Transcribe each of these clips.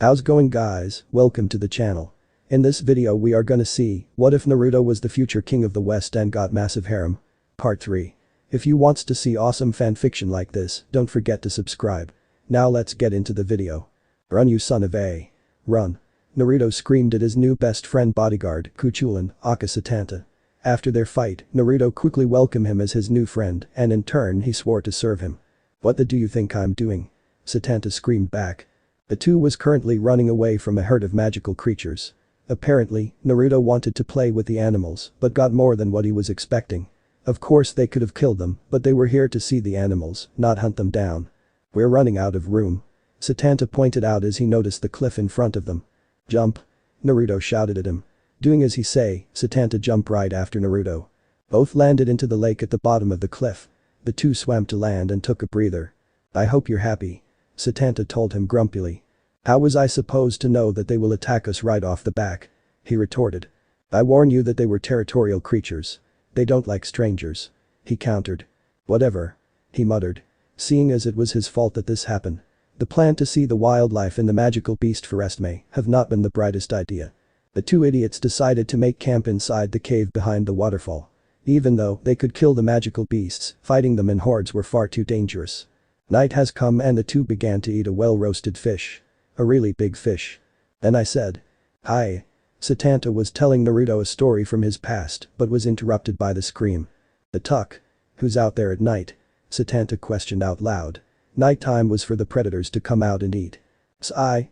How's going guys, welcome to the channel. In this video we are gonna see, what if Naruto was the future king of the West and got massive harem? Part 3. If you wants to see awesome fanfiction like this, don't forget to subscribe. Now let's get into the video. Run you son of a. Run. Naruto screamed at his new best friend bodyguard, Kuchulin, Akatsuki. After their fight, Naruto quickly welcomed him as his new friend and in turn he swore to serve him. What the do you think I'm doing? Satanta screamed back. The two was currently running away from a herd of magical creatures. Apparently, Naruto wanted to play with the animals but got more than what he was expecting. Of course they could have killed them, but they were here to see the animals, not hunt them down. We're running out of room. Satanta pointed out as he noticed the cliff in front of them. Jump. Naruto shouted at him. Doing as he say, Satanta jumped right after Naruto. Both landed into the lake at the bottom of the cliff. The two swam to land and took a breather. I hope you're happy. Satanta told him grumpily. How was I supposed to know that they will attack us right off the back? He retorted. I warn you that they were territorial creatures. They don't like strangers. He countered. Whatever. He muttered. Seeing as it was his fault that this happened. The plan to see the wildlife in the magical beast forest may have not been the brightest idea. The two idiots decided to make camp inside the cave behind the waterfall. Even though they could kill the magical beasts, fighting them in hordes were far too dangerous. Night has come and the two began to eat a well-roasted fish. A really big fish. Then I said. Hi. Satanta was telling Naruto a story from his past but was interrupted by the scream. The tuck. Who's out there at night? Satanta questioned out loud. Nighttime was for the predators to come out and eat.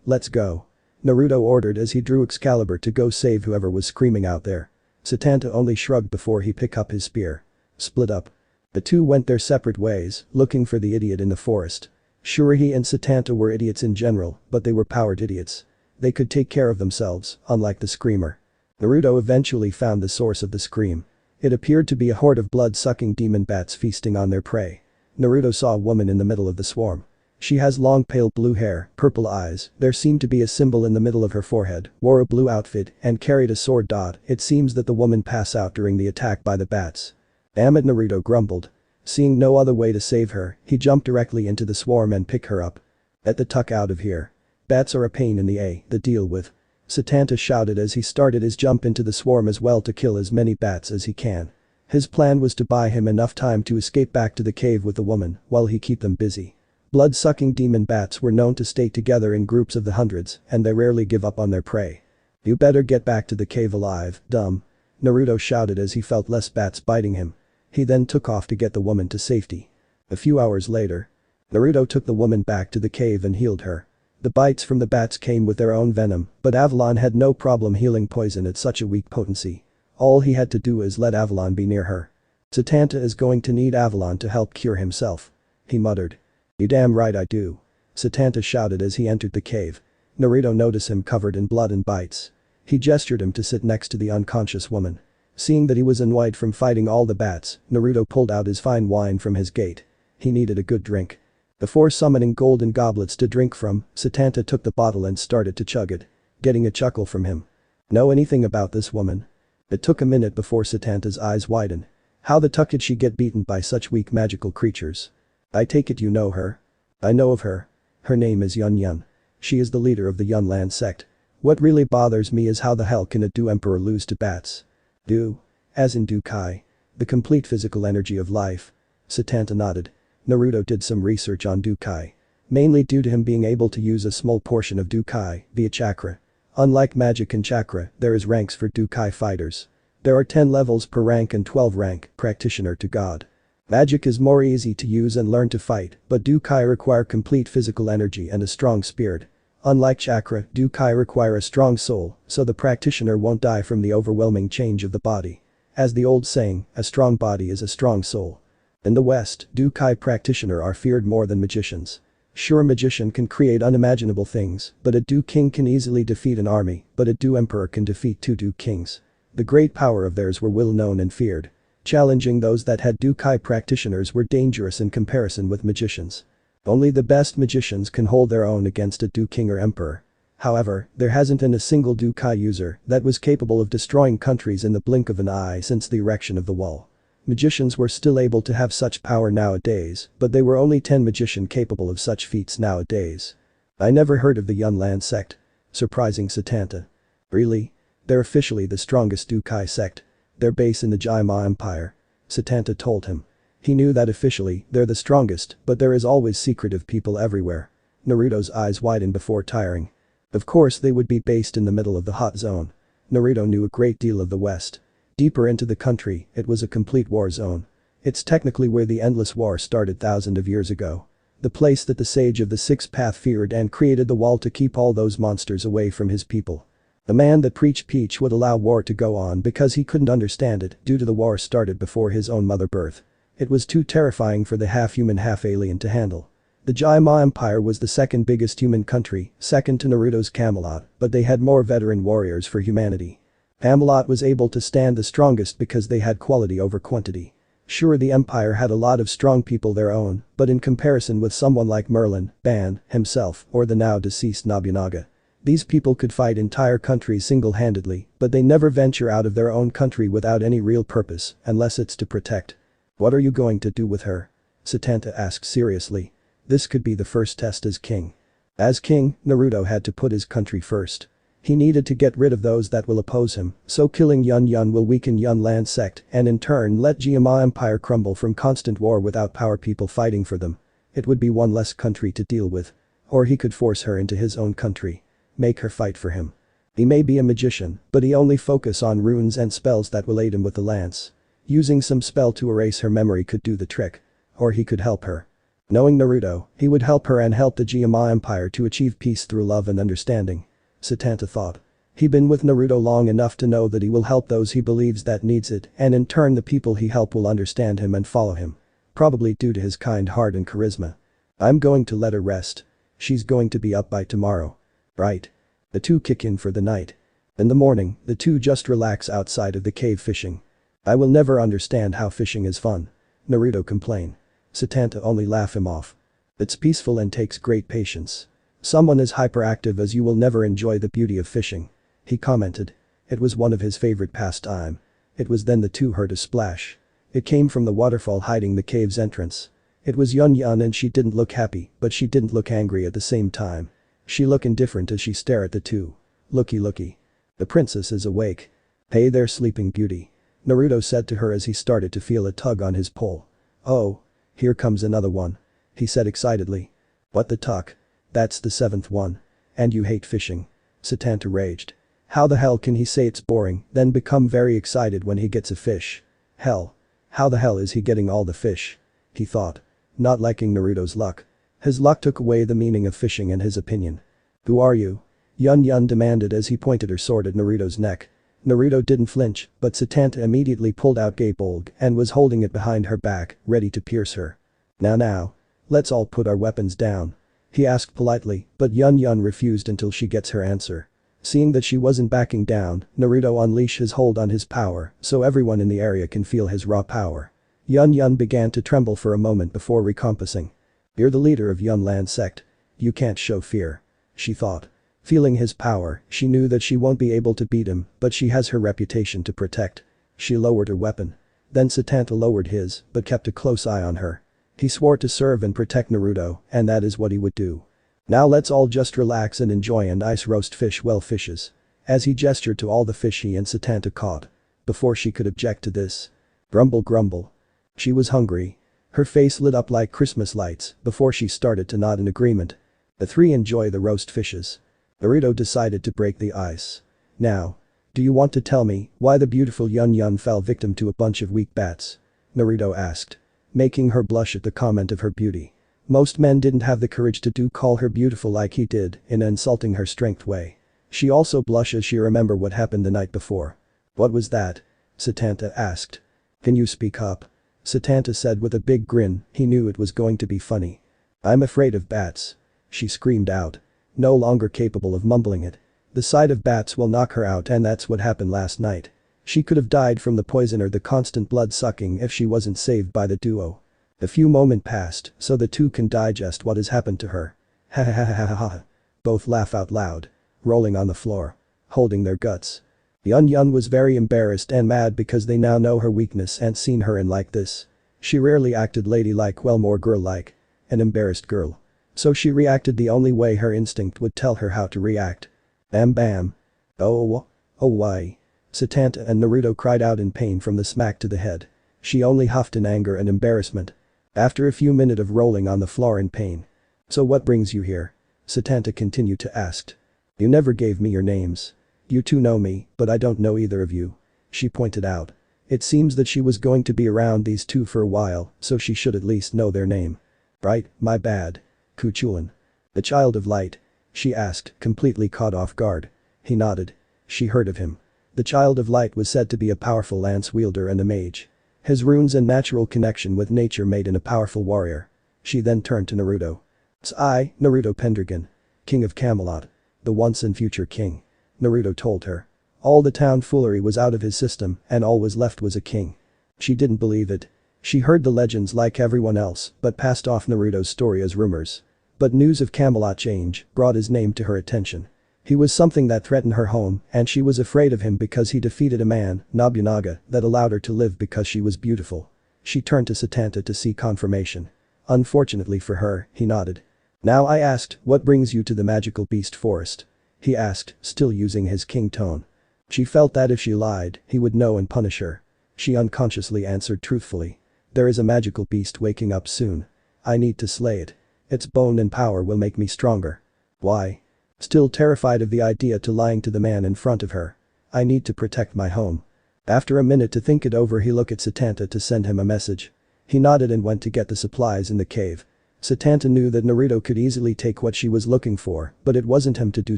Let's go. Naruto ordered as he drew Excalibur to go save whoever was screaming out there. Satanta only shrugged before he picked up his spear. Split up. The two went their separate ways, looking for the idiot in the forest. Sure, he and Satanta were idiots in general, but they were powered idiots. They could take care of themselves, unlike the screamer. Naruto eventually found the source of the scream. It appeared to be a horde of blood-sucking demon bats feasting on their prey. Naruto saw a woman in the middle of the swarm. She has long pale blue hair, purple eyes, there seemed to be a symbol in the middle of her forehead, wore a blue outfit, and carried a sword. It seems that the woman passed out during the attack by the bats. Damn it, Naruto grumbled. Seeing no other way to save her, he jumped directly into the swarm and picked her up. Get the tuck out of here. Bats are a pain in the deal with. Satanta shouted as he started his jump into the swarm as well to kill as many bats as he can. His plan was to buy him enough time to escape back to the cave with the woman while he keep them busy. Blood-sucking demon bats were known to stay together in groups of the hundreds and they rarely give up on their prey. You better get back to the cave alive, dumb. Naruto shouted as he felt less bats biting him. He then took off to get the woman to safety. A few hours later. Naruto took the woman back to the cave and healed her. The bites from the bats came with their own venom, but Avalon had no problem healing poison at such a weak potency. All he had to do is let Avalon be near her. Satanta is going to need Avalon to help cure himself. He muttered. You damn right I do. Satanta shouted as he entered the cave. Naruto noticed him covered in blood and bites. He gestured him to sit next to the unconscious woman. Seeing that he was annoyed from fighting all the bats, Naruto pulled out his fine wine from his gate. He needed a good drink. Before summoning golden goblets to drink from, Satanta took the bottle and started to chug it. Getting a chuckle from him. Know anything about this woman? It took a minute before Satanta's eyes widened. How the tuck did she get beaten by such weak magical creatures? I take it you know her? I know of her. Her name is Yan Lan. She is the leader of the Yan Lan sect. What really bothers me is how the hell can a Du Emperor lose to bats? Du? As in Dukai. The complete physical energy of life. Satanta nodded. Naruto did some research on Dukai. Mainly due to him being able to use a small portion of Dukai via chakra. Unlike magic and chakra, there is ranks for Dukai fighters. There are 10 levels per rank and 12 rank, practitioner to god. Magic is more easy to use and learn to fight, but Dukai require complete physical energy and a strong spirit. Unlike chakra, Dukai require a strong soul, so the practitioner won't die from the overwhelming change of the body. As the old saying, a strong body is a strong soul. In the West, Dukai practitioner are feared more than magicians. Sure, a magician can create unimaginable things, but a Du king can easily defeat an army, but a Du emperor can defeat 2 Du kings. The great power of theirs were well known and feared. Challenging those that had Dukai practitioners were dangerous in comparison with magicians. Only the best magicians can hold their own against a Du king or emperor. However, there hasn't been a single Dukai user that was capable of destroying countries in the blink of an eye since the erection of the wall. Magicians were still able to have such power nowadays, but there were only 10 magicians capable of such feats nowadays. I never heard of the Yan Lan sect. Surprising Satanta. Really? They're officially the strongest Uchiha sect. They're based in the GMA Empire. Satanta told him. He knew that officially they're the strongest, but there is always secretive people everywhere. Naruto's eyes widened before tiring. Of course they would be based in the middle of the hot zone. Naruto knew a great deal of the West. Deeper into the country, it was a complete war zone. It's technically where the endless war started thousands of years ago. The place that the sage of the Sixth Path feared and created the wall to keep all those monsters away from his people. The man that preached peace would allow war to go on because he couldn't understand it due to the war started before his own mother birth. It was too terrifying for the half-human half-alien to handle. The GMA Empire was the second biggest human country, second to Naruto's Camelot, but they had more veteran warriors for humanity. Camelot was able to stand the strongest because they had quality over quantity. Sure, the Empire had a lot of strong people their own, but in comparison with someone like Merlin, Ban, himself, or the now deceased Nobunaga, these people could fight entire countries single-handedly, but they never venture out of their own country without any real purpose, unless it's to protect. What are you going to do with her? Satanta asked seriously. This could be the first test as king. As king, Naruto had to put his country first. He needed to get rid of those that will oppose him, so killing Yan Yan will weaken Yan Lan sect and in turn let GMA Empire crumble from constant war without power people fighting for them. It would be one less country to deal with. Or he could force her into his own country. Make her fight for him. He may be a magician, but he only focus on runes and spells that will aid him with the lance. Using some spell to erase her memory could do the trick. Or he could help her. Knowing Naruto, he would help her and help the GMA Empire to achieve peace through love and understanding. Satanta thought. He'd been with Naruto long enough to know that he will help those he believes that needs it and in turn the people he help will understand him and follow him. Probably due to his kind heart and charisma. I'm going to let her rest. She's going to be up by tomorrow. Right. The two kick in for the night. In the morning, the two just relax outside of the cave fishing. I will never understand how fishing is fun. Naruto complained. Satanta only laugh him off. It's peaceful and takes great patience. Someone as hyperactive as you will never enjoy the beauty of fishing. He commented. It was one of his favorite pastime. It was then the two heard a splash. It came from the waterfall hiding the cave's entrance. It was Yan Yan and she didn't look happy, but she didn't look angry at the same time. She looked indifferent as she stared at the two. Looky looky. The princess is awake. Hey there sleeping beauty. Naruto said to her as he started to feel a tug on his pole. Oh. Here comes another one. He said excitedly. What the tuck? That's the seventh one. And you hate fishing. Satanta raged. How the hell can he say it's boring, then become very excited when he gets a fish? Hell. How the hell is he getting all the fish? He thought. Not liking Naruto's luck. His luck took away the meaning of fishing in his opinion. Who are you? Yan Yan demanded as he pointed her sword at Naruto's neck. Naruto didn't flinch, but Satanta immediately pulled out Gabolg and was holding it behind her back, ready to pierce her. Now. Let's all put our weapons down. He asked politely, but Yan Yan refused until she gets her answer. Seeing that she wasn't backing down, Naruto unleashed his hold on his power so everyone in the area can feel his raw power. Yan Yan began to tremble for a moment before recompassing. You're the leader of Yan Lan sect. You can't show fear. She thought. Feeling his power, she knew that she won't be able to beat him, but she has her reputation to protect. She lowered her weapon. Then Satanta lowered his, but kept a close eye on her. He swore to serve and protect Naruto, and that is what he would do. Now let's all just relax and enjoy a nice roast fish well fishes. As he gestured to all the fish he and Satanta caught. Before she could object to this. Grumble grumble. She was hungry. Her face lit up like Christmas lights before she started to nod in agreement. The three enjoy the roast fishes. Naruto decided to break the ice. Now. Do you want to tell me why the beautiful Yan Yan fell victim to a bunch of weak bats? Naruto asked. Making her blush at the comment of her beauty. Most men didn't have the courage to call her beautiful like he did in an insulting her strength way. She also blushed as she remembered what happened the night before. What was that? Satanta asked. Can you speak up? Satanta said with a big grin, he knew it was going to be funny. I'm afraid of bats. She screamed out. No longer capable of mumbling it. The sight of bats will knock her out and that's what happened last night. She could have died from the poison or the constant blood sucking if she wasn't saved by the duo. A few moments passed so the two can digest what has happened to her. Ha ha ha ha ha ha. Both laugh out loud. Rolling on the floor. Holding their guts. Yan Yan was very embarrassed and mad because they now know her weakness and seen her in like this. She rarely acted ladylike, well more girl-like. An embarrassed girl. So she reacted the only way her instinct would tell her how to react. Bam bam. Oh. Oh why. Satanta and Naruto cried out in pain from the smack to the head. She only huffed in anger and embarrassment. After a few minutes of rolling on the floor in pain. So what brings you here? Satanta continued to ask. You never gave me your names. You two know me, but I don't know either of you. She pointed out. It seems that she was going to be around these two for a while, so she should at least know their name. Right, my bad. Kuchulin. The Child of Light? She asked, completely caught off guard. He nodded. She heard of him. The Child of Light was said to be a powerful lance wielder and a mage. His runes and natural connection with nature made him a powerful warrior. She then turned to Naruto. It's I, Naruto Pendragon. King of Camelot. The once and future king. Naruto told her. All the tomfoolery was out of his system and all was left was a king. She didn't believe it. She heard the legends like everyone else but passed off Naruto's story as rumors. But news of Camelot change brought his name to her attention. He was something that threatened her home and she was afraid of him because he defeated a man, Nobunaga, that allowed her to live because she was beautiful. She turned to Satanta to see confirmation. Unfortunately for her, he nodded. Now I asked, what brings you to the magical beast forest? He asked, still using his king tone. She felt that if she lied, he would know and punish her. She unconsciously answered truthfully. There is a magical beast waking up soon. I need to slay it. Its bone and power will make me stronger. Why? Still terrified of the idea to lying to the man in front of her. I need to protect my home. After a minute to think it over he looked at Satanta to send him a message. He nodded and went to get the supplies in the cave. Satanta knew that Naruto could easily take what she was looking for, but it wasn't him to do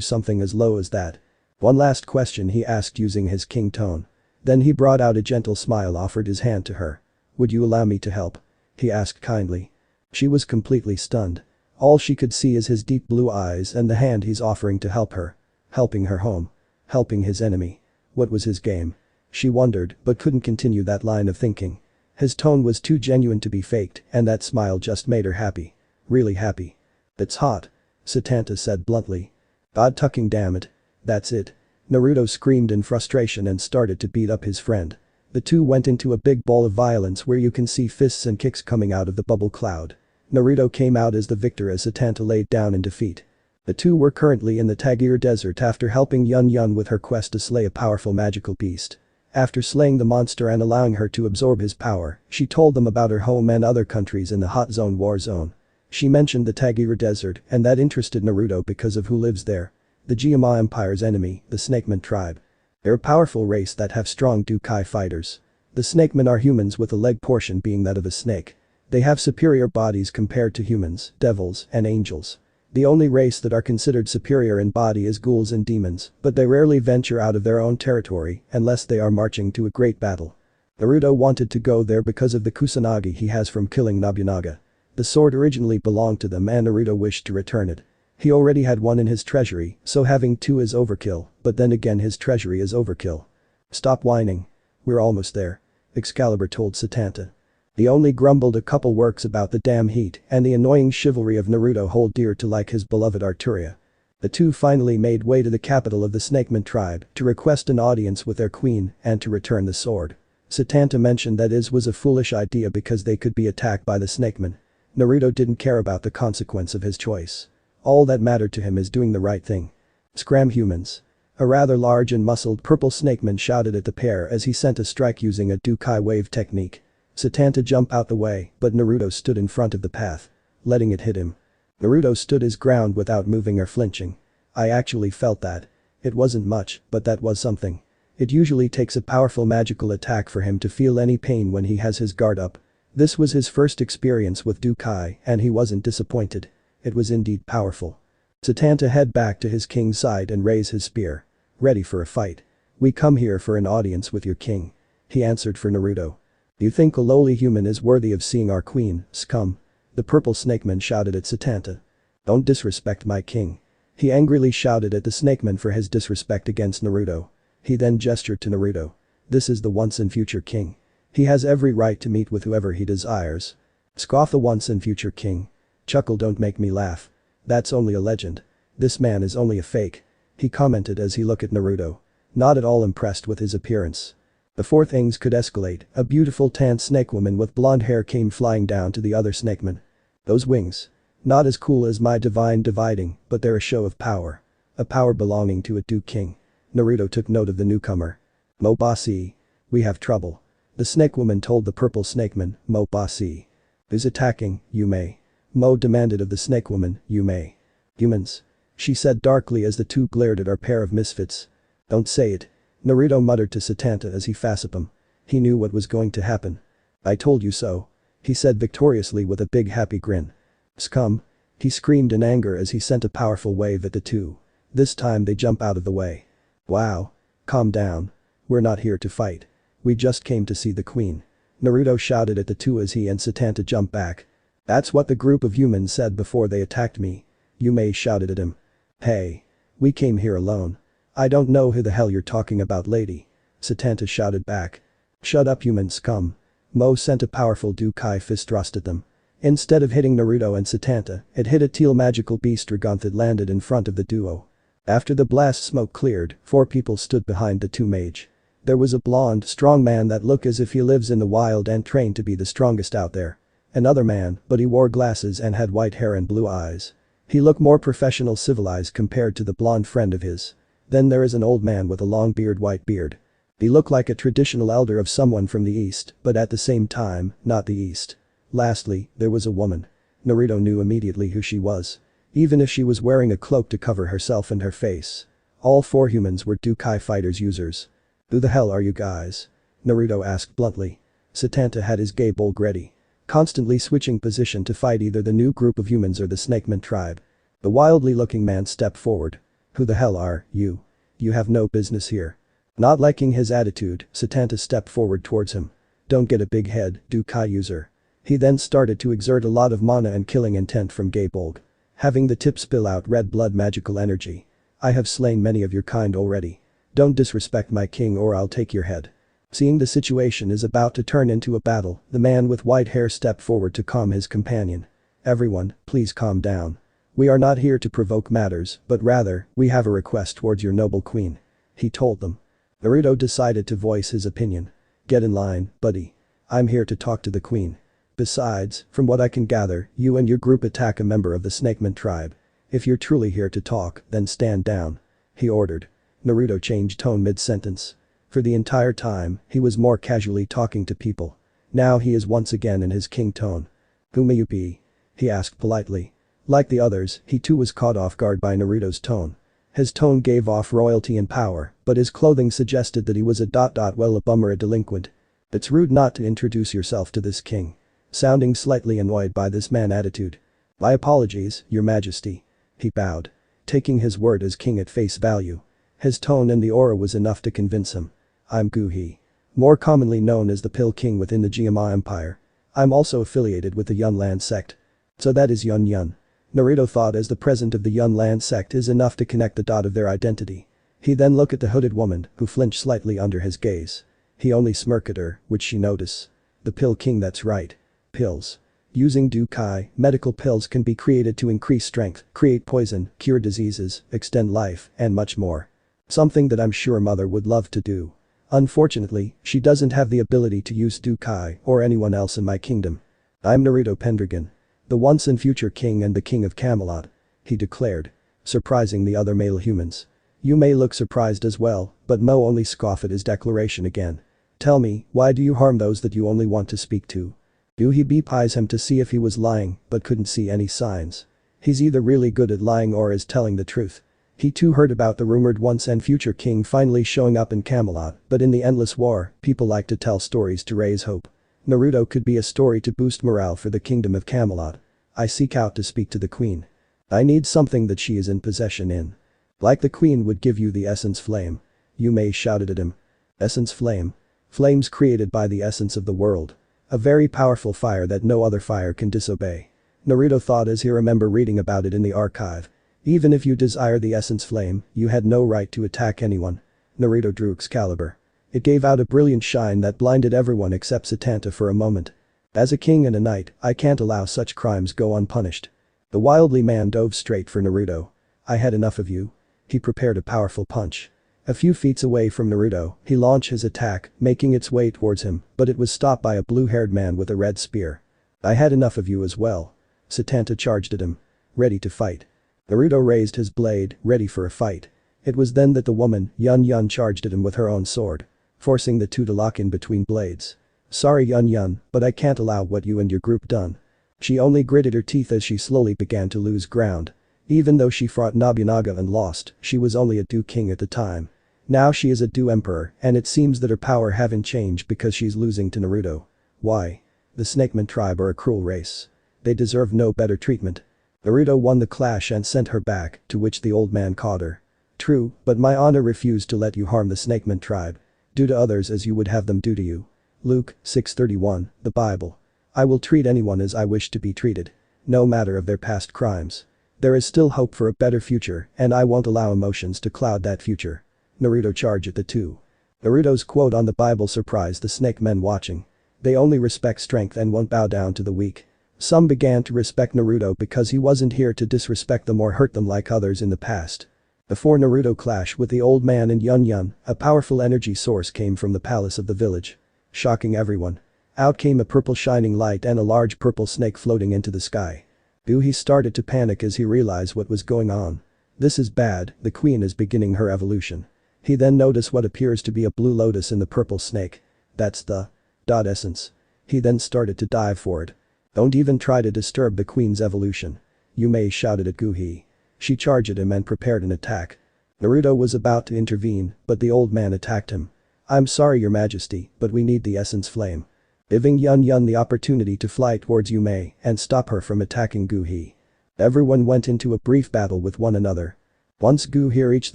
something as low as that. One last question he asked using his king tone. Then he brought out a gentle smile, offered his hand to her. Would you allow me to help? He asked kindly. She was completely stunned. All she could see is his deep blue eyes and the hand he's offering to help her. Helping her home. Helping his enemy. What was his game? She wondered but couldn't continue that line of thinking. His tone was too genuine to be faked and that smile just made her happy. Really happy. It's hot. Satanta said bluntly. God tucking damn it. That's it. Naruto screamed in frustration and started to beat up his friend. The two went into a big ball of violence where you can see fists and kicks coming out of the bubble cloud. Naruto came out as the victor as Satanta laid down in defeat. The two were currently in the Tagir Desert after helping Yan Lan with her quest to slay a powerful magical beast. After slaying the monster and allowing her to absorb his power, she told them about her home and other countries in the hot zone war zone. She mentioned the Tagir Desert and that interested Naruto because of who lives there. The GMA Empire's enemy, the Snakeman tribe. They're a powerful race that have strong Dukai fighters. The Snakemen are humans with a leg portion being that of a snake. They have superior bodies compared to humans, devils, and angels. The only race that are considered superior in body is ghouls and demons, but they rarely venture out of their own territory unless they are marching to a great battle. Naruto wanted to go there because of the kusanagi he has from killing Nobunaga. The sword originally belonged to them and Naruto wished to return it. He already had one in his treasury, so having two is overkill, but then again his treasury is overkill. Stop whining. We're almost there. Excalibur told Satanta. He only grumbled a couple words about the damn heat and the annoying chivalry of Naruto hold dear to like his beloved Arturia. The two finally made way to the capital of the Snakeman tribe to request an audience with their queen and to return the sword. Satanta mentioned that it was a foolish idea because they could be attacked by the Snakeman. Naruto didn't care about the consequence of his choice. All that mattered to him is doing the right thing. Scram humans. A rather large and muscled purple snakeman shouted at the pair as he sent a strike using a Dukai wave technique. Satanta jumped out the way, but Naruto stood in front of the path, letting it hit him. Naruto stood his ground without moving or flinching. I actually felt that. It wasn't much, but that was something. It usually takes a powerful magical attack for him to feel any pain when he has his guard up. This was his first experience with Dukai and he wasn't disappointed. It was indeed powerful. Satanta head back to his king's side and raise his spear. Ready for a fight. We come here for an audience with your king. He answered for Naruto. Do you think a lowly human is worthy of seeing our queen, scum? The purple snakeman shouted at Satanta. Don't disrespect my king. He angrily shouted at the snakeman for his disrespect against Naruto. He then gestured to Naruto. This is the once and future king. He has every right to meet with whoever he desires. Scoff the once and future king. Chuckle, don't make me laugh. That's only a legend. This man is only a fake. He commented as he looked at Naruto. Not at all impressed with his appearance. Before things could escalate, a beautiful tan snake woman with blonde hair came flying down to the other snakeman. Those wings. Not as cool as my divine dividing, but they're a show of power. A power belonging to a Duke King. Naruto took note of the newcomer. Mo bossy. We have trouble. The snake woman told the purple snakeman, Mo bossy. Who's attacking, Yume? Mo demanded of the snake woman, Yume. Humans. She said darkly as the two glared at our pair of misfits. Don't say it. Naruto muttered to Satanta as he faceted him. He knew what was going to happen. I told you so. He said victoriously with a big happy grin. Scum. He screamed in anger as he sent a powerful wave at the two. This time they jump out of the way. Wow. Calm down. We're not here to fight. We just came to see the queen. Naruto shouted at the two as he and Satanta jumped back. That's what the group of humans said before they attacked me. Yume shouted at him. Hey. We came here alone. I don't know who the hell you're talking about, lady. Satanta shouted back. Shut up, human scum. Mo sent a powerful Dukai fist thrust at them. Instead of hitting Naruto and Satanta, it hit a teal magical beast dragon that landed in front of the duo. After the blast smoke cleared, 4 people stood behind the two mage. There was a blonde, strong man that looked as if he lives in the wild and trained to be the strongest out there. Another man, but he wore glasses and had white hair and blue eyes. He looked more professional, civilized compared to the blonde friend of his. Then there is an old man with a long beard, white beard. He looked like a traditional elder of someone from the east, but at the same time, not the east. Lastly, there was a woman. Naruto knew immediately who she was. Even if she was wearing a cloak to cover herself and her face. All 4 humans were Dukai fighters users. Who the hell are you guys? Naruto asked bluntly. Satanta had his gay bulk ready. Constantly switching position to fight either the new group of humans or the Snakeman tribe. The wildly looking man stepped forward. Who the hell are you? You have no business here. Not liking his attitude, Satanta stepped forward towards him. Don't get a big head, Dukai user. He then started to exert a lot of mana and killing intent from gay bulk. Having the tip spill out red blood magical energy. I have slain many of your kind already. Don't disrespect my king or I'll take your head. Seeing the situation is about to turn into a battle, the man with white hair stepped forward to calm his companion. Everyone, please calm down. We are not here to provoke matters, but rather, we have a request towards your noble queen. He told them. Naruto decided to voice his opinion. Get in line, buddy. I'm here to talk to the queen. Besides, from what I can gather, you and your group attack a member of the Snakeman tribe. If you're truly here to talk, then stand down. He ordered. Naruto changed tone mid-sentence. For the entire time, he was more casually talking to people. Now he is once again in his king tone. Who may you be? He asked politely. Like the others, he too was caught off guard by Naruto's tone. His tone gave off royalty and power, but his clothing suggested that he was a well, a bum or a delinquent. It's rude not to introduce yourself to this king. Sounding slightly annoyed by this man's attitude. My apologies, your majesty. He bowed. Taking his word as king at face value. His tone and the aura was enough to convince him. I'm Guhi. More commonly known as the Pill King within the GMA Empire. I'm also affiliated with the Yan Lan sect. So that is Yun Yun. Naruto thought as the present of the Yan Lan sect is enough to connect the dot of their identity. He then looked at the hooded woman, who flinched slightly under his gaze. He only smirked at her, which she noticed. The Pill King, that's right. Pills. Using Dukai, medical pills can be created to increase strength, create poison, cure diseases, extend life, and much more. Something that I'm sure mother would love to do. Unfortunately, she doesn't have the ability to use Dukai or anyone else in my kingdom. I'm Naruto Pendragon. The once and future king and the king of Camelot. He declared. Surprising the other male humans. You may look surprised as well, but Mo only scoffed at his declaration again. Tell me, why do you harm those that you only want to speak to? He beepies him to see if he was lying, but couldn't see any signs. He's either really good at lying or is telling the truth. He too heard about the rumored once and future king finally showing up in Camelot, but in the endless war, people like to tell stories to raise hope. Naruto could be a story to boost morale for the kingdom of Camelot. I seek out to speak to the queen. I need something that she is in possession in. Like the queen would give you the essence flame. Yume shouted at him. Essence flame. Flames created by the essence of the world. A very powerful fire that no other fire can disobey. Naruto thought as he remembered reading about it in the archive. Even if you desire the essence flame, you had no right to attack anyone. Naruto drew Excalibur. It gave out a brilliant shine that blinded everyone except Satanta for a moment. As a king and a knight, I can't allow such crimes go unpunished. The wildly man dove straight for Naruto. I had enough of you. He prepared a powerful punch. A few feet away from Naruto, he launched his attack, making its way towards him, but it was stopped by a blue-haired man with a red spear. I had enough of you as well. Satanta charged at him. ready to fight. Naruto raised his blade, ready for a fight. It was then that the woman, Yan Lan, charged at him with her own sword, forcing the two to lock in between blades. "Sorry Yan Lan, but I can't allow what you and your group done." She only gritted her teeth as she slowly began to lose ground. Even though she fought Nobunaga and lost, she was only a Do king at the time. Now she is a Do emperor, and it seems that her power haven't changed because she's losing to Naruto. Why? The Snakeman tribe are a cruel race. They deserve no better treatment. Naruto won the clash and sent her back, to which the old man caught her. "True, but my honor refused to let you harm the Snakeman tribe. Do to others as you would have them do to you." Luke 6:31, the Bible. "I will treat anyone as I wish to be treated. No matter of their past crimes. There is still hope for a better future, and I won't allow emotions to cloud that future." Naruto charged at the two. Naruto's quote on the Bible surprised the snake men watching. They only respect strength and won't bow down to the weak. Some began to respect Naruto because he wasn't here to disrespect them or hurt them like others in the past. Before Naruto clash with the old man and Yan Lan, a powerful energy source came from the palace of the village. Shocking everyone. Out came a purple shining light and a large purple snake floating into the sky. He started to panic as he realized what was going on. This is bad, the queen is beginning her evolution. He then noticed what appears to be a blue lotus in the purple snake. That's the essence. He then started to dive for it. "Don't even try to disturb the queen's evolution." Yume shouted at Guhi. She charged at him and prepared an attack. Naruto was about to intervene, but the old man attacked him. "I'm sorry your majesty, but we need the essence flame." Giving Yan Lan the opportunity to fly towards Yume and stop her from attacking Guhi. Everyone went into a brief battle with one another. Once Guhi reached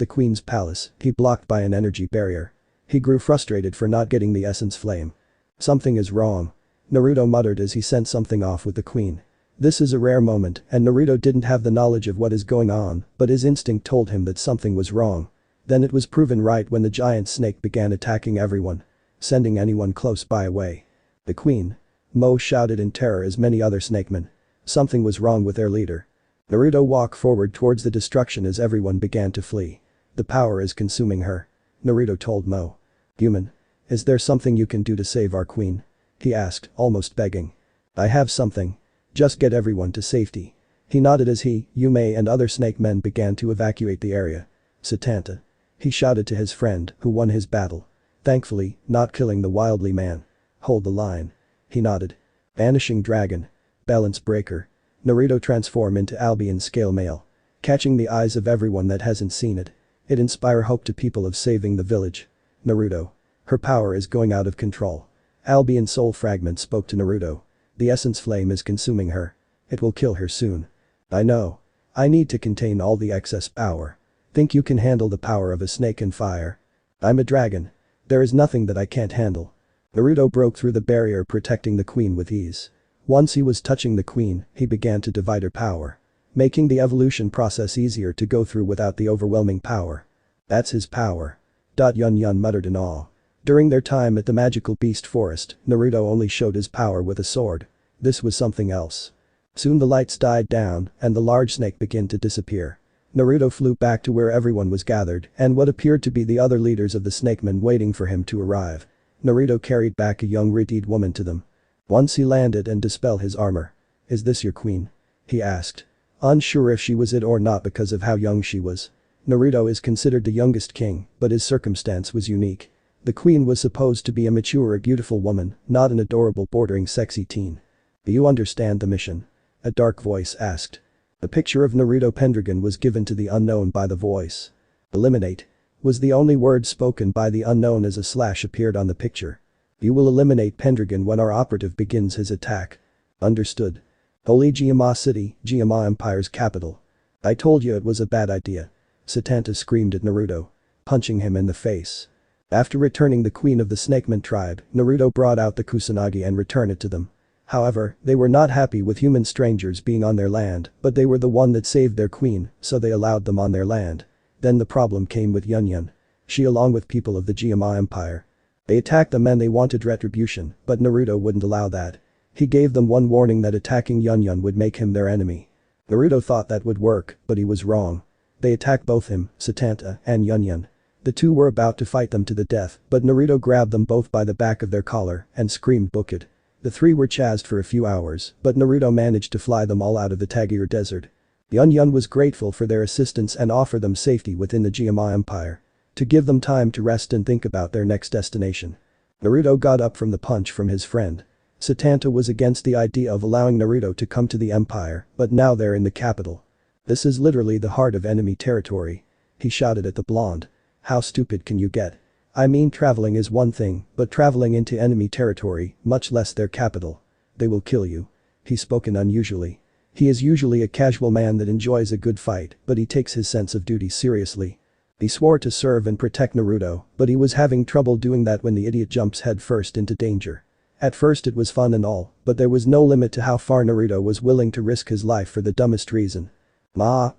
the queen's palace, he blocked by an energy barrier. He grew frustrated for not getting the essence flame. "Something is wrong," Naruto muttered as he sent something off with the queen. This is a rare moment and Naruto didn't have the knowledge of what is going on, but his instinct told him that something was wrong. Then it was proven right when the giant snake began attacking everyone, sending anyone close by away. "The queen!" Mo shouted in terror as many other snakemen. Something was wrong with their leader. Naruto walked forward towards the destruction as everyone began to flee. "The power is consuming her," Naruto told Mo. "Human. Is there something you can do to save our queen?" he asked, almost begging. "I have something. Just get everyone to safety." He nodded as he, Yume and other snake men began to evacuate the area. "Satanta," he shouted to his friend, who won his battle. Thankfully, not killing the wildly man. "Hold the line." He nodded. Vanishing dragon. Balance breaker. Naruto transform into Albian scale mail. Catching the eyes of everyone that hasn't seen it. It inspire hope to people of saving the village. Naruto. Her power is going out of control. Albian soul fragment spoke to Naruto. The essence flame is consuming her. It will kill her soon. "I know. I need to contain all the excess power. Think you can handle the power of a snake and fire?" "I'm a dragon. There is nothing that I can't handle." Naruto broke through the barrier protecting the queen with ease. Once he was touching the queen, he began to divide her power, making the evolution process easier to go through without the overwhelming power. "That's his power." Yan Lan muttered in awe. During their time at the magical beast forest, Naruto only showed his power with a sword. This was something else. Soon the lights died down and the large snake began to disappear. Naruto flew back to where everyone was gathered and what appeared to be the other leaders of the snakemen waiting for him to arrive. Naruto carried back a young red-eyed woman to them. Once he landed and dispelled his armor. "Is this your queen?" he asked. Unsure if she was it or not because of how young she was. Naruto is considered the youngest king, but his circumstance was unique. The queen was supposed to be a mature or beautiful woman, not an adorable bordering sexy teen. "Do you understand the mission?" a dark voice asked. A picture of Naruto Pendragon was given to the unknown by the voice. "Eliminate," was the only word spoken by the unknown as a slash appeared on the picture. "You will eliminate Pendragon when our operative begins his attack." "Understood." Holy GMA City, GMA Empire's capital. "I told you it was a bad idea." Satanta screamed at Naruto, punching him in the face. After returning the queen of the Snakeman tribe, Naruto brought out the Kusanagi and returned it to them. However, they were not happy with human strangers being on their land, but they were the one that saved their queen, so they allowed them on their land. Then the problem came with Yan Lan. She along with people of the GMA Empire. They attacked them and they wanted retribution, but Naruto wouldn't allow that. He gave them one warning that attacking Yan Lan would make him their enemy. Naruto thought that would work, but he was wrong. They attacked both him, Satanta, and Yan Lan. The two were about to fight them to the death, but Naruto grabbed them both by the back of their collar and screamed "Book it." The three were chased for a few hours, but Naruto managed to fly them all out of the Tagir desert. Yan Lan was grateful for their assistance and offered them safety within the GMA Empire. To give them time to rest and think about their next destination. Naruto got up from the punch from his friend. Satanta was against the idea of allowing Naruto to come to the Empire, but now they're in the capital. This is literally the heart of enemy territory. He shouted at the blonde. How stupid can you get? I mean, traveling is one thing, but traveling into enemy territory, much less their capital. They will kill you. He spoken unusually. He is usually a casual man that enjoys a good fight, but he takes his sense of duty seriously. He swore to serve and protect Naruto, but he was having trouble doing that when the idiot jumps headfirst into danger. At first it was fun and all, but there was no limit to how far Naruto was willing to risk his life for the dumbest reason. Ma.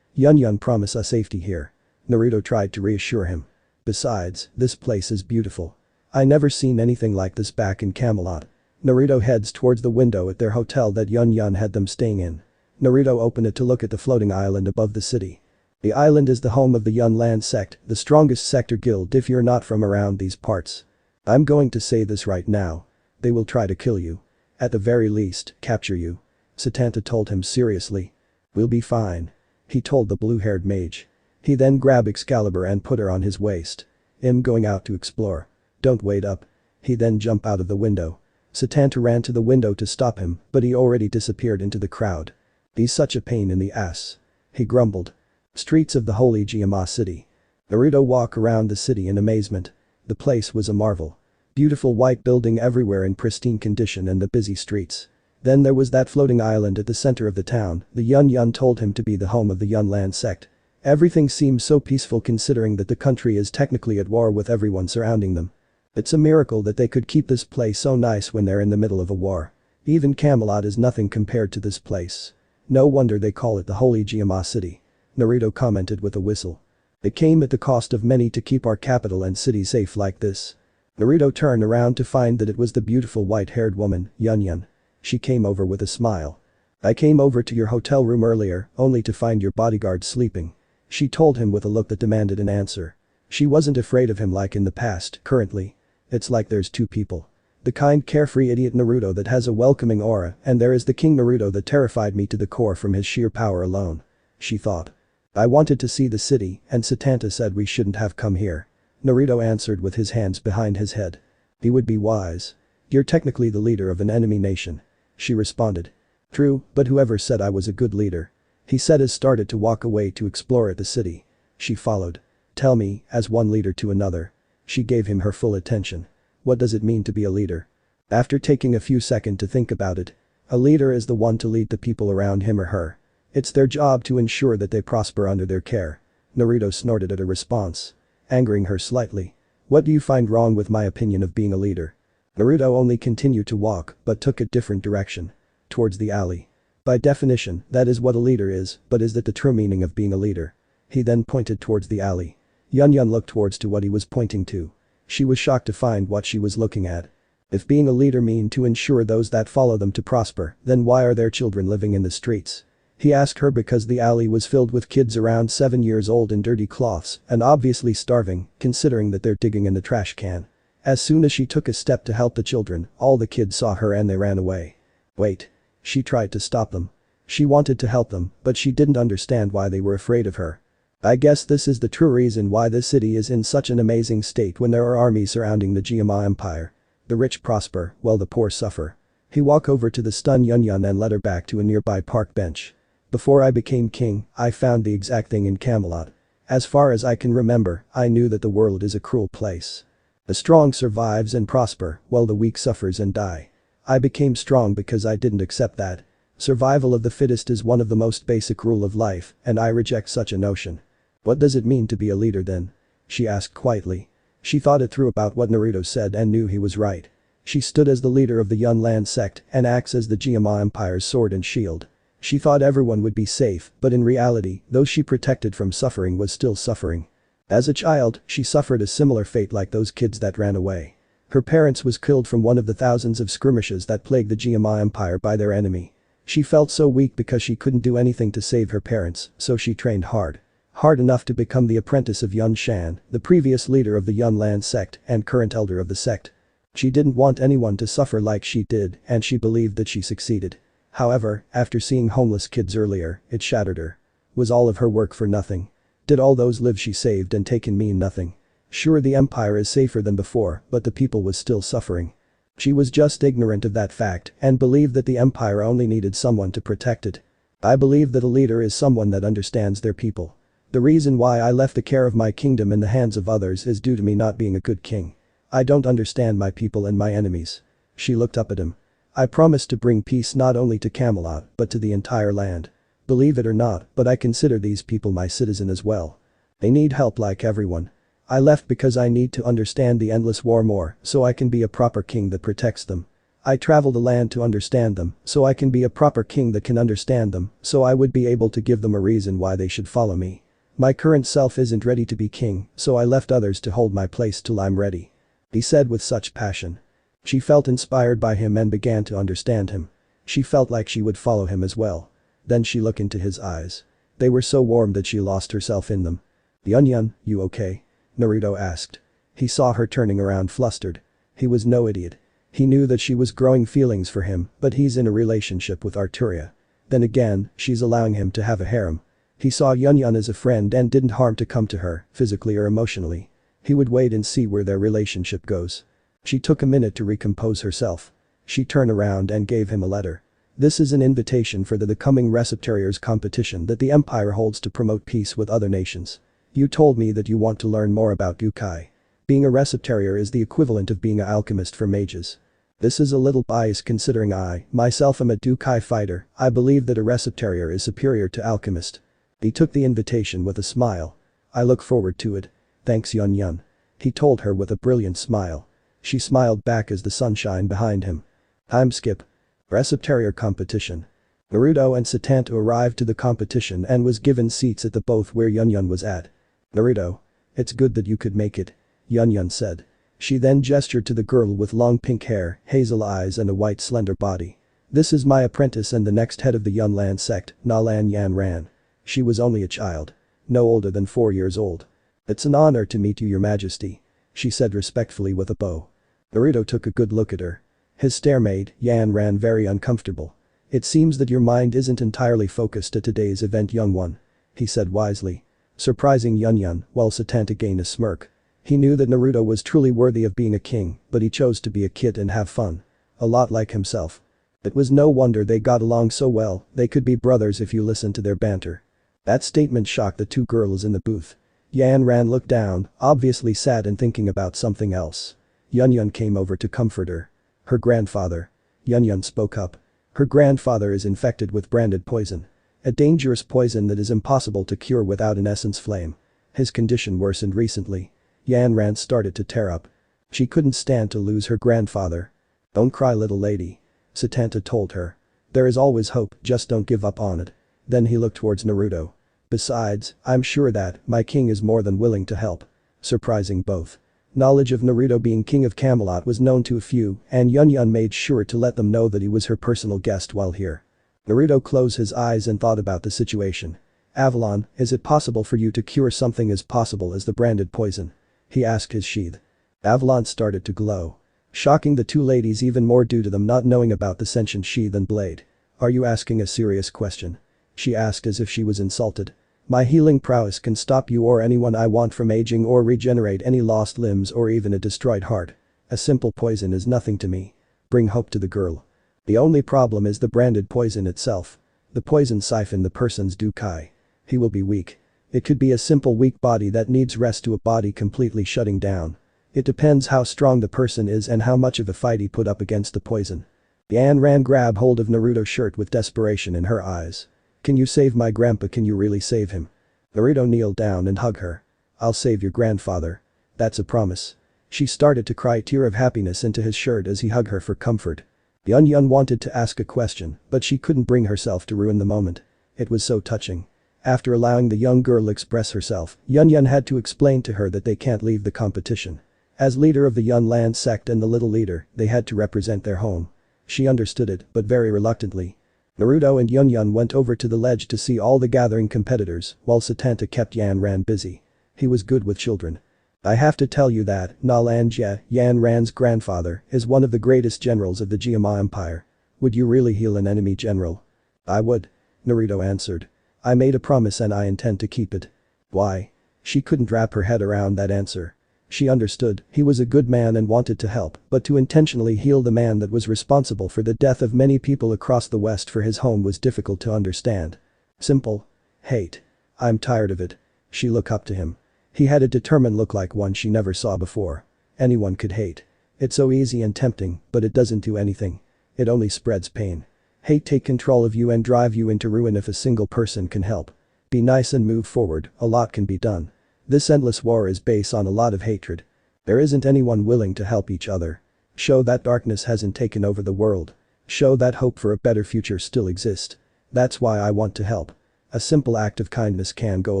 Yan Lan promise us safety here. Naruto tried to reassure him. Besides, this place is beautiful. I never seen anything like this back in Camelot. Naruto heads towards the window at their hotel that Yan Lan had them staying in. Naruto opened it to look at the floating island above the city. The island is the home of the Yan Lan sect, the strongest sector guild if you're not from around these parts. I'm going to say this right now. They will try to kill you. At the very least, capture you. Satanta told him seriously. We'll be fine. He told the blue-haired mage. He then grabbed Excalibur and put her on his waist. I'm going out to explore. Don't wait up. He then jumped out of the window. Satanta ran to the window to stop him, but he already disappeared into the crowd. He's such a pain in the ass. He grumbled. Streets of the holy GMA city. Naruto walked around the city in amazement. The place was a marvel. Beautiful white building everywhere in pristine condition and the busy streets. Then there was that floating island at the center of the town, the Yan Lan told him to be the home of the Yan Lan sect. Everything seems so peaceful considering that the country is technically at war with everyone surrounding them. It's a miracle that they could keep this place so nice when they're in the middle of a war. Even Camelot is nothing compared to this place. No wonder they call it the holy GMA city. Naruto commented with a whistle. It came at the cost of many to keep our capital and city safe like this. Naruto turned around to find that it was the beautiful white-haired woman, Yan Lan. She came over with a smile. I came over to your hotel room earlier, only to find your bodyguard sleeping. She told him with a look that demanded an answer. She wasn't afraid of him like in the past, currently. It's like there's two people. The kind carefree idiot Naruto that has a welcoming aura, and there is the King Naruto that terrified me to the core from his sheer power alone. She thought. I wanted to see the city, and Satanta said we shouldn't have come here. Naruto answered with his hands behind his head. He would be wise. You're technically the leader of an enemy nation. She responded. True, but whoever said I was a good leader? He said as started to walk away to explore at the city. She followed. Tell me, as one leader to another. She gave him her full attention. What does it mean to be a leader? After taking a few seconds to think about it. A leader is the one to lead the people around him or her. It's their job to ensure that they prosper under their care. Naruto snorted at her response. Angering her slightly. What do you find wrong with my opinion of being a leader? Naruto only continued to walk, but took a different direction. Towards the alley. By definition, that is what a leader is, but is that the true meaning of being a leader? He then pointed towards the alley. Yan Lan looked towards to what he was pointing to. She was shocked to find what she was looking at. If being a leader mean to ensure those that follow them to prosper, then why are their children living in the streets? He asked her because the alley was filled with kids around 7 years old in dirty cloths and obviously starving, considering that they're digging in the trash can. As soon as she took a step to help the children, all the kids saw her and they ran away. Wait. She tried to stop them. She wanted to help them, but she didn't understand why they were afraid of her. I guess this is the true reason why this city is in such an amazing state when there are armies surrounding the GMA Empire. The rich prosper, while the poor suffer. He walked over to the stunned Yan Lan and led her back to a nearby park bench. Before I became king, I found the exact thing in Camelot. As far as I can remember, I knew that the world is a cruel place. The strong survives and prosper, while the weak suffers and die. I became strong because I didn't accept that. Survival of the fittest is one of the most basic rule of life, and I reject such a notion. What does it mean to be a leader then? She asked quietly. She thought it through about what Naruto said and knew he was right. She stood as the leader of the Yan Lan sect and acts as the GMA Empire's sword and shield. She thought everyone would be safe, but in reality, those she protected from suffering was still suffering. As a child, she suffered a similar fate like those kids that ran away. Her parents was killed from one of the thousands of skirmishes that plagued the GMA Empire by their enemy. She felt so weak because she couldn't do anything to save her parents, so she trained hard. Hard enough to become the apprentice of Yan Shan, the previous leader of the Yan Lan sect and current elder of the sect. She didn't want anyone to suffer like she did, and she believed that she succeeded. However, after seeing homeless kids earlier, it shattered her. Was all of her work for nothing? Did all those lives she saved and taken mean nothing? Sure, the empire is safer than before, but the people was still suffering. She was just ignorant of that fact and believed that the empire only needed someone to protect it. I believe that a leader is someone that understands their people. The reason why I left the care of my kingdom in the hands of others is due to me not being a good king. I don't understand my people and my enemies. She looked up at him. I promised to bring peace not only to Camelot but to the entire land. Believe it or not, but I consider these people my citizen as well. They need help like everyone. I left because I need to understand the endless war more so I can be a proper king that protects them. I travel the land to understand them so I can be a proper king that can understand them so I would be able to give them a reason why they should follow me. My current self isn't ready to be king, so I left others to hold my place till I'm ready. He said with such passion. She felt inspired by him and began to understand him. She felt like she would follow him as well. Then she looked into his eyes. They were so warm that she lost herself in them. Yan, you okay? Naruto asked. He saw her turning around flustered. He was no idiot. He knew that she was growing feelings for him, but he's in a relationship with Arturia. Then again, she's allowing him to have a harem. He saw Yan as a friend and didn't harm to come to her, physically or emotionally. He would wait and see where their relationship goes. She took a minute to recompose herself. She turned around and gave him a letter. This is an invitation for the coming Receptariors competition that the Empire holds to promote peace with other nations. You told me that you want to learn more about Dukai. Being a Receptarior is the equivalent of being an alchemist for mages. This is a little biased considering I, myself am a Dukai fighter. I believe that a Receptarior is superior to alchemist. He took the invitation with a smile. I look forward to it. Thanks Yan. He told her with a brilliant smile. She smiled back as the sunshine behind him. Time skip. Receptarior competition. Naruto and Satanto arrived to the competition and was given seats at the booth where Yan was at. Naruto. It's good that you could make it. Yan said. She then gestured to the girl with long pink hair, hazel eyes and a white slender body. This is my apprentice and the next head of the Yan Lan sect, Yan Lan. She was only a child. No older than 4 years old. It's an honor to meet you, your majesty. She said respectfully with a bow. Naruto took a good look at her. His stare made Yan Lan very uncomfortable. It seems that your mind isn't entirely focused at today's event, young one. He said wisely. Surprising Yan, while Satanto gained a smirk. He knew that Naruto was truly worthy of being a king, but he chose to be a kid and have fun. A lot like himself. It was no wonder they got along so well, they could be brothers if you listen to their banter. That statement shocked the two girls in the booth. Yan Lan looked down, obviously sad and thinking about something else. Yan came over to comfort her. Her grandfather. Yan spoke up. Her grandfather is infected with branded poison. A dangerous poison that is impossible to cure without an essence flame. His condition worsened recently. Yan Lan started to tear up. She couldn't stand to lose her grandfather. Don't cry, little lady. Satanto told her. There is always hope, just don't give up on it. Then he looked towards Naruto. Besides, I'm sure that my king is more than willing to help. Surprising both. Knowledge of Naruto being king of Camelot was known to a few, and Yan made sure to let them know that he was her personal guest while here. Naruto closed his eyes and thought about the situation. Avalon, is it possible for you to cure something as possible as the branded poison? He asked his sheath. Avalon started to glow. Shocking the two ladies even more due to them not knowing about the sentient sheath and blade. Are you asking a serious question? She asked as if she was insulted. My healing prowess can stop you or anyone I want from aging or regenerate any lost limbs or even a destroyed heart. A simple poison is nothing to me. Bring hope to the girl. The only problem is the branded poison itself. The poison siphoned the person's Dukai. He will be weak. It could be a simple weak body that needs rest to a body completely shutting down. It depends how strong the person is and how much of a fight he put up against the poison. Yan Lan grabbed hold of Naruto's shirt with desperation in her eyes. Can you save my grandpa? Can you really save him? Naruto kneeled down and hugged her. I'll save your grandfather. That's a promise. She started to cry a tear of happiness into his shirt as he hugged her for comfort. Yan wanted to ask a question, but she couldn't bring herself to ruin the moment. It was so touching. After allowing the young girl express herself, Yan had to explain to her that they can't leave the competition. As leader of the Yan Lan sect and the little leader, they had to represent their home. She understood it, but very reluctantly. Naruto and Yan went over to the ledge to see all the gathering competitors, while Satanto kept Yan Lan busy. He was good with children. I have to tell you that Yan Lan's grandfather is one of the greatest generals of the GMA Empire. Would you really heal an enemy general? I would. Naruto answered. I made a promise and I intend to keep it. Why? She couldn't wrap her head around that answer. She understood, he was a good man and wanted to help, but to intentionally heal the man that was responsible for the death of many people across the West for his home was difficult to understand. Simple. Hate. I'm tired of it. She looked up to him. He had a determined look like one she never saw before. Anyone could hate. It's so easy and tempting, but it doesn't do anything. It only spreads pain. Hate take control of you and drive you into ruin if a single person can help. Be nice and move forward, a lot can be done. This endless war is based on a lot of hatred. There isn't anyone willing to help each other. Show that darkness hasn't taken over the world. Show that hope for a better future still exists. That's why I want to help. A simple act of kindness can go a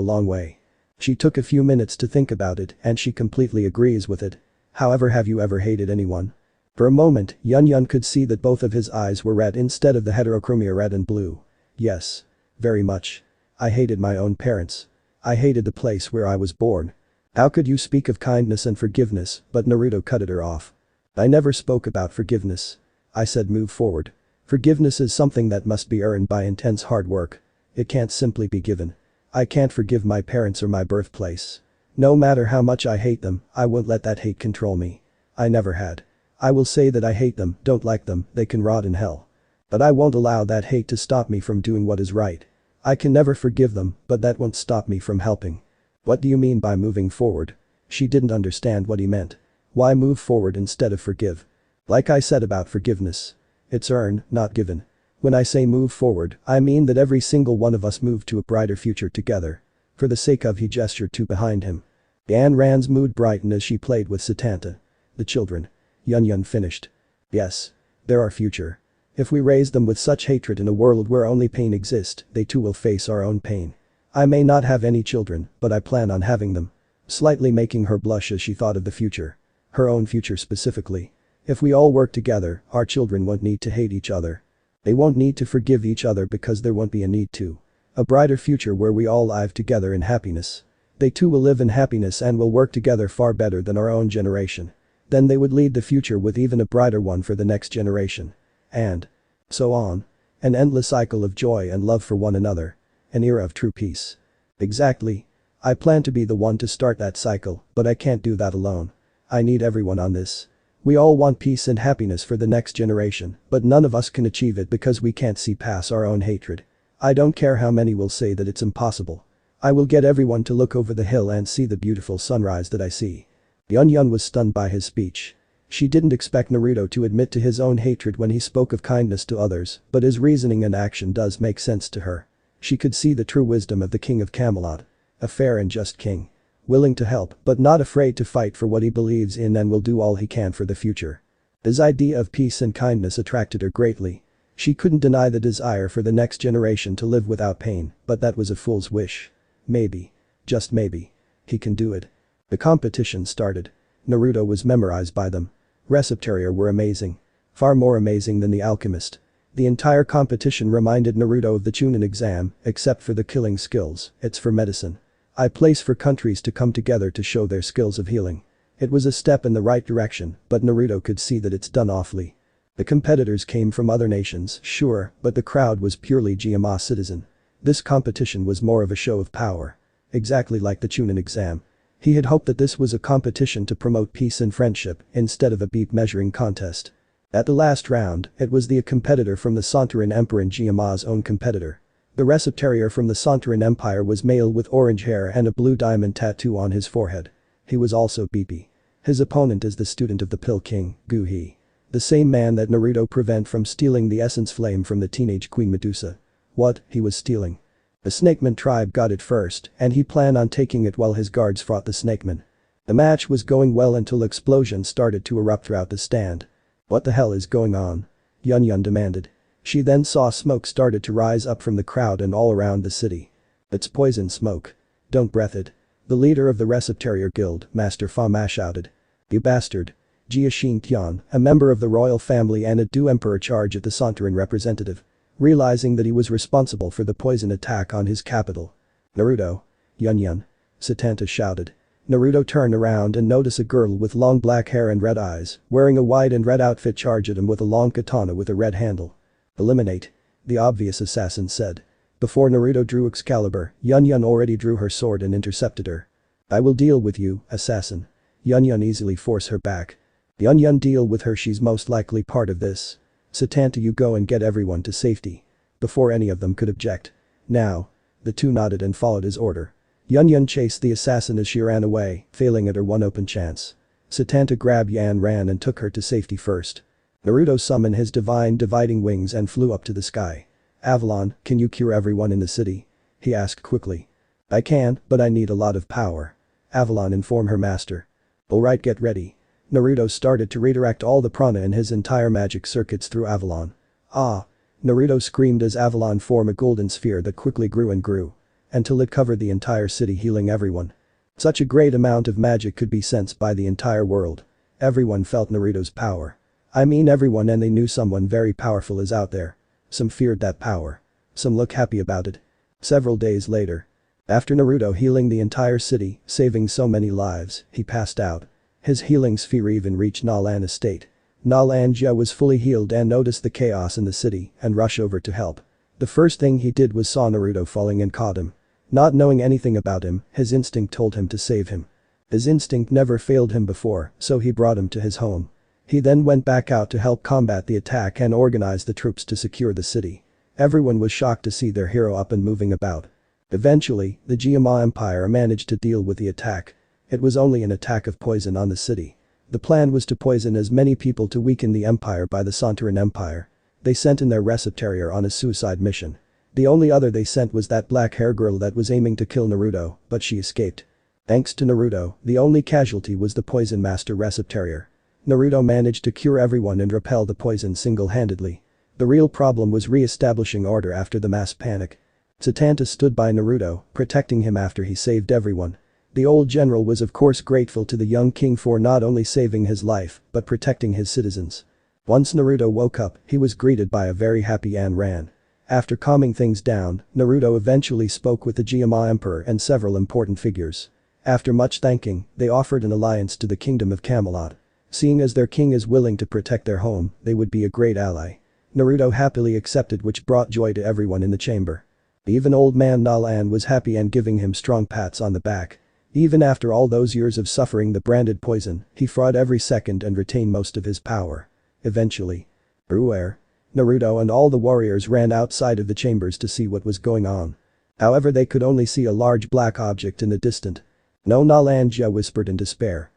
long way. She took a few minutes to think about it and she completely agrees with it. However, have you ever hated anyone? For a moment, Yan Lan could see that both of his eyes were red instead of the heterochromia red and blue. Yes. Very much. I hated my own parents. I hated the place where I was born. How could you speak of kindness and forgiveness? But Naruto cut her off. I never spoke about forgiveness. I said move forward. Forgiveness is something that must be earned by intense hard work. It can't simply be given. I can't forgive my parents or my birthplace. No matter how much I hate them, I won't let that hate control me. I never had. I will say that I hate them, don't like them, they can rot in hell. But I won't allow that hate to stop me from doing what is right. I can never forgive them, but that won't stop me from helping. What do you mean by moving forward? She didn't understand what he meant. Why move forward instead of forgive? Like I said about forgiveness. It's earned, not given. When I say move forward, I mean that every single one of us move to a brighter future together. For the sake of, he gestured to behind him. Yan Ran's mood brightened as she played with Satanta. The children. Yan Yan finished. Yes. They're our future. If we raise them with such hatred in a world where only pain exists, they too will face our own pain. I may not have any children, but I plan on having them. Slightly making her blush as she thought of the future. Her own future specifically. If we all work together, our children won't need to hate each other. They won't need to forgive each other because there won't be a need to. A brighter future where we all live together in happiness. They too will live in happiness and will work together far better than our own generation. Then they would lead the future with even a brighter one for the next generation. And so on. An endless cycle of joy and love for one another. An era of true peace. Exactly. I plan to be the one to start that cycle, but I can't do that alone. I need everyone on this. We all want peace and happiness for the next generation, but none of us can achieve it because we can't see past our own hatred. I don't care how many will say that it's impossible. I will get everyone to look over the hill and see the beautiful sunrise that I see. Yan Yan was stunned by his speech. She didn't expect Naruto to admit to his own hatred when he spoke of kindness to others, but his reasoning and action does make sense to her. She could see the true wisdom of the king of Camelot. A fair and just king. Willing to help, but not afraid to fight for what he believes in and will do all he can for the future. His idea of peace and kindness attracted her greatly. She couldn't deny the desire for the next generation to live without pain, but that was a fool's wish. Maybe. Just maybe. He can do it. The competition started. Naruto was memorized by them. Receptaria were amazing. Far more amazing than the alchemist. The entire competition reminded Naruto of the Chunin exam, except for the killing skills, it's for medicine. A place for countries to come together to show their skills of healing. It was a step in the right direction, but Naruto could see that it's done awfully. The competitors came from other nations, sure, but the crowd was purely GMA citizen. This competition was more of a show of power. Exactly like the Chunin exam. He had hoped that this was a competition to promote peace and friendship instead of a beep measuring contest. At the last round, it was the competitor from the Santorin Empire and GMA's own competitor. The Receptaria from the Santorin Empire was male with orange hair and a blue diamond tattoo on his forehead. He was also beepy. His opponent is the student of the Pill King, Guhi. The same man that Naruto prevent from stealing the essence flame from the teenage Queen Medusa. What, he was stealing? The Snakeman tribe got it first, and he planned on taking it while his guards fought the Snakeman. The match was going well until explosions started to erupt throughout the stand. What the hell is going on? Yan Yan demanded. She then saw smoke started to rise up from the crowd and all around the city. It's poison smoke. Don't breath it. The leader of the Receptaria Guild, Master Fama shouted. You bastard. Jia Xin Tian, a member of the royal family and a Du Emperor charge at the Santorin representative. Realizing that he was responsible for the poison attack on his capital. Naruto. Yan Yan. Satanta shouted. Naruto turned around and noticed a girl with long black hair and red eyes, wearing a white and red outfit charge at him with a long katana with a red handle. Eliminate. The obvious assassin said. Before Naruto drew Excalibur, Yan Lan already drew her sword and intercepted her. I will deal with you, assassin. Yan Lan easily force her back. Yan Lan deal with her, she's most likely part of this. Satanta, you go and get everyone to safety. Before any of them could object. Now. The two nodded and followed his order. Yan Lan chased the assassin as she ran away, failing at her one open chance. Satanta grabbed Yan Ran and took her to safety first. Naruto summoned his divine dividing wings and flew up to the sky. Avalon, can you cure everyone in the city? He asked quickly. I can, but I need a lot of power. Avalon informed her master. Alright, get ready. Naruto started to redirect all the prana in his entire magic circuits through Avalon. Ah! Naruto screamed as Avalon formed a golden sphere that quickly grew and grew. Until it covered the entire city, healing everyone. Such a great amount of magic could be sensed by the entire world. Everyone felt Naruto's power. I mean everyone, and they knew someone very powerful is out there. Some feared that power. Some look happy about it. Several days later. After Naruto healing the entire city, saving so many lives, he passed out. His healing sphere even reached Nalan estate. Nalan was fully healed and noticed the chaos in the city and rushed over to help. The first thing he did was saw Naruto falling and caught him. Not knowing anything about him, his instinct told him to save him. His instinct never failed him before, so he brought him to his home. He then went back out to help combat the attack and organize the troops to secure the city. Everyone was shocked to see their hero up and moving about. Eventually, the GMA Empire managed to deal with the attack. It was only an attack of poison on the city. The plan was to poison as many people to weaken the empire by the Sontaran Empire. They sent in their Receptarior on a suicide mission. The only other they sent was that black hair girl that was aiming to kill Naruto, but she escaped. Thanks to Naruto, the only casualty was the poison master Receptarior. Naruto managed to cure everyone and repel the poison single-handedly. The real problem was re-establishing order after the mass panic. Satanta stood by Naruto, protecting him after he saved everyone. The old general was of course grateful to the young king for not only saving his life, but protecting his citizens. Once Naruto woke up, he was greeted by a very happy Yan Ran. After calming things down, Naruto eventually spoke with the GMA Emperor and several important figures. After much thanking, they offered an alliance to the kingdom of Camelot. Seeing as their king is willing to protect their home, they would be a great ally. Naruto happily accepted, which brought joy to everyone in the chamber. Even old man Nalan was happy and giving him strong pats on the back. Even after all those years of suffering the branded poison, he fought every second and retained most of his power. Eventually. Everywhere. Naruto and all the warriors ran outside of the chambers to see what was going on. However, they could only see a large black object in the distance. No, Nalan whispered in despair.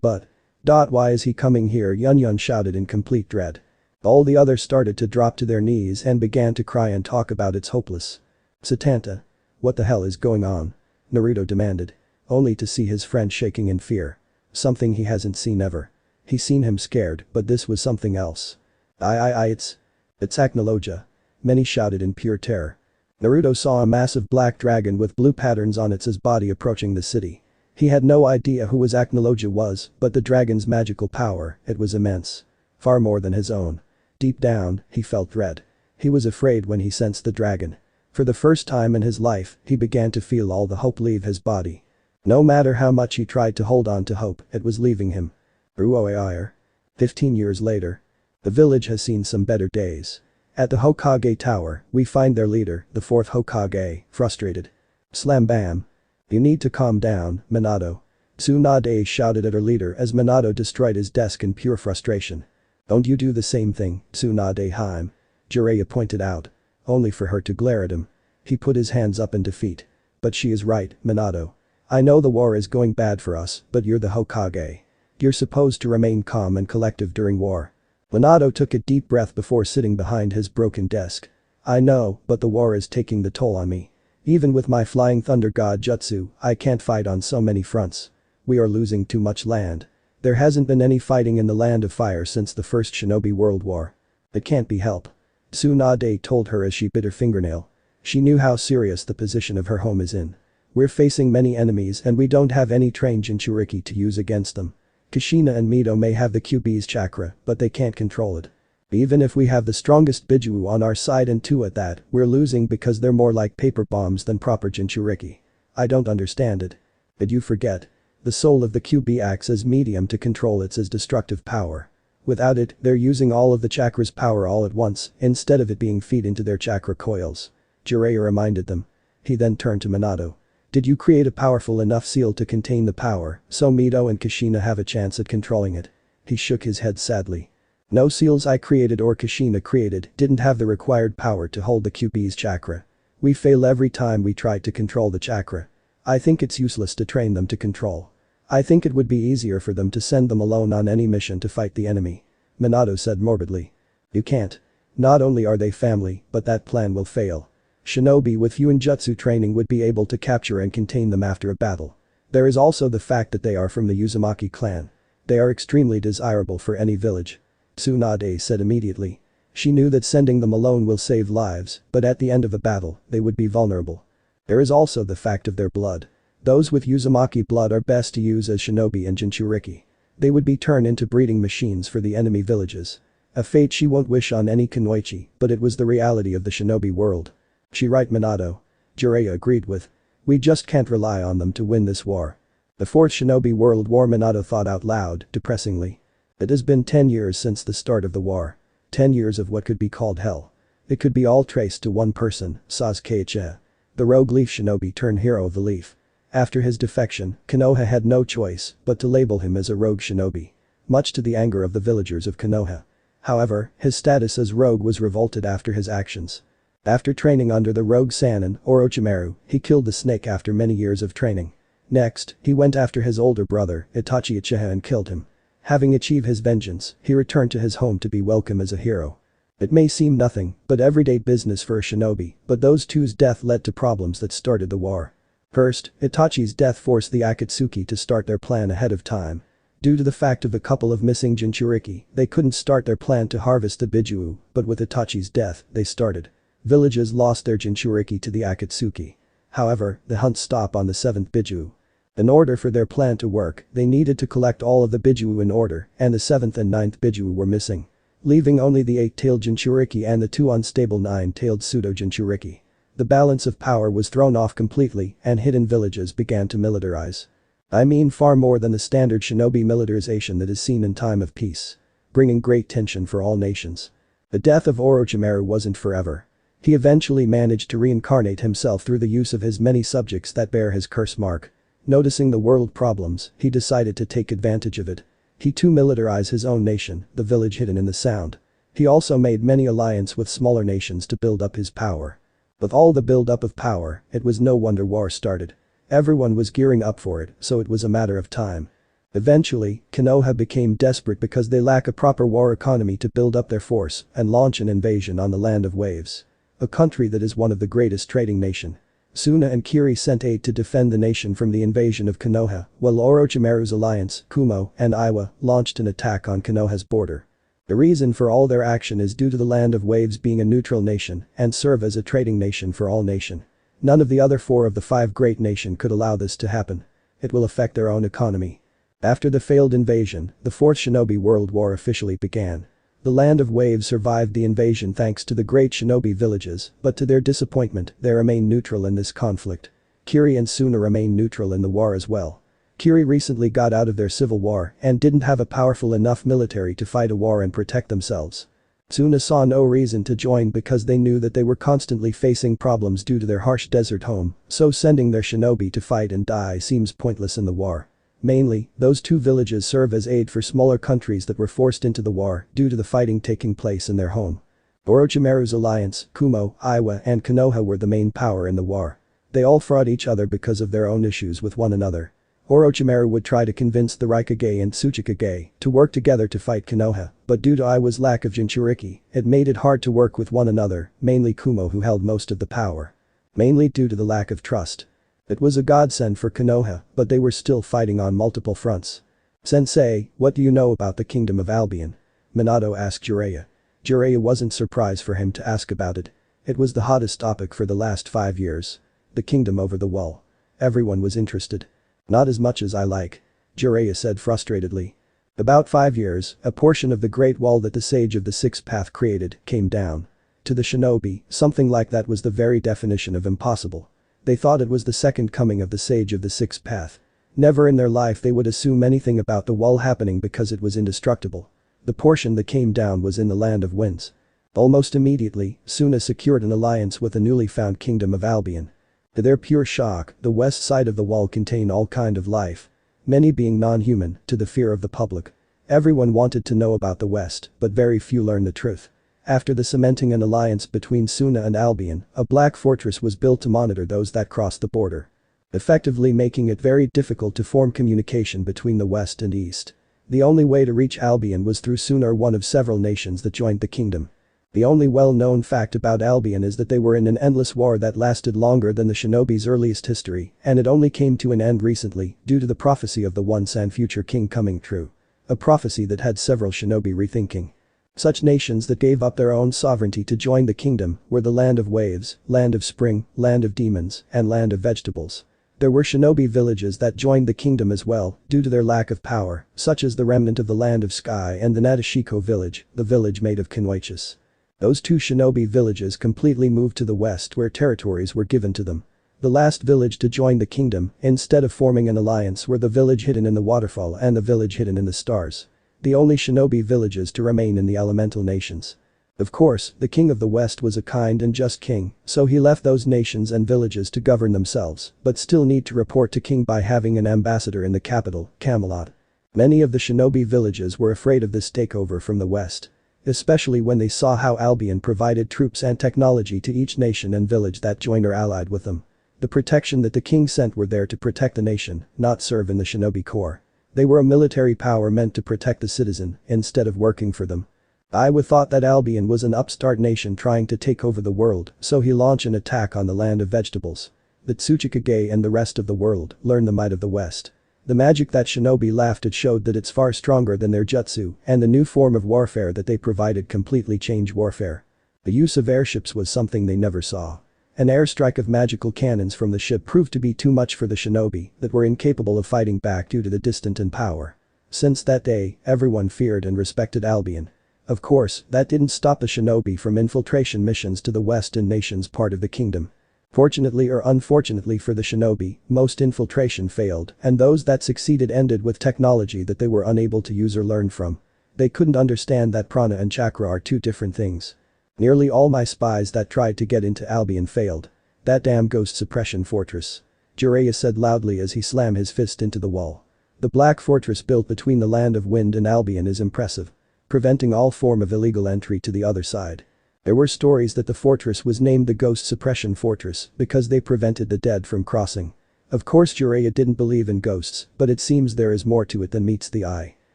But. Why is he coming here? Yan Yan shouted in complete dread. All the others started to drop to their knees and began to cry and talk about it's hopeless. Satanta. What the hell is going on? Naruto demanded. Only to see his friend shaking in fear. Something he hasn't seen ever. He's seen him scared, but this was something else. It's Acnologia. Many shouted in pure terror. Naruto saw a massive black dragon with blue patterns on its body approaching the city. He had no idea who his Acnologia was, but the dragon's magical power, it was immense. Far more than his own. Deep down, he felt dread. He was afraid when he sensed the dragon. For the first time in his life, he began to feel all the hope leave his body. No matter how much he tried to hold on to hope, it was leaving him. 15 years later. The village has seen some better days. At the Hokage Tower, we find their leader, the fourth Hokage, frustrated. Slam bam. You need to calm down, Minato. Tsunade shouted at her leader as Minato destroyed his desk in pure frustration. Don't you do the same thing, Tsunade-hime. Jiraiya pointed out. Only for her to glare at him. He put his hands up in defeat. But she is right, Minato. I know the war is going bad for us, but you're the Hokage. You're supposed to remain calm and collective during war. Minato took a deep breath before sitting behind his broken desk. I know, but the war is taking the toll on me. Even with my flying thunder god jutsu, I can't fight on so many fronts. We are losing too much land. There hasn't been any fighting in the Land of Fire since the First Shinobi World War. It can't be helped. Tsunade told her as she bit her fingernail. She knew how serious the position of her home is in. We're facing many enemies and we don't have any trained Jinchuriki to use against them. Kushina and Mito may have the QB's chakra, but they can't control it. Even if we have the strongest Bijuu on our side and two at that, we're losing because they're more like paper bombs than proper Jinchuriki. I don't understand it. Did you forget? The soul of the QB acts as medium to control its destructive power. Without it, they're using all of the chakra's power all at once, instead of it being feed into their chakra coils. Jiraiya reminded them. He then turned to Minato. Did you create a powerful enough seal to contain the power, so Mito and Kushina have a chance at controlling it? He shook his head sadly. No seals I created or Kushina created didn't have the required power to hold the QB's chakra. We fail every time we try to control the chakra. I think it's useless to train them to control. I think it would be easier for them to send them alone on any mission to fight the enemy. Minato said morbidly. You can't. Not only are they family, but that plan will fail. Shinobi with Yuinjutsu training would be able to capture and contain them after a battle. There is also the fact that they are from the Uzumaki clan. They are extremely desirable for any village. Tsunade said immediately. She knew that sending them alone will save lives, but at the end of a battle, they would be vulnerable. There is also the fact of their blood. Those with Uzumaki blood are best to use as shinobi and Jinchuriki. They would be turned into breeding machines for the enemy villages. A fate she won't wish on any kunoichi, but it was the reality of the shinobi world. She right Minato. Jiraiya agreed with. We just can't rely on them to win this war. The fourth shinobi world war Minato thought out loud, depressingly. It has been 10 years since the start of the war. 10 years of what could be called hell. It could be all traced to one person, Sasuke Uchiha. The rogue leaf shinobi turned hero of the leaf. After his defection, Konoha had no choice but to label him as a rogue shinobi. Much to the anger of the villagers of Konoha. However, his status as rogue was revolted after his actions. After training under the rogue Sannin, Orochimaru, he killed the snake after many years of training. Next, he went after his older brother, Itachi Uchiha and killed him. Having achieved his vengeance, he returned to his home to be welcomed as a hero. It may seem nothing, but everyday business for a shinobi, but those two's death led to problems that started the war. First, Itachi's death forced the Akatsuki to start their plan ahead of time. Due to the fact of a couple of missing Jinchuriki, they couldn't start their plan to harvest the Bijuu, but with Itachi's death, they started. Villages lost their Jinchuriki to the Akatsuki. However, the hunt stopped on the 7th Bijuu. In order for their plan to work, they needed to collect all of the Bijuu in order, and the 7th and 9th Bijuu were missing. Leaving only the 8-tailed Jinchuriki and the 2 unstable 9-tailed pseudo-Jinchuriki. The balance of power was thrown off completely, and hidden villages began to militarize. I mean far more than the standard shinobi militarization that is seen in time of peace. Bringing great tension for all nations. The death of Orochimaru wasn't forever. He eventually managed to reincarnate himself through the use of his many subjects that bear his curse mark. Noticing the world problems, he decided to take advantage of it. He too militarized his own nation, the village hidden in the sound. He also made many alliances with smaller nations to build up his power. With all the build-up of power, it was no wonder war started. Everyone was gearing up for it, so it was a matter of time. Eventually, Konoha became desperate because they lack a proper war economy to build up their force and launch an invasion on the land of waves. A country that is one of the greatest trading nation. Sunna and Kiri sent aid to defend the nation from the invasion of Konoha, while Orochimaru's alliance, Kumo, and Iwa, launched an attack on Konoha's border. The reason for all their action is due to the land of waves being a neutral nation and serve as a trading nation for all nation. None of the other 4 of the 5 great nations could allow this to happen. It will affect their own economy. After the failed invasion, the 4th Shinobi World War officially began. The land of waves survived the invasion thanks to the great shinobi villages, but to their disappointment, they remained neutral in this conflict. Kiri and Sunna remained neutral in the war as well. Kiri recently got out of their civil war and didn't have a powerful enough military to fight a war and protect themselves. Sunna saw no reason to join because they knew that they were constantly facing problems due to their harsh desert home, so sending their shinobi to fight and die seems pointless in the war. Mainly, those 2 villages serve as aid for smaller countries that were forced into the war due to the fighting taking place in their home. Orochimaru's alliance, Kumo, Iwa and Konoha were the main power in the war. They all fought each other because of their own issues with one another. Orochimaru would try to convince the Raikage and Tsuchikage to work together to fight Konoha, but due to Iwa's lack of Jinchuriki, it made it hard to work with one another, mainly Kumo who held most of the power. Mainly due to the lack of trust. It was a godsend for Konoha, but they were still fighting on multiple fronts. Sensei, what do you know about the kingdom of Albian? Minato asked Jiraiya. Jiraiya wasn't surprised for him to ask about it. It was the hottest topic for the last 5 years. The kingdom over the wall. Everyone was interested. Not as much as I like. Jiraiya said frustratedly. About 5 years, a portion of the Great Wall that the Sage of the Sixth Path created came down. To the shinobi, something like that was the very definition of impossible. They thought it was the second coming of the Sage of the Sixth Path. Never in their life they would assume anything about the wall happening because it was indestructible. The portion that came down was in the land of winds. Almost immediately, Sunna secured an alliance with the newly found kingdom of Albian. To their pure shock, the west side of the wall contained all kind of life. Many being non-human, to the fear of the public. Everyone wanted to know about the west, but very few learned the truth. After the cementing an alliance between Sunna and Albian, a black fortress was built to monitor those that crossed the border, effectively making it very difficult to form communication between the west and east. The only way to reach Albian was through Sunna or one of several nations that joined the kingdom. The only well-known fact about Albian is that they were in an endless war that lasted longer than the Shinobi's earliest history, and it only came to an end recently due to the prophecy of the once and future king coming true. A prophecy that had several Shinobi rethinking. Such nations that gave up their own sovereignty to join the kingdom were the Land of Waves, Land of Spring, Land of Demons, and Land of Vegetables. There were Shinobi villages that joined the kingdom as well, due to their lack of power, such as the remnant of the Land of Sky and the Natashiko village, the village made of Kinwaichis. Those two Shinobi villages completely moved to the west where territories were given to them. The last village to join the kingdom, instead of forming an alliance, were the village hidden in the waterfall and the village hidden in the stars. The only Shinobi villages to remain in the elemental nations. Of course, the king of the west was a kind and just king, so he left those nations and villages to govern themselves, but still need to report to king by having an ambassador in the capital, Camelot. Many of the Shinobi villages were afraid of this takeover from the west. Especially when they saw how Albion provided troops and technology to each nation and village that joined or allied with them. The protection that the king sent were there to protect the nation, not serve in the Shinobi Corps. They were a military power meant to protect the citizen, instead of working for them. Iwa thought that Albion was an upstart nation trying to take over the world, so he launched an attack on the Land of Vegetables. The Tsuchikage and the rest of the world learned the might of the west. The magic that Shinobi laughed at showed that it's far stronger than their jutsu, and the new form of warfare that they provided completely changed warfare. The use of airships was something they never saw. An airstrike of magical cannons from the ship proved to be too much for the Shinobi that were incapable of fighting back due to the distance and power. Since that day, everyone feared and respected Albion. Of course, that didn't stop the Shinobi from infiltration missions to the western nations part of the kingdom. Fortunately or unfortunately for the Shinobi, most infiltration failed, and those that succeeded ended with technology that they were unable to use or learn from. They couldn't understand that prana and chakra are two different things. Nearly all my spies that tried to get into Albion failed. That damn ghost suppression fortress. Jiraiya said loudly as he slammed his fist into the wall. The black fortress built between the Land of Wind and Albion is impressive, preventing all form of illegal entry to the other side. There were stories that the fortress was named the Ghost Suppression Fortress because they prevented the dead from crossing. Of course Jiraiya didn't believe in ghosts, but it seems there is more to it than meets the eye.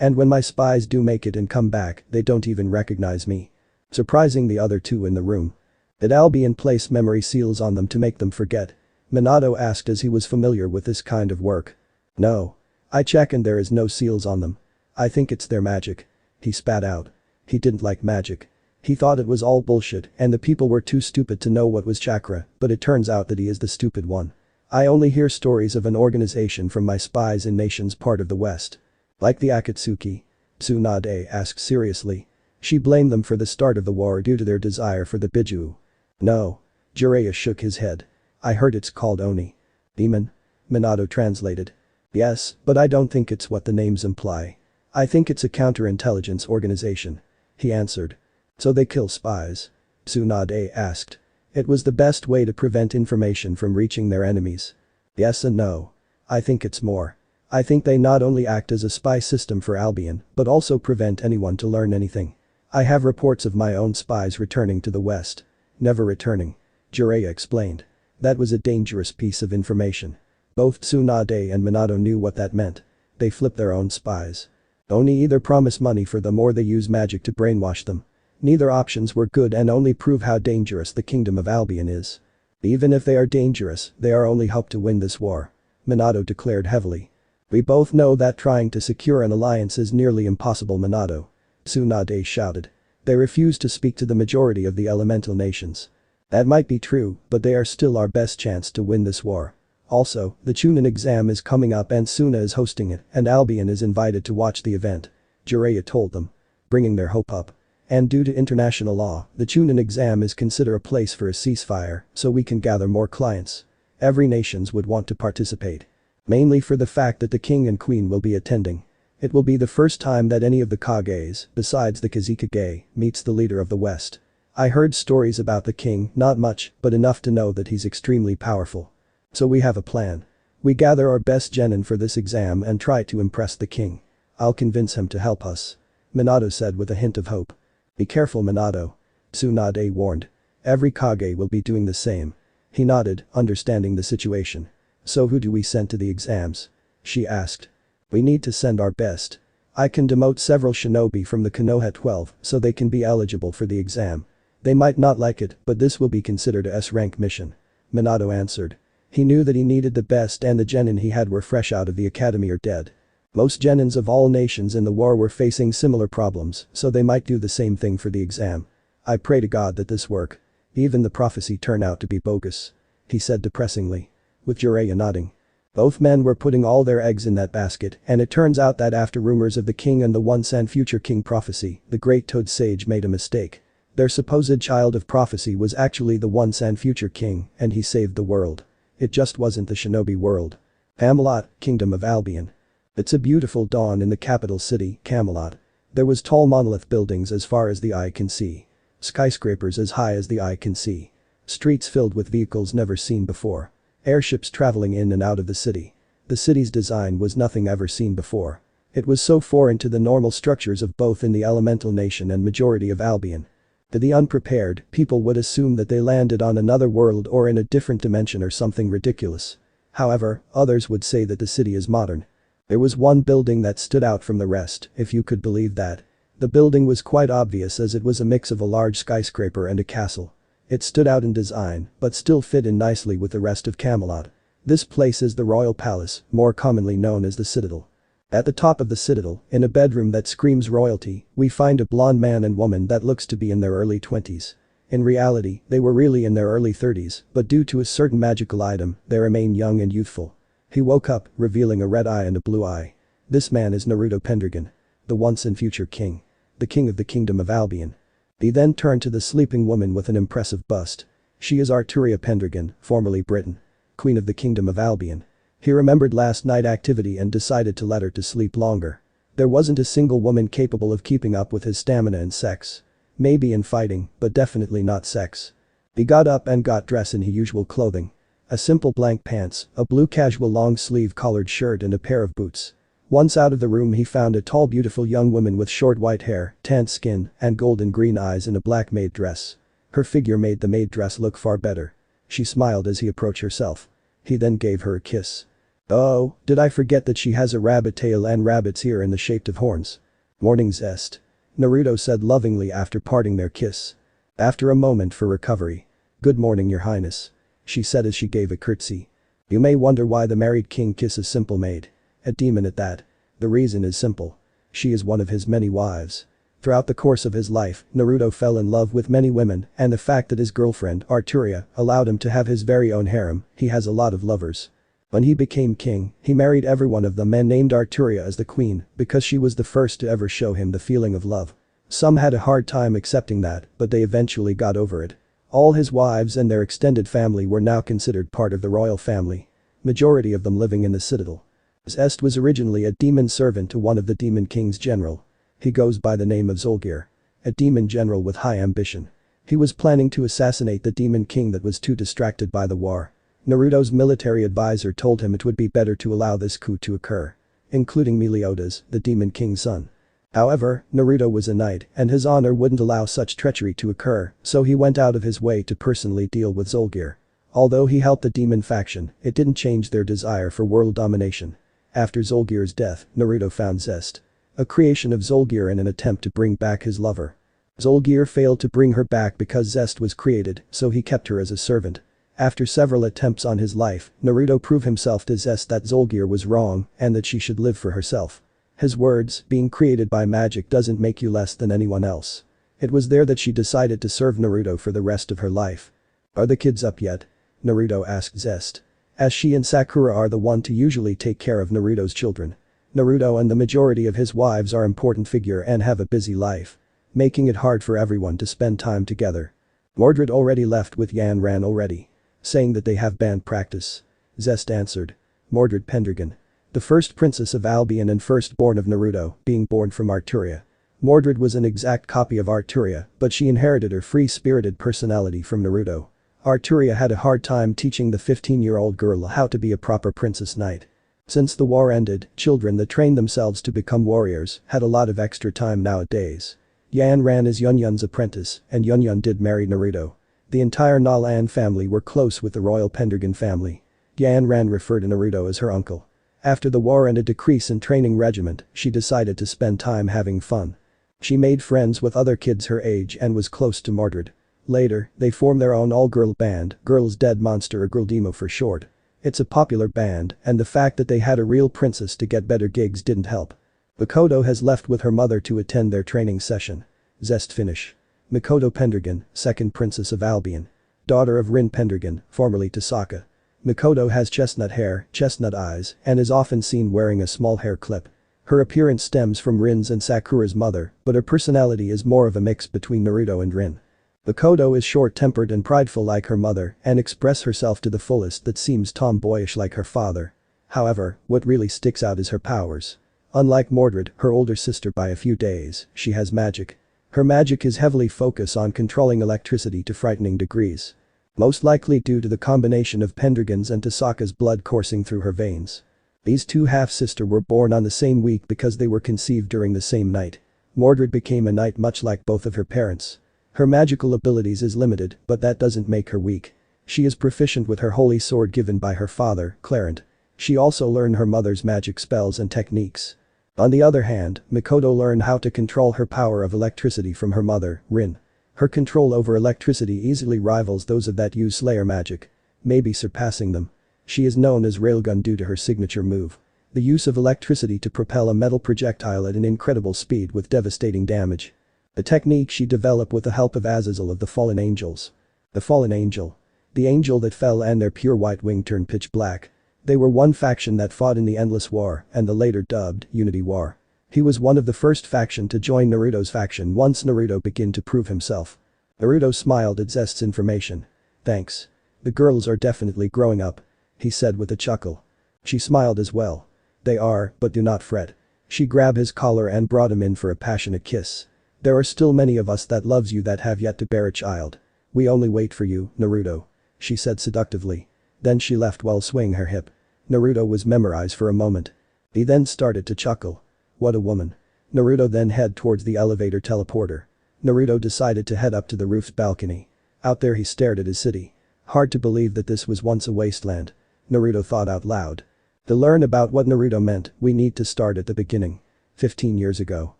And when my spies do make it and come back, they don't even recognize me. Surprising the other two in the room. Did Albion place memory seals on them to make them forget? Minato asked as he was familiar with this kind of work. No. I check and there is no seals on them. I think it's their magic. He spat out. He didn't like magic. He thought it was all bullshit and the people were too stupid to know what was chakra, but it turns out that he is the stupid one. I only hear stories of an organization from my spies in nations part of the west. Like the Akatsuki? Tsunade asked seriously. She blamed them for the start of the war due to their desire for the Biju. No. Jiraiya shook his head. I heard it's called Oni. Demon? Minato translated. Yes, but I don't think it's what the names imply. I think it's a counterintelligence organization. He answered. So they kill spies? Tsunade asked. It was the best way to prevent information from reaching their enemies. Yes and no. I think it's more. I think they not only act as a spy system for Albion, but also prevent anyone to learn anything. I have reports of my own spies returning to the west. Never returning. Jiraiya explained. That was a dangerous piece of information. Both Tsunade and Minato knew what that meant. They flipped their own spies. Oni either promise money for them or they use magic to brainwash them. Neither options were good and only prove how dangerous the kingdom of Albion is. Even if they are dangerous, they are only hope to win this war. Minato declared heavily. We both know that trying to secure an alliance is nearly impossible, Minato. Tsunade shouted. They refuse to speak to the majority of the elemental nations. That might be true, but they are still our best chance to win this war. Also, the Chunin exam is coming up and Sunna is hosting it and Albion is invited to watch the event. Jiraiya told them. Bringing their hope up. And due to international law, the Chunin exam is considered a place for a ceasefire, so we can gather more clients. Every nations would want to participate. Mainly for the fact that the king and queen will be attending. It will be the first time that any of the Kages, besides the Kazekage, meets the leader of the West. I heard stories about the king, not much, but enough to know that he's extremely powerful. So we have a plan. We gather our best genin for this exam and try to impress the king. I'll convince him to help us. Minato said with a hint of hope. Be careful, Minato. Tsunade warned. Every Kage will be doing the same. He nodded, understanding the situation. So who do we send to the exams? She asked. We need to send our best. I can demote several shinobi from the Konoha 12 so they can be eligible for the exam. They might not like it, but this will be considered a S-rank mission. Minato answered. He knew that he needed the best and the genin he had were fresh out of the academy or dead. Most genins of all nations in the war were facing similar problems, so they might do the same thing for the exam. I pray to God that this work. Even the prophecy turned out to be bogus. He said depressingly. With Jiraiya nodding. Both men were putting all their eggs in that basket, and it turns out that after rumors of the king and the once and future king prophecy, the great Toad Sage made a mistake. Their supposed child of prophecy was actually the once and future king, and he saved the world. It just wasn't the shinobi world. Camelot, Kingdom of Albion. It's a beautiful dawn in the capital city, Camelot. There was tall monolith buildings as far as the eye can see. Skyscrapers as high as the eye can see. Streets filled with vehicles never seen before. Airships traveling in and out of the city. The city's design was nothing ever seen before. It was so foreign to the normal structures of both in the elemental nation and majority of Albion. To the unprepared, people would assume that they landed on another world or in a different dimension or something ridiculous. However, others would say that the city is modern. There was one building that stood out from the rest, if you could believe that. The building was quite obvious as it was a mix of a large skyscraper and a castle. It stood out in design, but still fit in nicely with the rest of Camelot. This place is the Royal Palace, more commonly known as the Citadel. At the top of the Citadel, in a bedroom that screams royalty, we find a blonde man and woman that looks to be in their early 20s. In reality, they were really in their early 30s, but due to a certain magical item, they remain young and youthful. He woke up, revealing a red eye and a blue eye. This man is Naruto Pendragon. The once and future king. The king of the Kingdom of Albion. He then turned to the sleeping woman with an impressive bust. She is Arturia Pendragon, formerly Britain. Queen of the Kingdom of Albion. He remembered last night activity and decided to let her to sleep longer. There wasn't a single woman capable of keeping up with his stamina and sex. Maybe in fighting, but definitely not sex. He got up and got dressed in his usual clothing. A simple blank pants, a blue casual long-sleeve collared shirt and a pair of boots. Once out of the room he found a tall beautiful young woman with short white hair, tanned skin, and golden green eyes in a black maid dress. Her figure made the maid dress look far better. She smiled as he approached herself. He then gave her a kiss. Oh, did I forget that she has a rabbit tail and rabbit's ear in the shape of horns? Morning zest. Naruto said lovingly after parting their kiss. After a moment for recovery. Good morning, your highness. She said as she gave a curtsy. You may wonder why the married king kisses simple maid. A demon at that. The reason is simple. She is one of his many wives. Throughout the course of his life, Naruto fell in love with many women, and the fact that his girlfriend, Arturia, allowed him to have his very own harem, he has a lot of lovers. When he became king, he married every one of them and named Arturia as the queen, because she was the first to ever show him the feeling of love. Some had a hard time accepting that, but they eventually got over it. All his wives and their extended family were now considered part of the royal family. Majority of them living in the citadel. Zest was originally a demon servant to one of the demon king's general. He goes by the name of Zolgir. A demon general with high ambition. He was planning to assassinate the demon king that was too distracted by the war. Naruto's military advisor told him it would be better to allow this coup to occur. Including Meliodas, the demon king's son. However, Naruto was a knight and his honor wouldn't allow such treachery to occur, so he went out of his way to personally deal with Zolgir. Although he helped the demon faction, it didn't change their desire for world domination. After Zolgir's death, Naruto found Zest. A creation of Zolgir in an attempt to bring back his lover. Zolgir failed to bring her back because Zest was created, so he kept her as a servant. After several attempts on his life, Naruto proved himself to Zest that Zolgir was wrong and that she should live for herself. His words, being created by magic doesn't make you less than anyone else. It was there that she decided to serve Naruto for the rest of her life. Are the kids up yet? Naruto asked Zest. As she and Sakura are the one to usually take care of Naruto's children. Naruto and the majority of his wives are important figure and have a busy life. Making it hard for everyone to spend time together. Mordred already left with Yan Lan already. Saying that they have band practice. Zest answered. Mordred Pendragon. The first princess of Albian and firstborn of Naruto, being born from Arturia. Mordred was an exact copy of Arturia, but she inherited her free-spirited personality from Naruto. Arturia had a hard time teaching the 15-year-old girl how to be a proper princess knight. Since the war ended, children that trained themselves to become warriors had a lot of extra time nowadays. Yan Lan is Yunyun's apprentice, and Yunyun did marry Naruto. The entire Lan family were close with the royal Pendragon family. Yan Lan referred to Naruto as her uncle. After the war and a decrease in training regiment, she decided to spend time having fun. She made friends with other kids her age and was close to Mordred. Later, they formed their own all-girl band, Girls Dead Monster or Girl Demo for short. It's a popular band, and the fact that they had a real princess to get better gigs didn't help. Mikoto has left with her mother to attend their training session. Zest finish. Mikoto Pendragon, second princess of Albian. Daughter of Rin Pendragon, formerly Tasaka. Mikoto has chestnut hair, chestnut eyes, and is often seen wearing a small hair clip. Her appearance stems from Rin's and Sakura's mother, but her personality is more of a mix between Naruto and Rin. Mikoto is short-tempered and prideful like her mother and express herself to the fullest that seems tomboyish like her father. However, what really sticks out is her powers. Unlike Mordred, her older sister by a few days, she has magic. Her magic is heavily focused on controlling electricity to frightening degrees. Most likely due to the combination of Pendragon's and Tasaka's blood coursing through her veins. These two half-sisters were born on the same week because they were conceived during the same night. Mordred became a knight much like both of her parents. Her magical abilities is limited, but that doesn't make her weak. She is proficient with her holy sword given by her father, Clarent. She also learned her mother's magic spells and techniques. On the other hand, Mikoto learned how to control her power of electricity from her mother, Rin. Her control over electricity easily rivals those of that use Slayer magic, maybe surpassing them. She is known as Railgun due to her signature move. The use of electricity to propel a metal projectile at an incredible speed with devastating damage. A technique she developed with the help of Azazel of the Fallen Angels. The Fallen Angel. The angel that fell and their pure white wing turned pitch black. They were one faction that fought in the Endless War and the later dubbed Unity War. He was one of the first faction to join Naruto's faction once Naruto began to prove himself. Naruto smiled at Zest's information. Thanks. The girls are definitely growing up, he said with a chuckle. She smiled as well. They are, but do not fret. She grabbed his collar and brought him in for a passionate kiss. There are still many of us that loves you that have yet to bear a child. We only wait for you, Naruto, she said seductively. Then she left while swaying her hip. Naruto was memorized for a moment. He then started to chuckle. What a woman. Naruto then head towards the elevator teleporter. Naruto decided to head up to the roof's balcony. Out there he stared at his city. Hard to believe that this was once a wasteland. Naruto thought out loud. To learn about what Naruto meant, we need to start at the beginning. 15 years ago.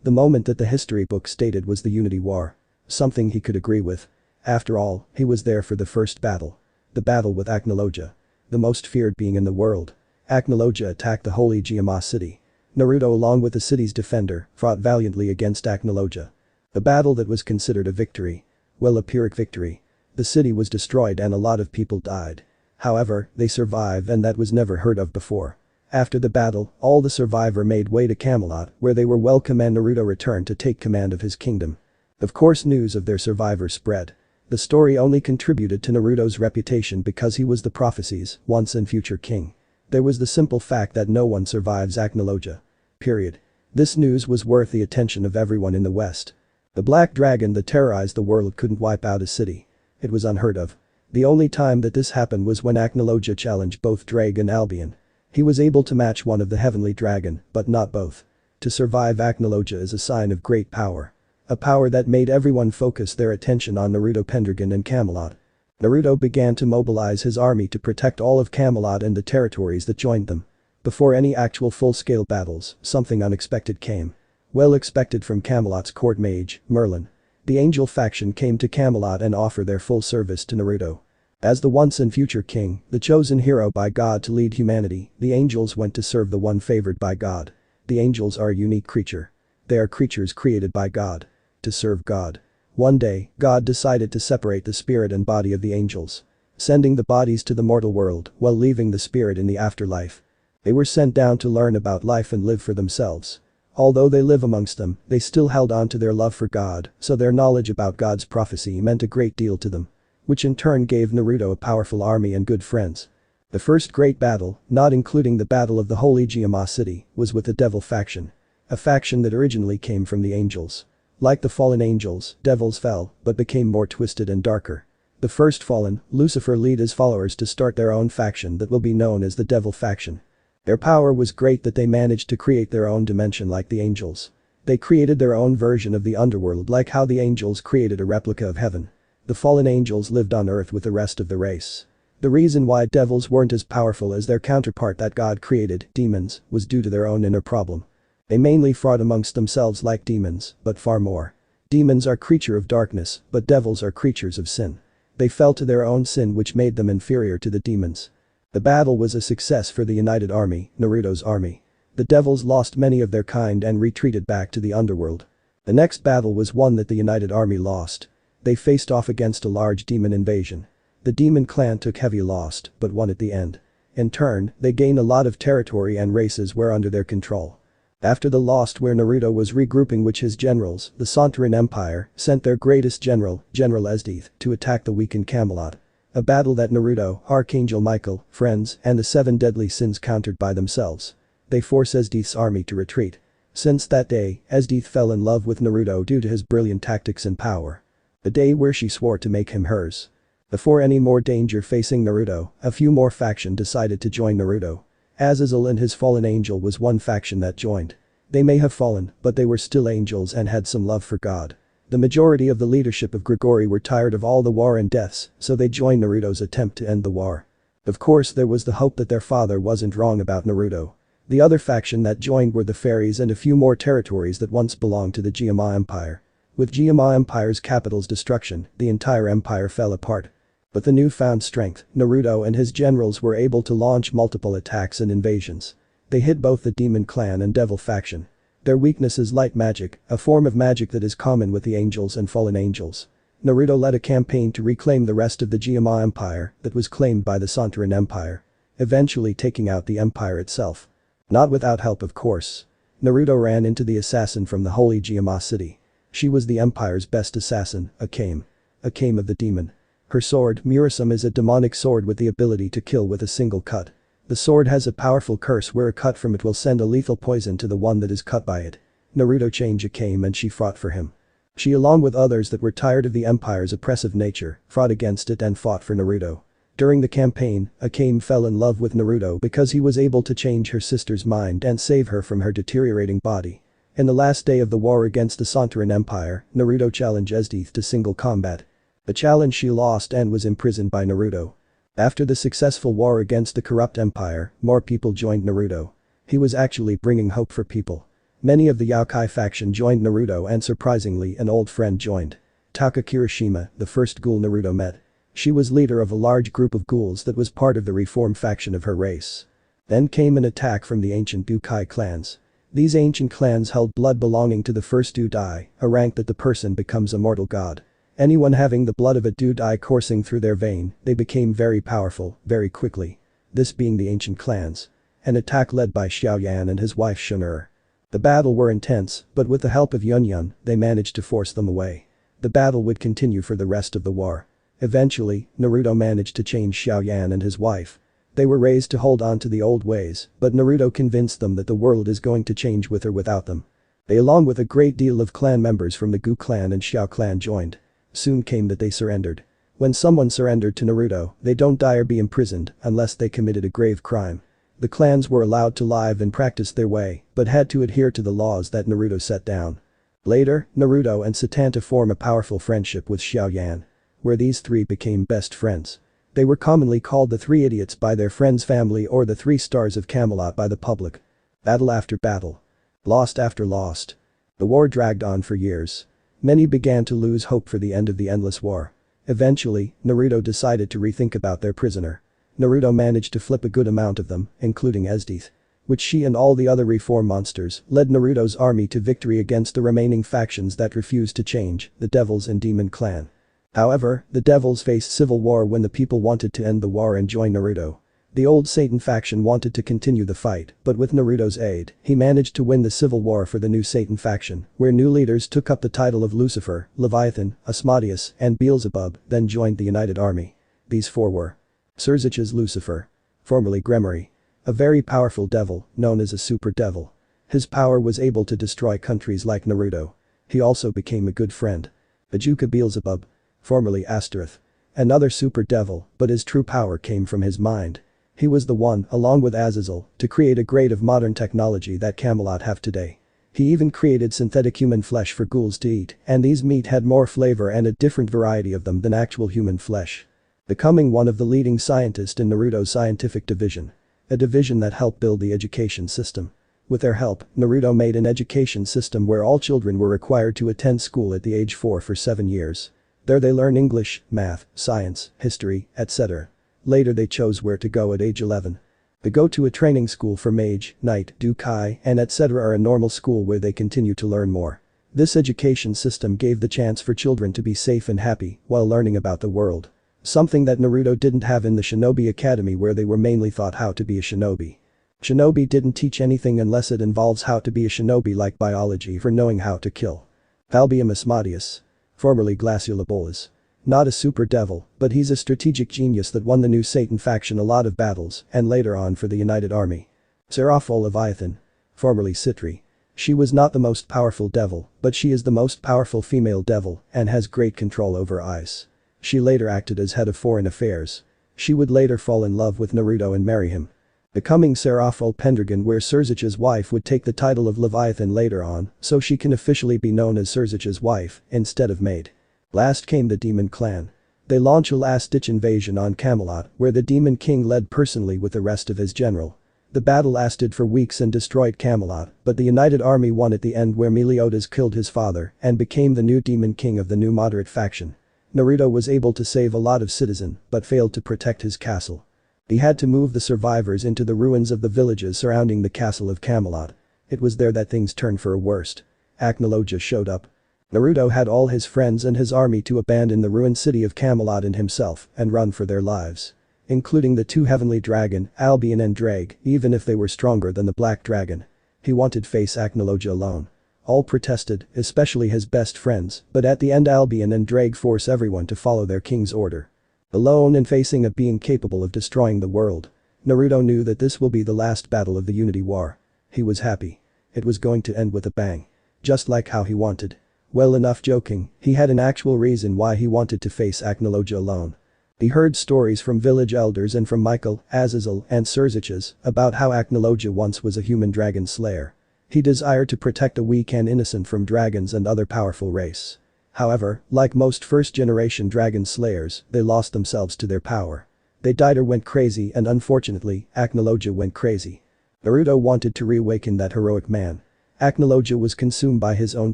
The moment that the history book stated was the Unity War. Something he could agree with. After all, he was there for the first battle. The battle with Aknologia. The most feared being in the world. Aknologia attacked the holy GMA city. Naruto along with the city's defender fought valiantly against Aknologia. A battle that was considered a victory. Well, a Pyrrhic victory. The city was destroyed and a lot of people died. However, they survived and that was never heard of before. After the battle, all the survivor made way to Camelot where they were welcome and Naruto returned to take command of his kingdom. Of course news of their survivor spread. The story only contributed to Naruto's reputation because he was the prophecy's once and future king. There was the simple fact that no one survives Aknologia. Period. This news was worth the attention of everyone in the West. The black dragon that terrorized the world couldn't wipe out a city. It was unheard of. The only time that this happened was when Aknologia challenged both Drake and Albian. He was able to match one of the heavenly dragon, but not both. To survive Aknologia is a sign of great power. A power that made everyone focus their attention on Naruto Pendragon and Camelot. Naruto began to mobilize his army to protect all of Camelot and the territories that joined them. Before any actual full-scale battles, something unexpected came. Well expected from Camelot's court mage, Merlin. The angel faction came to Camelot and offered their full service to Naruto. As the once and future king, the chosen hero by God to lead humanity, the angels went to serve the one favored by God. The angels are a unique creature. They are creatures created by God. To serve God. One day, God decided to separate the spirit and body of the angels. Sending the bodies to the mortal world while leaving the spirit in the afterlife. They were sent down to learn about life and live for themselves. Although they live amongst them, they still held on to their love for God, so their knowledge about God's prophecy meant a great deal to them. Which in turn gave Naruto a powerful army and good friends. The first great battle, not including the Battle of the Holy GMA City, was with the Devil faction. A faction that originally came from the angels. Like the fallen angels, devils fell, but became more twisted and darker. The first fallen, Lucifer, led his followers to start their own faction that will be known as the Devil faction. Their power was great that they managed to create their own dimension like the angels. They created their own version of the underworld like how the angels created a replica of heaven. The fallen angels lived on earth with the rest of the race. The reason why devils weren't as powerful as their counterpart that God created, demons, was due to their own inner problem. They mainly fought amongst themselves like demons, but far more. Demons are creatures of darkness, but devils are creatures of sin. They fell to their own sin which made them inferior to the demons. The battle was a success for the United Army, Naruto's army. The devils lost many of their kind and retreated back to the underworld. The next battle was one that the United Army lost. They faced off against a large demon invasion. The demon clan took heavy loss, but won at the end. In turn, they gained a lot of territory and races were under their control. After the loss where Naruto was regrouping with his generals, the Sontaran Empire sent their greatest general, General Esdeath, to attack the weakened Camelot. A battle that Naruto, Archangel Michael, friends, and the 7 deadly sins countered by themselves. They force Esdeath's army to retreat. Since that day, Esdeath fell in love with Naruto due to his brilliant tactics and power. The day where she swore to make him hers. Before any more danger facing Naruto, a few more faction decided to join Naruto. Azazel and his fallen angel was one faction that joined. They may have fallen, but they were still angels and had some love for God. The majority of the leadership of Grigori were tired of all the war and deaths, so they joined Naruto's attempt to end the war. Of course there was the hope that their father wasn't wrong about Naruto. The other faction that joined were the fairies and a few more territories that once belonged to the GMA Empire. With GMA Empire's capital's destruction, the entire empire fell apart. But the newfound strength, Naruto and his generals were able to launch multiple attacks and invasions. They hit both the Demon Clan and Devil faction. Their weakness is light magic, a form of magic that is common with the angels and fallen angels. Naruto led a campaign to reclaim the rest of the GMA Empire that was claimed by the Sontaran Empire. Eventually taking out the empire itself. Not without help of course. Naruto ran into the assassin from the Holy GMA City. She was the empire's best assassin, Akame. Akame of the demon. Her sword, Murasame, is a demonic sword with the ability to kill with a single cut. The sword has a powerful curse where a cut from it will send a lethal poison to the one that is cut by it. Naruto changed Akame and she fought for him. She along with others that were tired of the empire's oppressive nature, fought against it and fought for Naruto. During the campaign, Akame fell in love with Naruto because he was able to change her sister's mind and save her from her deteriorating body. In the last day of the war against the Sontaran Empire, Naruto challenged Esdeath to single combat. The challenge she lost and was imprisoned by Naruto. After the successful war against the corrupt empire, more people joined Naruto. He was actually bringing hope for people. Many of the Yokai faction joined Naruto and surprisingly an old friend joined. Taka Kirishima, the first ghoul Naruto met. She was leader of a large group of ghouls that was part of the reform faction of her race. Then came an attack from the ancient Ukai clans. These ancient clans held blood belonging to the first Dudai, a rank that the person becomes a mortal god. Anyone having the blood of a Dudai coursing through their vein, they became very powerful, very quickly. This being the ancient clans. An attack led by Xiaoyan and his wife Shun'er. The battle were intense, but with the help of Yunyun, they managed to force them away. The battle would continue for the rest of the war. Eventually, Naruto managed to change Xiaoyan and his wife. They were raised to hold on to the old ways, but Naruto convinced them that the world is going to change with or without them. They along with a great deal of clan members from the Gu clan and Xiao clan joined. Soon came that they surrendered. When someone surrendered to Naruto, they don't die or be imprisoned unless they committed a grave crime. The clans were allowed to live and practice their way, but had to adhere to the laws that Naruto set down. Later, Naruto and Satanta form a powerful friendship with Xiaoyan. Where these three became best friends. They were commonly called the Three Idiots by their friends' family or the Three Stars of Camelot by the public. Battle after battle. Lost after lost. The war dragged on for years. Many began to lose hope for the end of the endless war. Eventually, Naruto decided to rethink about their prisoner. Naruto managed to flip a good amount of them, including Esdeath. Which she and all the other reform monsters led Naruto's army to victory against the remaining factions that refused to change, the Devils and Demon Clan. However, the Devils faced civil war when the people wanted to end the war and join Naruto. The old Satan faction wanted to continue the fight, but with Naruto's aid, he managed to win the civil war for the new Satan faction, where new leaders took up the title of Lucifer, Leviathan, Asmodeus, and Beelzebub, then joined the United Army. These four were Surzich's Lucifer, formerly Gremory. A very powerful devil, known as a super devil. His power was able to destroy countries like Naruto. He also became a good friend. Ajuka Beelzebub, formerly Astaroth. Another super devil, but his true power came from his mind. He was the one, along with Azazel, to create a grade of modern technology that Camelot have today. He even created synthetic human flesh for ghouls to eat, and these meat had more flavor and a different variety of them than actual human flesh. Becoming one of the leading scientists in Naruto's scientific division. A division that helped build the education system. With their help, Naruto made an education system where all children were required to attend school at the age 4 for 7 years. There they learn English, math, science, history, etc. Later they chose where to go at age 11. They go to a training school for mage, knight, dukai, and etc. or a normal school where they continue to learn more. This education system gave the chance for children to be safe and happy while learning about the world. Something that Naruto didn't have in the Shinobi Academy where they were mainly taught how to be a shinobi. Shinobi didn't teach anything unless it involves how to be a shinobi like biology for knowing how to kill. Albian Asmodeus, formerly Glacial Ebolas. Not a super devil, but he's a strategic genius that won the new Satan faction a lot of battles and later on for the United Army. Seraphol Leviathan, formerly Citri. She was not the most powerful devil, but she is the most powerful female devil and has great control over ice. She later acted as head of foreign affairs. She would later fall in love with Naruto and marry him. Becoming Seraphol Pendragon where Surzich's wife would take the title of Leviathan later on, so she can officially be known as Surzich's wife instead of maid. Last came the Demon Clan. They launch a last-ditch invasion on Camelot where the Demon King led personally with the rest of his general. The battle lasted for weeks and destroyed Camelot, but the United Army won at the end where Meliodas killed his father and became the new Demon King of the new moderate faction. Naruto was able to save a lot of citizens but failed to protect his castle. He had to move the survivors into the ruins of the villages surrounding the castle of Camelot. It was there that things turned for a worst. Acnologia showed up. Naruto had all his friends and his army to abandon the ruined city of Camelot and himself and run for their lives. Including the two heavenly dragon, Albian and Drake, even if they were stronger than the black dragon. He wanted face Acnologia alone. All protested, especially his best friends, but at the end Albian and Drake force everyone to follow their king's order. Alone and facing a being capable of destroying the world. Naruto knew that this will be the last battle of the Unity War. He was happy. It was going to end with a bang. Just like how he wanted. Well, enough joking, he had an actual reason why he wanted to face Acnologia alone. He heard stories from village elders and from Michael, Azazel, and Surzich's about how Acnologia once was a human dragon slayer. He desired to protect a weak and innocent from dragons and other powerful race. However, like most first-generation dragon slayers, they lost themselves to their power. They died or went crazy and unfortunately, Acnologia went crazy. Naruto wanted to reawaken that heroic man. Acnologia was consumed by his own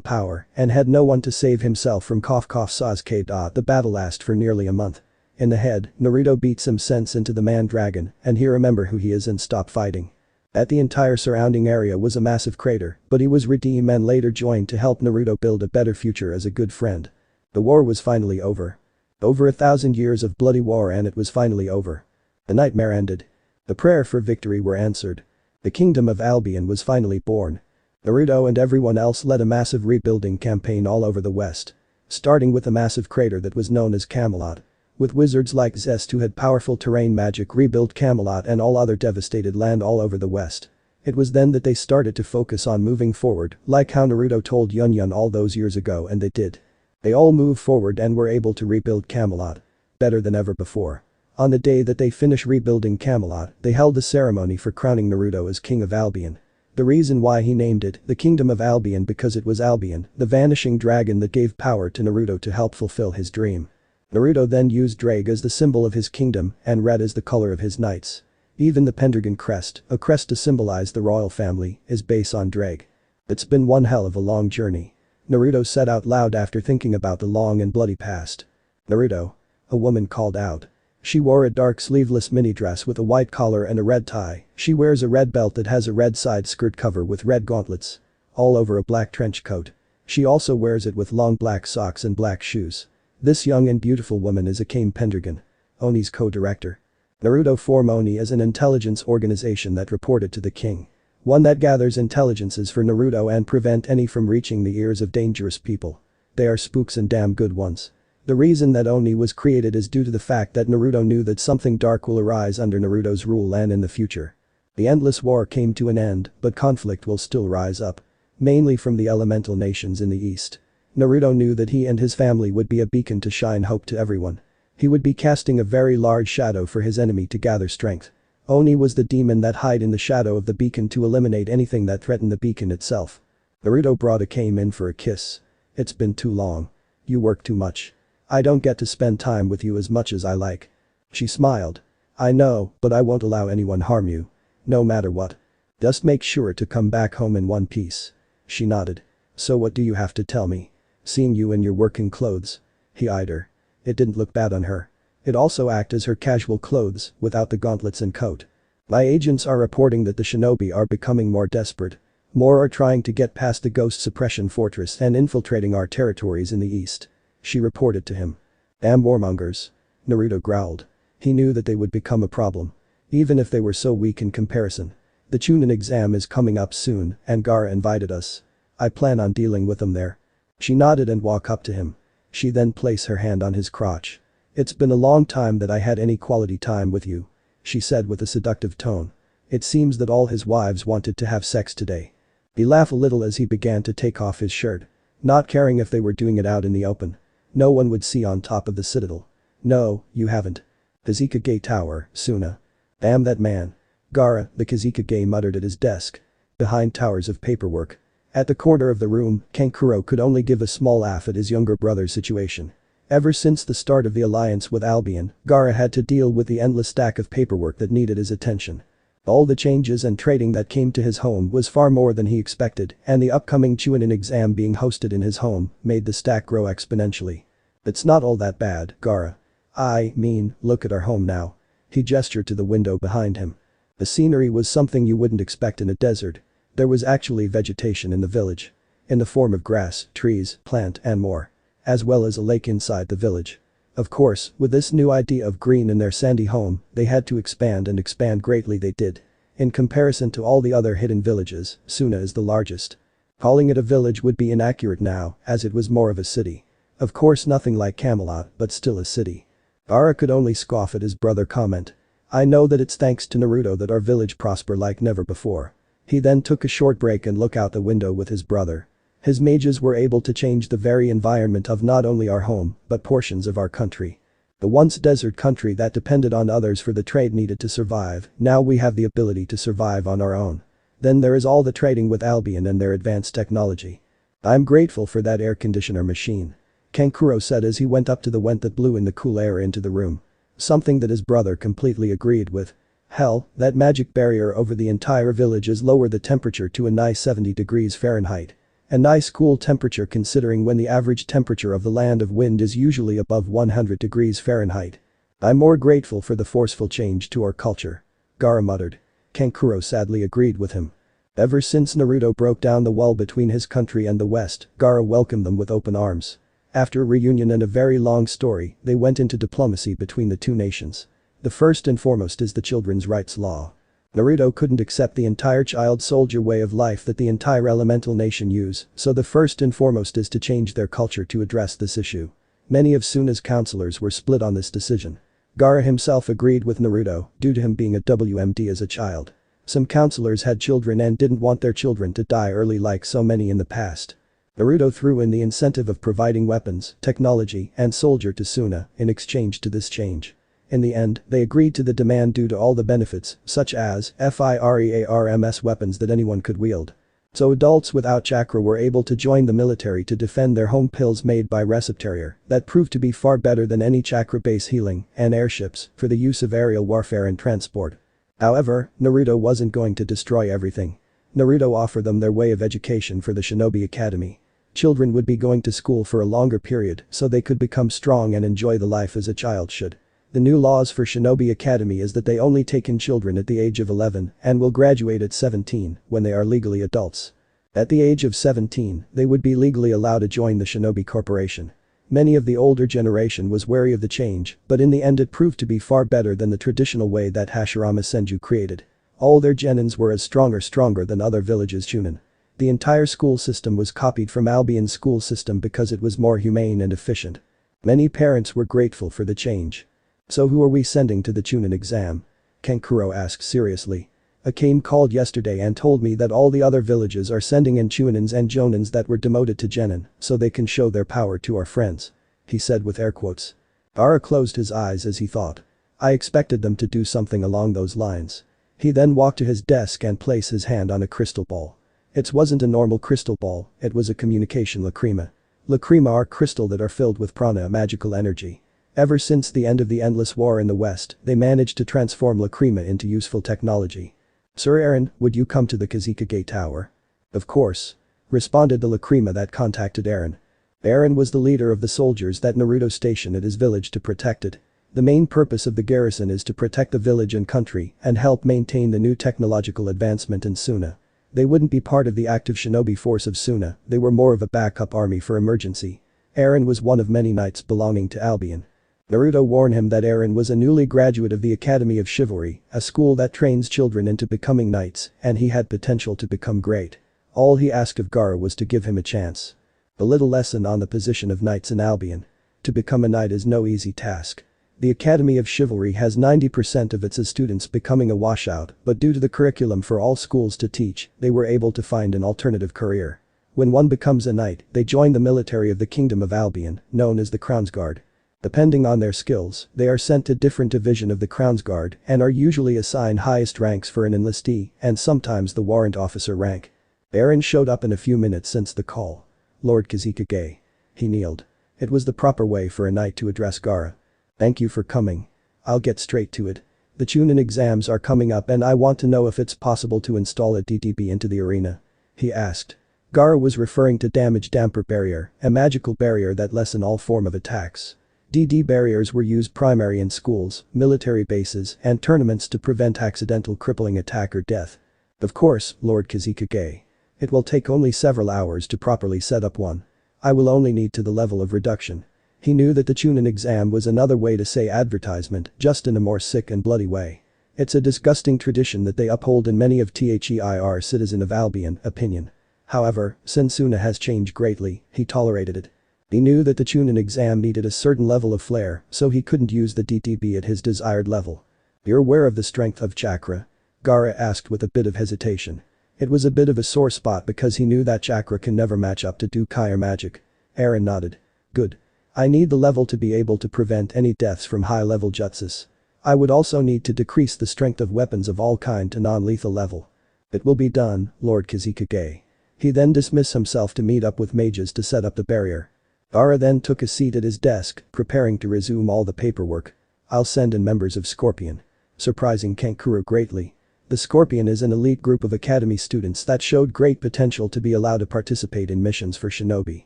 power and had no one to save himself from Sasuke. The battle lasted for nearly a month. In the head, Naruto beat some sense into the man-dragon and he remembered who he is and stopped fighting. At the entire surrounding area was a massive crater, but he was redeemed and later joined to help Naruto build a better future as a good friend. The war was finally over. Over 1,000 years of bloody war and it was finally over. The nightmare ended. The prayer for victory were answered. The kingdom of Albion was finally born. Naruto and everyone else led a massive rebuilding campaign all over the West. Starting with a massive crater that was known as Camelot. With wizards like Zest who had powerful terrain magic rebuild Camelot and all other devastated land all over the West. It was then that they started to focus on moving forward, like how Naruto told Yun all those years ago and they did. They all moved forward and were able to rebuild Camelot. Better than ever before. On the day that they finished rebuilding Camelot, they held a ceremony for crowning Naruto as King of Albion. The reason why he named it the Kingdom of Albion because it was Albion, the vanishing dragon that gave power to Naruto to help fulfill his dream. Naruto then used Drake as the symbol of his kingdom and red as the color of his knights. Even the Pendragon crest, a crest to symbolize the royal family, is based on Drake. It's been one hell of a long journey. Naruto said out loud after thinking about the long and bloody past. Naruto. A woman called out. She wore a dark sleeveless mini dress with a white collar and a red tie. She wears a red belt that has a red side skirt cover with red gauntlets. All over a black trench coat. She also wears it with long black socks and black shoes. This young and beautiful woman is Akame Pendragon. Oni's co-director. Naruto formed Oni as an intelligence organization that reported to the king. One that gathers intelligences for Naruto and prevent any from reaching the ears of dangerous people. They are spooks and damn good ones. The reason that Oni was created is due to the fact that Naruto knew that something dark will arise under Naruto's rule and in the future. The endless war came to an end, but conflict will still rise up. Mainly from the elemental nations in the east. Naruto knew that he and his family would be a beacon to shine hope to everyone. He would be casting a very large shadow for his enemy to gather strength. Oni was the demon that hid in the shadow of the beacon to eliminate anything that threatened the beacon itself. Naruto brought a came in for a kiss. It's been too long. You work too much. I don't get to spend time with you as much as I like. She smiled. I know, but I won't allow anyone harm you. No matter what. Just make sure to come back home in one piece. She nodded. So what do you have to tell me? Seeing you in your working clothes. He eyed her. It didn't look bad on her. It also acted as her casual clothes, without the gauntlets and coat. My agents are reporting that the shinobi are becoming more desperate. More are trying to get past the ghost suppression fortress and infiltrating our territories in the east. She reported to him. Damn warmongers. Naruto growled. He knew that they would become a problem. Even if they were so weak in comparison. The Chunin exam is coming up soon and Gaara invited us. I plan on dealing with them there. She nodded and walked up to him. She then placed her hand on his crotch. It's been a long time that I had any quality time with you. She said with a seductive tone. It seems that all his wives wanted to have sex today. He laughed a little as he began to take off his shirt. Not caring if they were doing it out in the open. No one would see on top of the citadel. No, you haven't. The Kazekage Tower, Sunna. Damn that man. Gaara, the Kazekage muttered at his desk. Behind towers of paperwork. At the corner of the room, Kankuro could only give a small laugh at his younger brother's situation. Ever since the start of the alliance with Albian, Gaara had to deal with the endless stack of paperwork that needed his attention. All the changes and trading that came to his home was far more than he expected, and the upcoming Chunin exam being hosted in his home made the stack grow exponentially. It's not all that bad, Gaara. I mean, look at our home now. He gestured to the window behind him. The scenery was something you wouldn't expect in a desert. There was actually vegetation in the village. In the form of grass, trees, plant and more. As well as a lake inside the village. Of course, with this new idea of green in their sandy home, they had to expand and expand greatly they did. In comparison to all the other hidden villages, Sunna is the largest. Calling it a village would be inaccurate now, as it was more of a city. Of course nothing like Camelot, but still a city. Gaara could only scoff at his brother comment. I know that it's thanks to Naruto that our village prosper like never before. He then took a short break and looked out the window with his brother. His mages were able to change the very environment of not only our home, but portions of our country. The once desert country that depended on others for the trade needed to survive, now we have the ability to survive on our own. Then there is all the trading with Albian and their advanced technology. I'm grateful for that air conditioner machine. Kankuro said as he went up to the vent that blew in the cool air into the room. Something that his brother completely agreed with. Hell, that magic barrier over the entire village has lowered the temperature to a nice 70 degrees Fahrenheit. A nice cool temperature considering when the average temperature of the land of wind is usually above 100 degrees Fahrenheit. I'm more grateful for the forceful change to our culture. Gaara muttered. Kankuro sadly agreed with him. Ever since Naruto broke down the wall between his country and the West, Gaara welcomed them with open arms. After a reunion and a very long story, they went into diplomacy between the two nations. The first and foremost is the children's rights law. Naruto couldn't accept the entire child soldier way of life that the entire elemental nation use, so the first and foremost is to change their culture to address this issue. Many of Sunna's counselors were split on this decision. Gaara himself agreed with Naruto, due to him being a WMD as a child. Some counselors had children and didn't want their children to die early like so many in the past. Naruto threw in the incentive of providing weapons, technology, and soldier to Sunna in exchange to this change. In the end, they agreed to the demand due to all the benefits, such as FIREARMS weapons that anyone could wield. So adults without chakra were able to join the military to defend their home pills made by Receptarier that proved to be far better than any chakra-based healing, and airships for the use of aerial warfare and transport. However, Naruto wasn't going to destroy everything. Naruto offered them their way of education for the Shinobi Academy. Children would be going to school for a longer period so they could become strong and enjoy the life as a child should. The new laws for Shinobi Academy is that they only take in children at the age of 11 and will graduate at 17 when they are legally adults. At the age of 17, they would be legally allowed to join the Shinobi Corporation. Many of the older generation was wary of the change, but in the end it proved to be far better than the traditional way that Hashirama Senju created. All their genins were as stronger than other villages' Chunin. The entire school system was copied from Albian's school system because it was more humane and efficient. Many parents were grateful for the change. So who are we sending to the Chunin exam? Kankuro asked seriously. Akame called yesterday and told me that all the other villages are sending in Chunins and Jonins that were demoted to Genin so they can show their power to our friends. He said with air quotes. Gaara closed his eyes as he thought. I expected them to do something along those lines. He then walked to his desk and placed his hand on a crystal ball. It wasn't a normal crystal ball, it was a communication lacrima. Lacrima are crystal that are filled with prana, magical energy. Ever since the end of the endless war in the West, they managed to transform lacrima into useful technology. Sir Eren, would you come to the Kazekage Tower? Of course. Responded the lacrima that contacted Eren. Eren was the leader of the soldiers that Naruto stationed at his village to protect it. The main purpose of the garrison is to protect the village and country and help maintain the new technological advancement in Sunna. They wouldn't be part of the active shinobi force of Sunna, they were more of a backup army for emergency. Eren was one of many knights belonging to Albian. Naruto warned him that Eren was a newly graduate of the Academy of Chivalry, a school that trains children into becoming knights, and he had potential to become great. All he asked of Gaara was to give him a chance. A little lesson on the position of knights in Albian. To become a knight is no easy task. The Academy of Chivalry has 90% of its students becoming a washout, but due to the curriculum for all schools to teach, they were able to find an alternative career. When one becomes a knight, they join the military of the Kingdom of Albian, known as the Crown's Guard. Depending on their skills, they are sent to different division of the Crown's Guard and are usually assigned highest ranks for an enlistee and sometimes the warrant officer rank. Eren showed up in a few minutes since the call. Lord Kazekage. He kneeled. It was the proper way for a knight to address Gaara. Thank you for coming. I'll get straight to it. The Chunin exams are coming up and I want to know if it's possible to install a DDB into the arena. He asked. Gaara was referring to damage damper barrier, a magical barrier that lessen all form of attacks. DD barriers were used primary in schools, military bases, and tournaments to prevent accidental crippling attack or death. Of course, Lord Kazekage. It will take only several hours to properly set up one. I will only need to the level of reduction. He knew that the Chunin exam was another way to say advertisement, just in a more sick and bloody way. It's a disgusting tradition that they uphold in many of THEIR citizen of Albion opinion. However, since Sunna has changed greatly, he tolerated it. He knew that the Chunin exam needed a certain level of flair, so he couldn't use the DTB at his desired level. You're aware of the strength of chakra? Gaara asked with a bit of hesitation. It was a bit of a sore spot because he knew that chakra can never match up to Dukai or magic. Eren nodded. Good. I need the level to be able to prevent any deaths from high-level jutsus. I would also need to decrease the strength of weapons of all kind to non-lethal level. It will be done, Lord Kazekage. He then dismissed himself to meet up with mages to set up the barrier. Gaara then took a seat at his desk, preparing to resume all the paperwork. I'll send in members of Scorpion. Surprising Kankuro greatly. The Scorpion is an elite group of academy students that showed great potential to be allowed to participate in missions for Shinobi.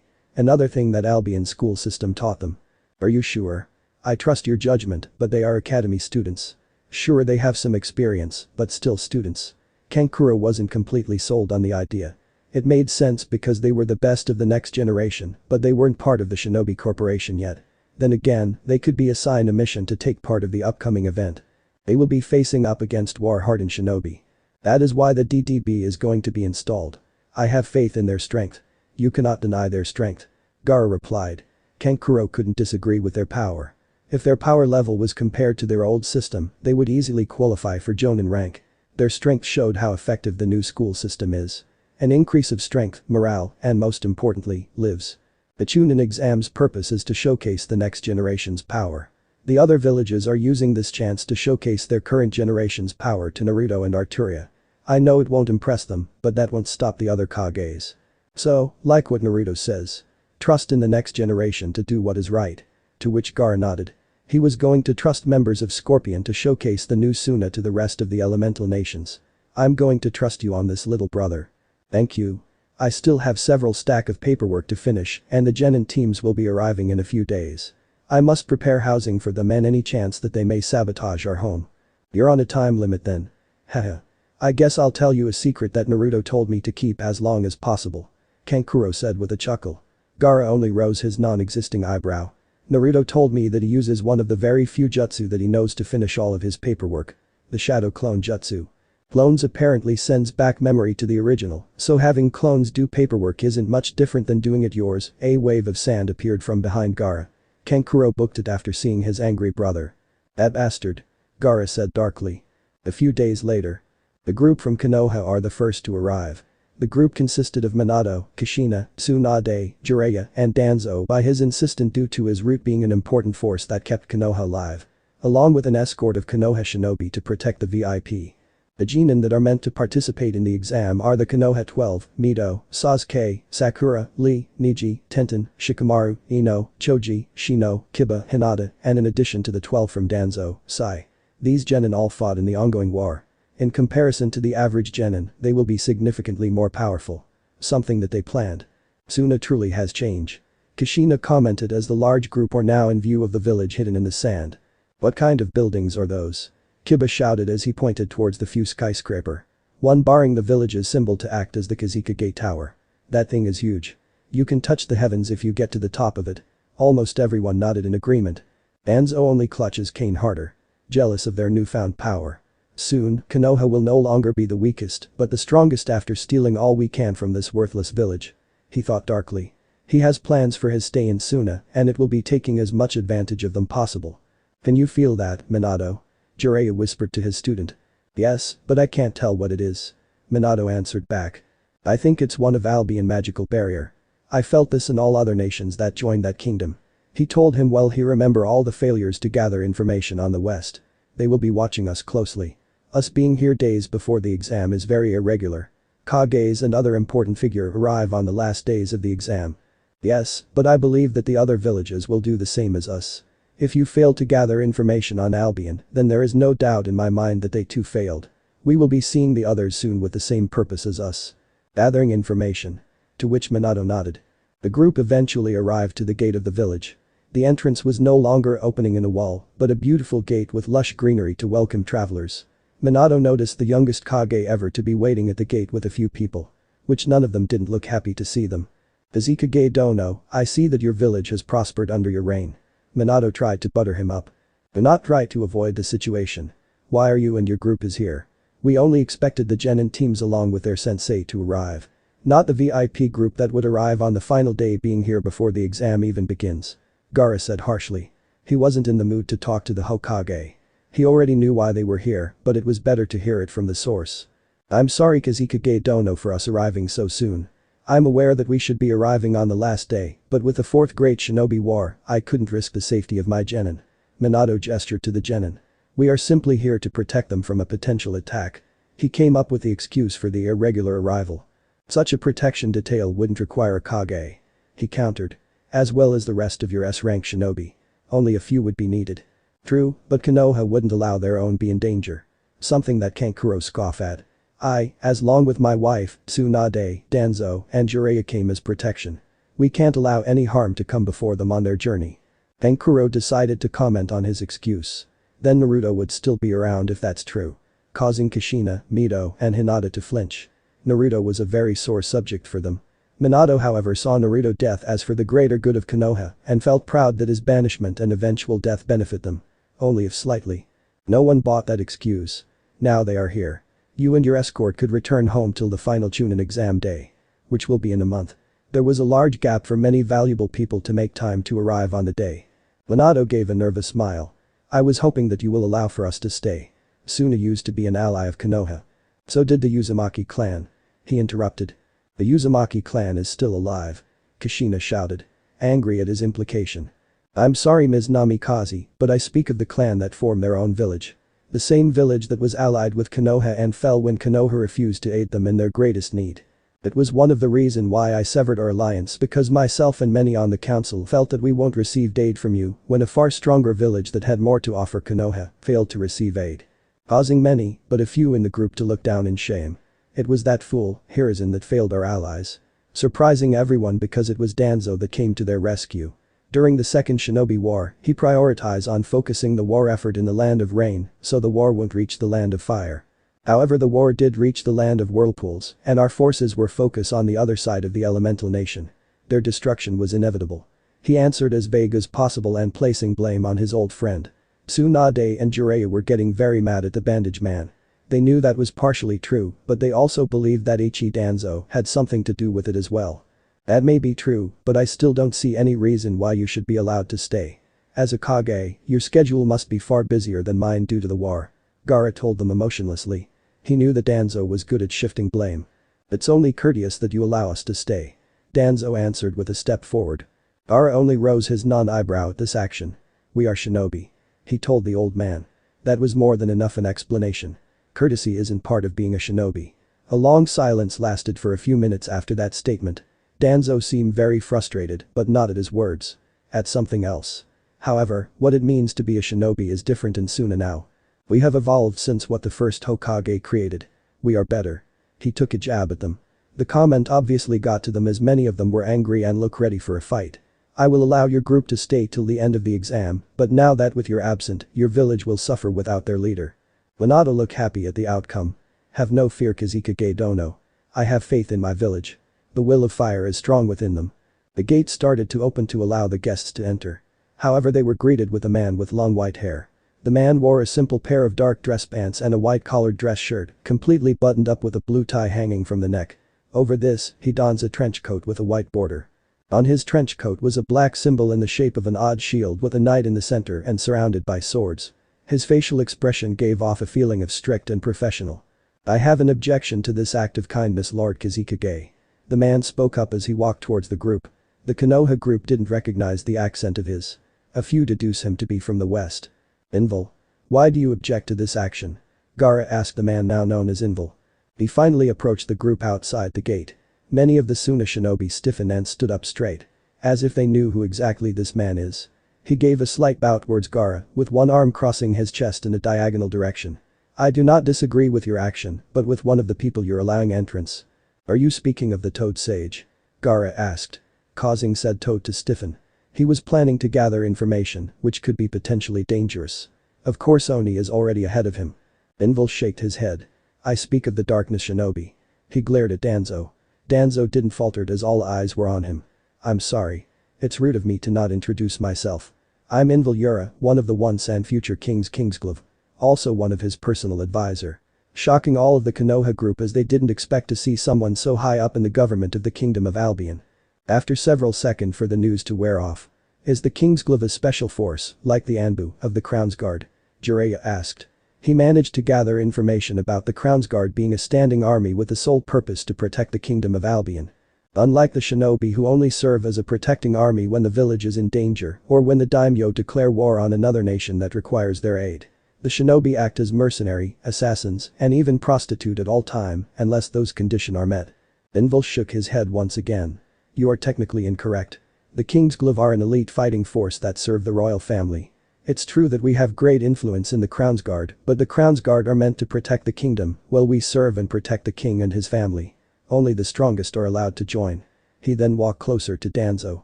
Another thing that Albion school system taught them. Are you sure? I trust your judgment, but they are academy students. Sure, they have some experience, but still students. Kankuro wasn't completely sold on the idea. It made sense because they were the best of the next generation, but they weren't part of the Shinobi Corporation yet. Then again, they could be assigned a mission to take part of the upcoming event. They will be facing up against war-hardened Shinobi. That is why the DTB is going to be installed. I have faith in their strength. You cannot deny their strength. Gaara replied. Kankuro couldn't disagree with their power. If their power level was compared to their old system, they would easily qualify for Jonin rank. Their strength showed how effective the new school system is. An increase of strength, morale, and most importantly, lives. The Chunin exam's purpose is to showcase the next generation's power. The other villages are using this chance to showcase their current generation's power to Naruto and Arturia. I know it won't impress them, but that won't stop the other Kages. So, like what Naruto says. Trust in the next generation to do what is right. To which Gaara nodded. He was going to trust members of Scorpion to showcase the new Sunna to the rest of the elemental nations. I'm going to trust you on this, little brother. Thank you. I still have several stack of paperwork to finish and the Genin teams will be arriving in a few days. I must prepare housing for them and any chance that they may sabotage our home. You're on a time limit then. Haha. I guess I'll tell you a secret that Naruto told me to keep as long as possible. Kankuro said with a chuckle. Gaara only rose his non-existing eyebrow. Naruto told me that he uses one of the very few jutsu that he knows to finish all of his paperwork. The Shadow Clone Jutsu. Clones apparently sends back memory to the original, so having clones do paperwork isn't much different than doing it yours. A wave of sand appeared from behind Gaara. Kankuro booked it after seeing his angry brother. That bastard. Gaara said darkly. A few days later. The group from Konoha are the first to arrive. The group consisted of Minato, Kushina, Tsunade, Jiraiya, and Danzo by his insistent due to his route being an important force that kept Konoha alive. Along with an escort of Konoha shinobi to protect the VIP. The genin that are meant to participate in the exam are the Konoha 12, Mito, Sasuke, Sakura, Lee, Niji, Tenten, Shikamaru, Ino, Choji, Shino, Kiba, Hinata, and in addition to the 12 from Danzo, Sai. These genin all fought in the ongoing war. In comparison to the average genin, they will be significantly more powerful. Something that they planned. Sunna truly has change. Kushina commented as the large group are now in view of the village hidden in the sand. What kind of buildings are those? Kiba shouted as he pointed towards the few skyscraper. One barring the village's symbol to act as the Kazekage Tower. That thing is huge. You can touch the heavens if you get to the top of it. Almost everyone nodded in agreement. Danzo only clutches Kane harder. Jealous of their newfound power. Soon, Konoha will no longer be the weakest but the strongest after stealing all we can from this worthless village. He thought darkly. He has plans for his stay in Sunna and it will be taking as much advantage of them possible. Can you feel that, Minato? Jiraiya whispered to his student. Yes, but I can't tell what it is. Minato answered back. I think it's one of Albian magical barrier. I felt this in all other nations that joined that kingdom. He told him well he remember all the failures to gather information on the west. They will be watching us closely. Us being here days before the exam is very irregular. Kages and other important figure arrive on the last days of the exam. Yes, but I believe that the other villages will do the same as us. If you fail to gather information on Albian, then there is no doubt in my mind that they too failed. We will be seeing the others soon with the same purpose as us. Gathering information. To which Minato nodded. The group eventually arrived to the gate of the village. The entrance was no longer opening in a wall, but a beautiful gate with lush greenery to welcome travelers. Minato noticed the youngest Kage ever to be waiting at the gate with a few people. Which none of them didn't look happy to see them. Kazekage Dono, I see that your village has prospered under your reign. Minato tried to butter him up. Do not try to avoid the situation. Why are you and your group is here? We only expected the genin teams along with their sensei to arrive. Not the VIP group that would arrive on the final day being here before the exam even begins. Gaara said harshly. He wasn't in the mood to talk to the Hokage. He already knew why they were here, but it was better to hear it from the source. I'm sorry Kazekage Dono for us arriving so soon. I'm aware that we should be arriving on the last day, but with the fourth great shinobi war, I couldn't risk the safety of my genin. Minato gestured to the genin. We are simply here to protect them from a potential attack. He came up with the excuse for the irregular arrival. Such a protection detail wouldn't require a Kage. He countered. As well as the rest of your S-rank shinobi. Only a few would be needed. True, but Konoha wouldn't allow their own be in danger. Something that Kankuro scoff at. I, as long with my wife, Tsunade, Danzo, and Jiraiya came as protection. We can't allow any harm to come before them on their journey. Kankuro decided to comment on his excuse. Then Naruto would still be around if that's true. Causing Kushina, Mito, and Hinata to flinch. Naruto was a very sore subject for them. Minato however saw Naruto's death as for the greater good of Konoha and felt proud that his banishment and eventual death benefit them. Only if slightly. No one bought that excuse. Now they are here. You and your escort could return home till the final Chunin exam day. Which will be in a month. There was a large gap for many valuable people to make time to arrive on the day. Minato gave a nervous smile. I was hoping that you will allow for us to stay. Sunna used to be an ally of Konoha. So did the Uzumaki clan. He interrupted. The Uzumaki clan is still alive. Kushina shouted. Angry at his implication. I'm sorry Ms. Namikaze, but I speak of the clan that formed their own village. The same village that was allied with Konoha and fell when Konoha refused to aid them in their greatest need. It was one of the reason why I severed our alliance because myself and many on the council felt that we won't receive aid from you when a far stronger village that had more to offer Konoha failed to receive aid. Causing many, but a few in the group to look down in shame. It was that fool, Hiruzen that failed our allies. Surprising everyone because it was Danzo that came to their rescue. During the Second Shinobi War, he prioritized on focusing the war effort in the Land of Rain, so the war won't reach the Land of Fire. However the war did reach the Land of Whirlpools, and our forces were focused on the other side of the elemental nation. Their destruction was inevitable. He answered as vague as possible and placing blame on his old friend. Tsunade and Jiraiya were getting very mad at the bandage man. They knew that was partially true, but they also believed that Danzo had something to do with it as well. That may be true, but I still don't see any reason why you should be allowed to stay. As a Kage, your schedule must be far busier than mine due to the war. Gaara told them emotionlessly. He knew that Danzo was good at shifting blame. It's only courteous that you allow us to stay. Danzo answered with a step forward. Gaara only rose his non-eyebrow at this action. We are shinobi. He told the old man. That was more than enough an explanation. Courtesy isn't part of being a shinobi. A long silence lasted for a few minutes after that statement. Danzo seemed very frustrated, but not at his words. At something else. However, what it means to be a shinobi is different in Sunna now. We have evolved since what the first Hokage created. We are better. He took a jab at them. The comment obviously got to them as many of them were angry and look ready for a fight. I will allow your group to stay till the end of the exam, but now that with your absent, your village will suffer without their leader. Minato looked happy at the outcome. Have no fear Kazekage Dono. I have faith in my village. The will of fire is strong within them. The gate started to open to allow the guests to enter. However, they were greeted with a man with long white hair. The man wore a simple pair of dark dress pants and a white-collared dress shirt, completely buttoned up with a blue tie hanging from the neck. Over this, he dons a trench coat with a white border. On his trench coat was a black symbol in the shape of an odd shield with a knight in the center and surrounded by swords. His facial expression gave off a feeling of strict and professional. I have an objection to this act of kindness, Lord Kazekage. The man spoke up as he walked towards the group. The Konoha group didn't recognize the accent of his. A few deduce him to be from the west. Invul. Why do you object to this action? Gaara asked the man now known as Invul. He finally approached the group outside the gate. Many of the Sunna shinobi stiffened and stood up straight. As if they knew who exactly this man is. He gave a slight bow towards Gaara, with one arm crossing his chest in a diagonal direction. I do not disagree with your action, but with one of the people you're allowing entrance. Are you speaking of the Toad Sage? Gaara asked. Causing said Toad to stiffen. He was planning to gather information, which could be potentially dangerous. Of course Oni is already ahead of him. Invul shook his head. I speak of the darkness shinobi. He glared at Danzo. Danzo didn't falter as all eyes were on him. I'm sorry. It's rude of me to not introduce myself. I'm Invul Yura, one of the once and future king's Kingsglaive. Also one of his personal advisor. Shocking all of the Konoha group as they didn't expect to see someone so high up in the government of the kingdom of Albian. After several seconds for the news to wear off. Is the Kingsglaive a special force, like the Anbu, of the Crown's Guard? Jiraiya asked. He managed to gather information about the Crown's Guard being a standing army with the sole purpose to protect the kingdom of Albian. Unlike the shinobi who only serve as a protecting army when the village is in danger or when the daimyo declare war on another nation that requires their aid. The shinobi act as mercenary, assassins, and even prostitute at all time unless those conditions are met. Invul shook his head once again. You are technically incorrect. The Kingsglaive are an elite fighting force that serve the royal family. It's true that we have great influence in the Crown's Guard, but the Crown's Guard are meant to protect the kingdom, while we serve and protect the king and his family. Only the strongest are allowed to join. He then walked closer to Danzo.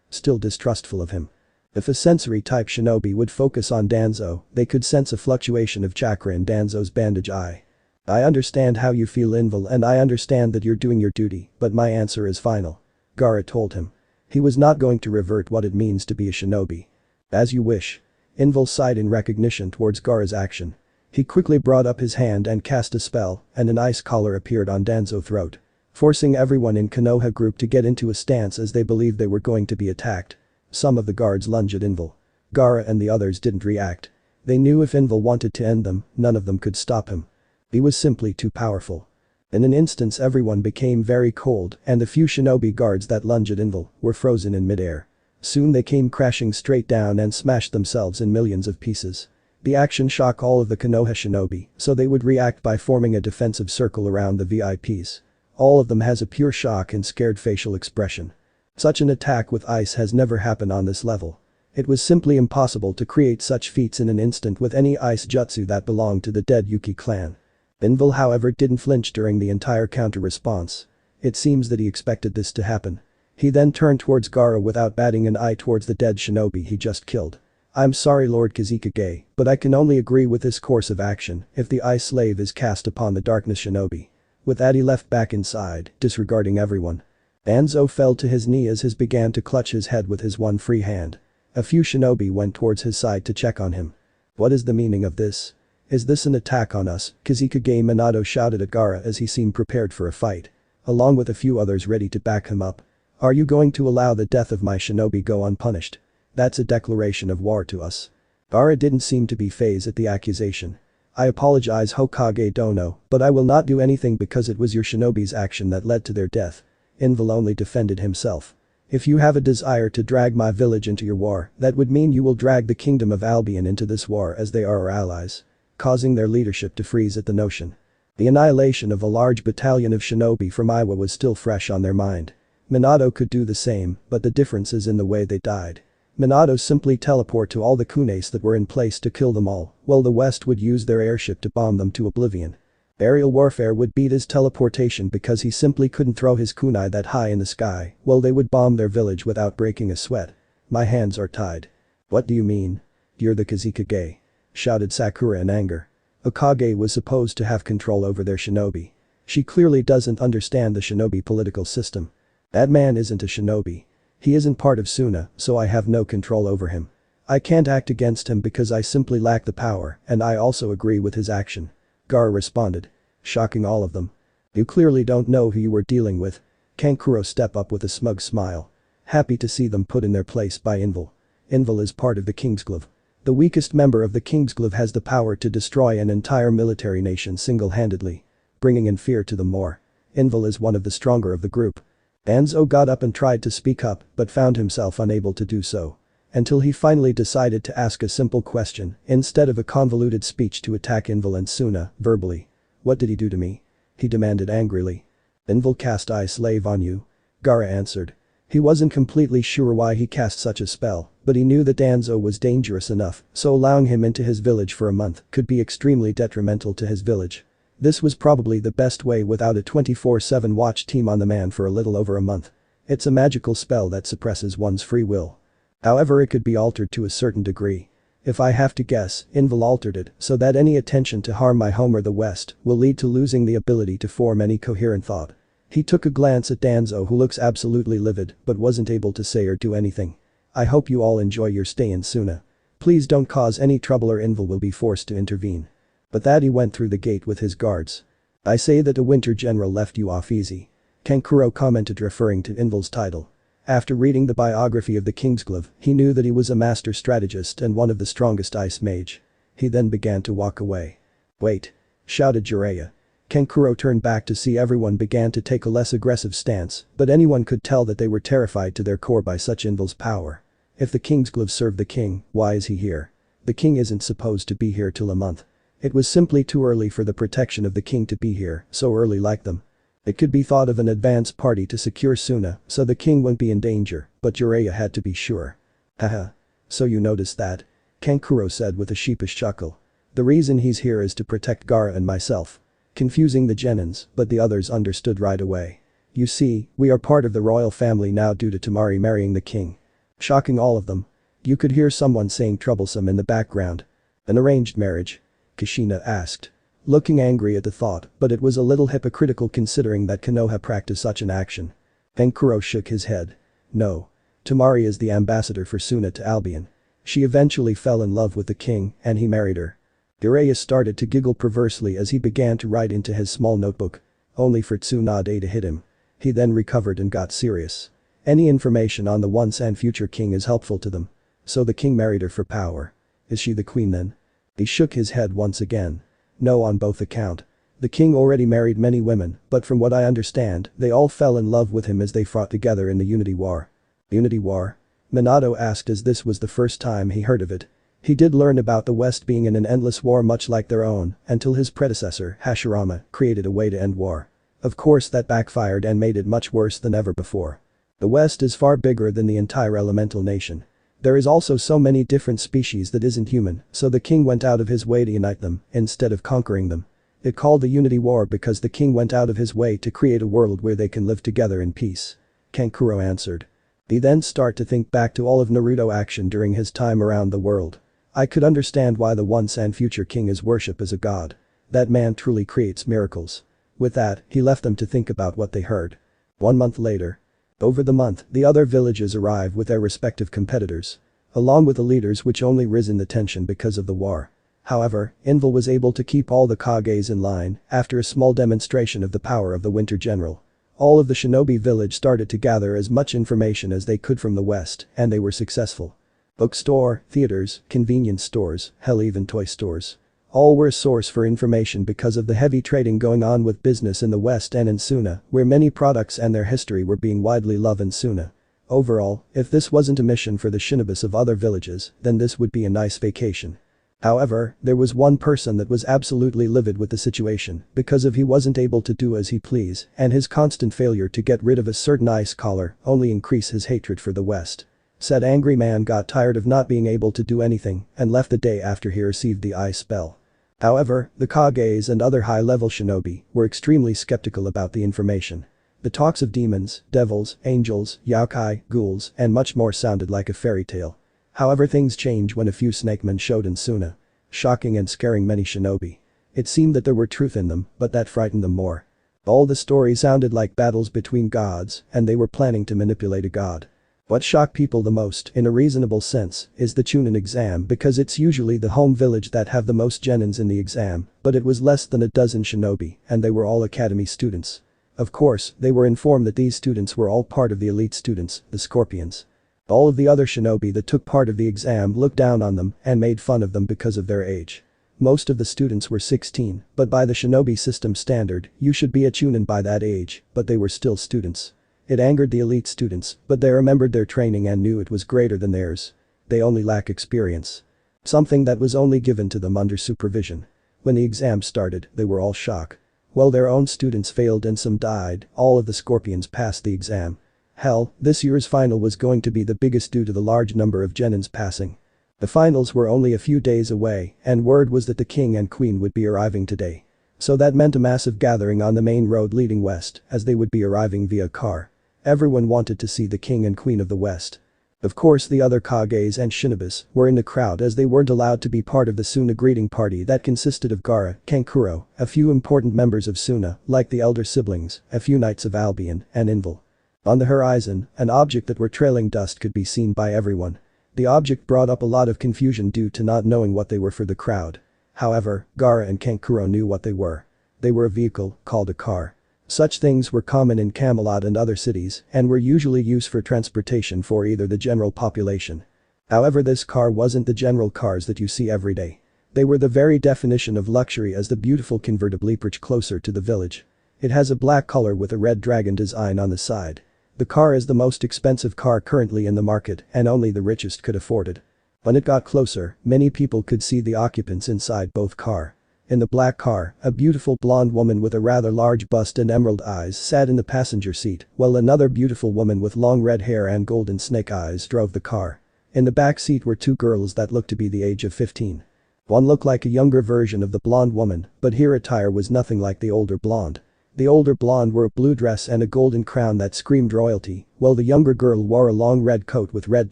Still distrustful of him. If a sensory-type shinobi would focus on Danzo, they could sense a fluctuation of chakra in Danzo's bandage eye. I understand how you feel, Invul, and I understand that you're doing your duty, but my answer is final. Gaara told him. He was not going to revert what it means to be a shinobi. As you wish. Invul sighed in recognition towards Gaara's action. He quickly brought up his hand and cast a spell, and an ice collar appeared on Danzo's throat. Forcing everyone in Konoha group to get into a stance as they believed they were going to be attacked. Some of the guards lunged at Invul. Gaara and the others didn't react. They knew if Invul wanted to end them, none of them could stop him. He was simply too powerful. In an instant everyone became very cold and the few shinobi guards that lunged at Invul were frozen in midair. Soon they came crashing straight down and smashed themselves in millions of pieces. The action shocked all of the Konoha shinobi, so they would react by forming a defensive circle around the VIPs. All of them has a pure shock and scared facial expression. Such an attack with ice has never happened on this level. It was simply impossible to create such feats in an instant with any ice jutsu that belonged to the dead Yuki clan. Invul however didn't flinch during the entire counter-response. It seems that he expected this to happen. He then turned towards Gaara without batting an eye towards the dead shinobi he just killed. I'm sorry Lord Kazekage, but I can only agree with this course of action if the ice slave is cast upon the darkness shinobi. With that he left back inside, disregarding everyone. Danzo fell to his knee as he began to clutch his head with his one free hand. A few shinobi went towards his side to check on him. What is the meaning of this? Is this an attack on us? Kazekage Minato shouted at Gaara as he seemed prepared for a fight. Along with a few others ready to back him up. Are you going to allow the death of my shinobi go unpunished? That's a declaration of war to us. Gaara didn't seem to be fazed at the accusation. I apologize Hokage Dono, but I will not do anything because it was your shinobi's action that led to their death. Invil only defended himself. If you have a desire to drag my village into your war, that would mean you will drag the kingdom of Albian into this war as they are our allies. Causing their leadership to freeze at the notion. The annihilation of a large battalion of shinobi from Iwa was still fresh on their mind. Minato could do the same, but the difference is in the way they died. Minato simply teleport to all the kunes that were in place to kill them all, while the West would use their airship to bomb them to oblivion. Aerial warfare would beat his teleportation because he simply couldn't throw his kunai that high in the sky, while they would bomb their village without breaking a sweat. My hands are tied. What do you mean? You're the Kazekage. Shouted Sakura in anger. Hokage was supposed to have control over their shinobi. She clearly doesn't understand the shinobi political system. That man isn't a shinobi. He isn't part of Sunna, so I have no control over him. I can't act against him because I simply lack the power, and I also agree with his action. Gaara responded. Shocking all of them. You clearly don't know who you were dealing with. Kankuro stepped up with a smug smile. Happy to see them put in their place by Invil. Invil is part of the Kingsglaive. The weakest member of the Kingsglaive has the power to destroy an entire military nation single-handedly. Bringing in fear to them more. Invil is one of the stronger of the group. Danzo got up and tried to speak up, but found himself unable to do so. Until he finally decided to ask a simple question, instead of a convoluted speech to attack Invil and Sunna, verbally. What did he do to me? He demanded angrily. Invil cast Eye Slave on you? Gaara answered. He wasn't completely sure why he cast such a spell, but he knew that Danzo was dangerous enough, so allowing him into his village for a month could be extremely detrimental to his village. This was probably the best way without a 24/7 watch team on the man for a little over a month. It's a magical spell that suppresses one's free will. However, it could be altered to a certain degree. If I have to guess, Invil altered it so that any attention to harm my home or the West will lead to losing the ability to form any coherent thought. He took a glance at Danzo, who looks absolutely livid but wasn't able to say or do anything. I hope you all enjoy your stay in Sunna. Please don't cause any trouble or Invil will be forced to intervene. But that he went through the gate with his guards. I say that a winter general left you off easy. Kankuro commented, referring to Invil's title. After reading the biography of the Kingsglaive, he knew that he was a master strategist and one of the strongest ice mage. He then began to walk away. Wait! Shouted Jiraiya. Kankuro turned back to see everyone began to take a less aggressive stance, but anyone could tell that they were terrified to their core by such Invil's power. If the Kingsglaive served the king, why is he here? The king isn't supposed to be here till a month. It was simply too early for the protection of the king to be here, so early like them. It could be thought of an advance party to secure Sunna, so the king wouldn't be in danger, but Jiraiya had to be sure. Haha. So you noticed that? Kankuro said with a sheepish chuckle. The reason he's here is to protect Gaara and myself. Confusing the Genins, but the others understood right away. You see, we are part of the royal family now due to Tamari marrying the king. Shocking all of them. You could hear someone saying troublesome in the background. An arranged marriage? Kushina asked. Looking angry at the thought, but it was a little hypocritical considering that Konoha practiced such an action. Kankuro shook his head. No. Tamari is the ambassador for Sunna to Albian. She eventually fell in love with the king, and he married her. Jiraiya started to giggle perversely as he began to write into his small notebook. Only for Tsunade to hit him. He then recovered and got serious. Any information on the once and future king is helpful to them. So the king married her for power. Is she the queen then? He shook his head once again. No, on both account. The king already married many women, but from what I understand, they all fell in love with him as they fought together in the Unity War. Unity War? Minato asked as this was the first time he heard of it. He did learn about the West being in an endless war much like their own, until his predecessor, Hashirama, created a way to end war. Of course that backfired and made it much worse than ever before. The West is far bigger than the entire elemental nation. There is also so many different species that isn't human, so the king went out of his way to unite them, instead of conquering them. It called the Unity War because the king went out of his way to create a world where they can live together in peace. Kankuro answered. He then started to think back to all of Naruto action during his time around the world. I could understand why the once and future king is worshipped as a god. That man truly creates miracles. With that, he left them to think about what they heard. 1 month later. Over the month, the other villages arrived with their respective competitors. Along with the leaders which only risen the tension because of the war. However, Invil was able to keep all the Kages in line after a small demonstration of the power of the Winter General. All of the shinobi village started to gather as much information as they could from the west, and they were successful. Bookstore, theaters, convenience stores, hell even toy stores. All were a source for information because of the heavy trading going on with business in the west and in Sunna, where many products and their history were being widely loved in Sunna. Overall, if this wasn't a mission for the shinobis of other villages, then this would be a nice vacation. However, there was one person that was absolutely livid with the situation because of he wasn't able to do as he please, and his constant failure to get rid of a certain ice collar only increased his hatred for the West. Said angry man got tired of not being able to do anything and left the day after he received the ice spell. However, the Kages and other high-level shinobi were extremely skeptical about the information. The talks of demons, devils, angels, yokai, ghouls, and much more sounded like a fairy tale. However, things changed when a few snakemen showed in Sunna, shocking and scaring many shinobi. It seemed that there were truth in them, but that frightened them more. All the story sounded like battles between gods, and they were planning to manipulate a god. What shocked people the most, in a reasonable sense, is the Chunin exam because it's usually the home village that have the most genins in the exam, but it was less than a dozen shinobi, and they were all academy students. Of course, they were informed that these students were all part of the elite students, the Scorpions. All of the other shinobi that took part of the exam looked down on them and made fun of them because of their age. Most of the students were 16, but by the shinobi system standard, you should be a Chunin by that age, but they were still students. It angered the elite students, but they remembered their training and knew it was greater than theirs. They only lack experience. Something that was only given to them under supervision. When the exam started, they were all shocked. While their own students failed and some died, all of the Scorpions passed the exam. Hell, this year's final was going to be the biggest due to the large number of genins passing. The finals were only a few days away, and word was that the king and queen would be arriving today. So that meant a massive gathering on the main road leading west, as they would be arriving via car. Everyone wanted to see the king and queen of the west. Of course, the other Kages and shinobis were in the crowd as they weren't allowed to be part of the Sunna greeting party that consisted of Gaara, Kankuro, a few important members of Sunna, like the elder siblings, a few knights of Albian, and Invul. On the horizon, an object that were trailing dust could be seen by everyone. The object brought up a lot of confusion due to not knowing what they were for the crowd. However, Gaara and Kankuro knew what they were. They were a vehicle, called a car. Such things were common in Camelot and other cities and were usually used for transportation for either the general population. However, this car wasn't the general cars that you see every day. They were the very definition of luxury as the beautiful convertible approached closer to the village. It has a black color with a red dragon design on the side. The car is the most expensive car currently in the market and only the richest could afford it. When it got closer, many people could see the occupants inside both car. In the black car, a beautiful blonde woman with a rather large bust and emerald eyes sat in the passenger seat, while another beautiful woman with long red hair and golden snake eyes drove the car. In the back seat were two girls that looked to be the age of 15. One looked like a younger version of the blonde woman, but her attire was nothing like the older blonde. The older blonde wore a blue dress and a golden crown that screamed royalty, while the younger girl wore a long red coat with red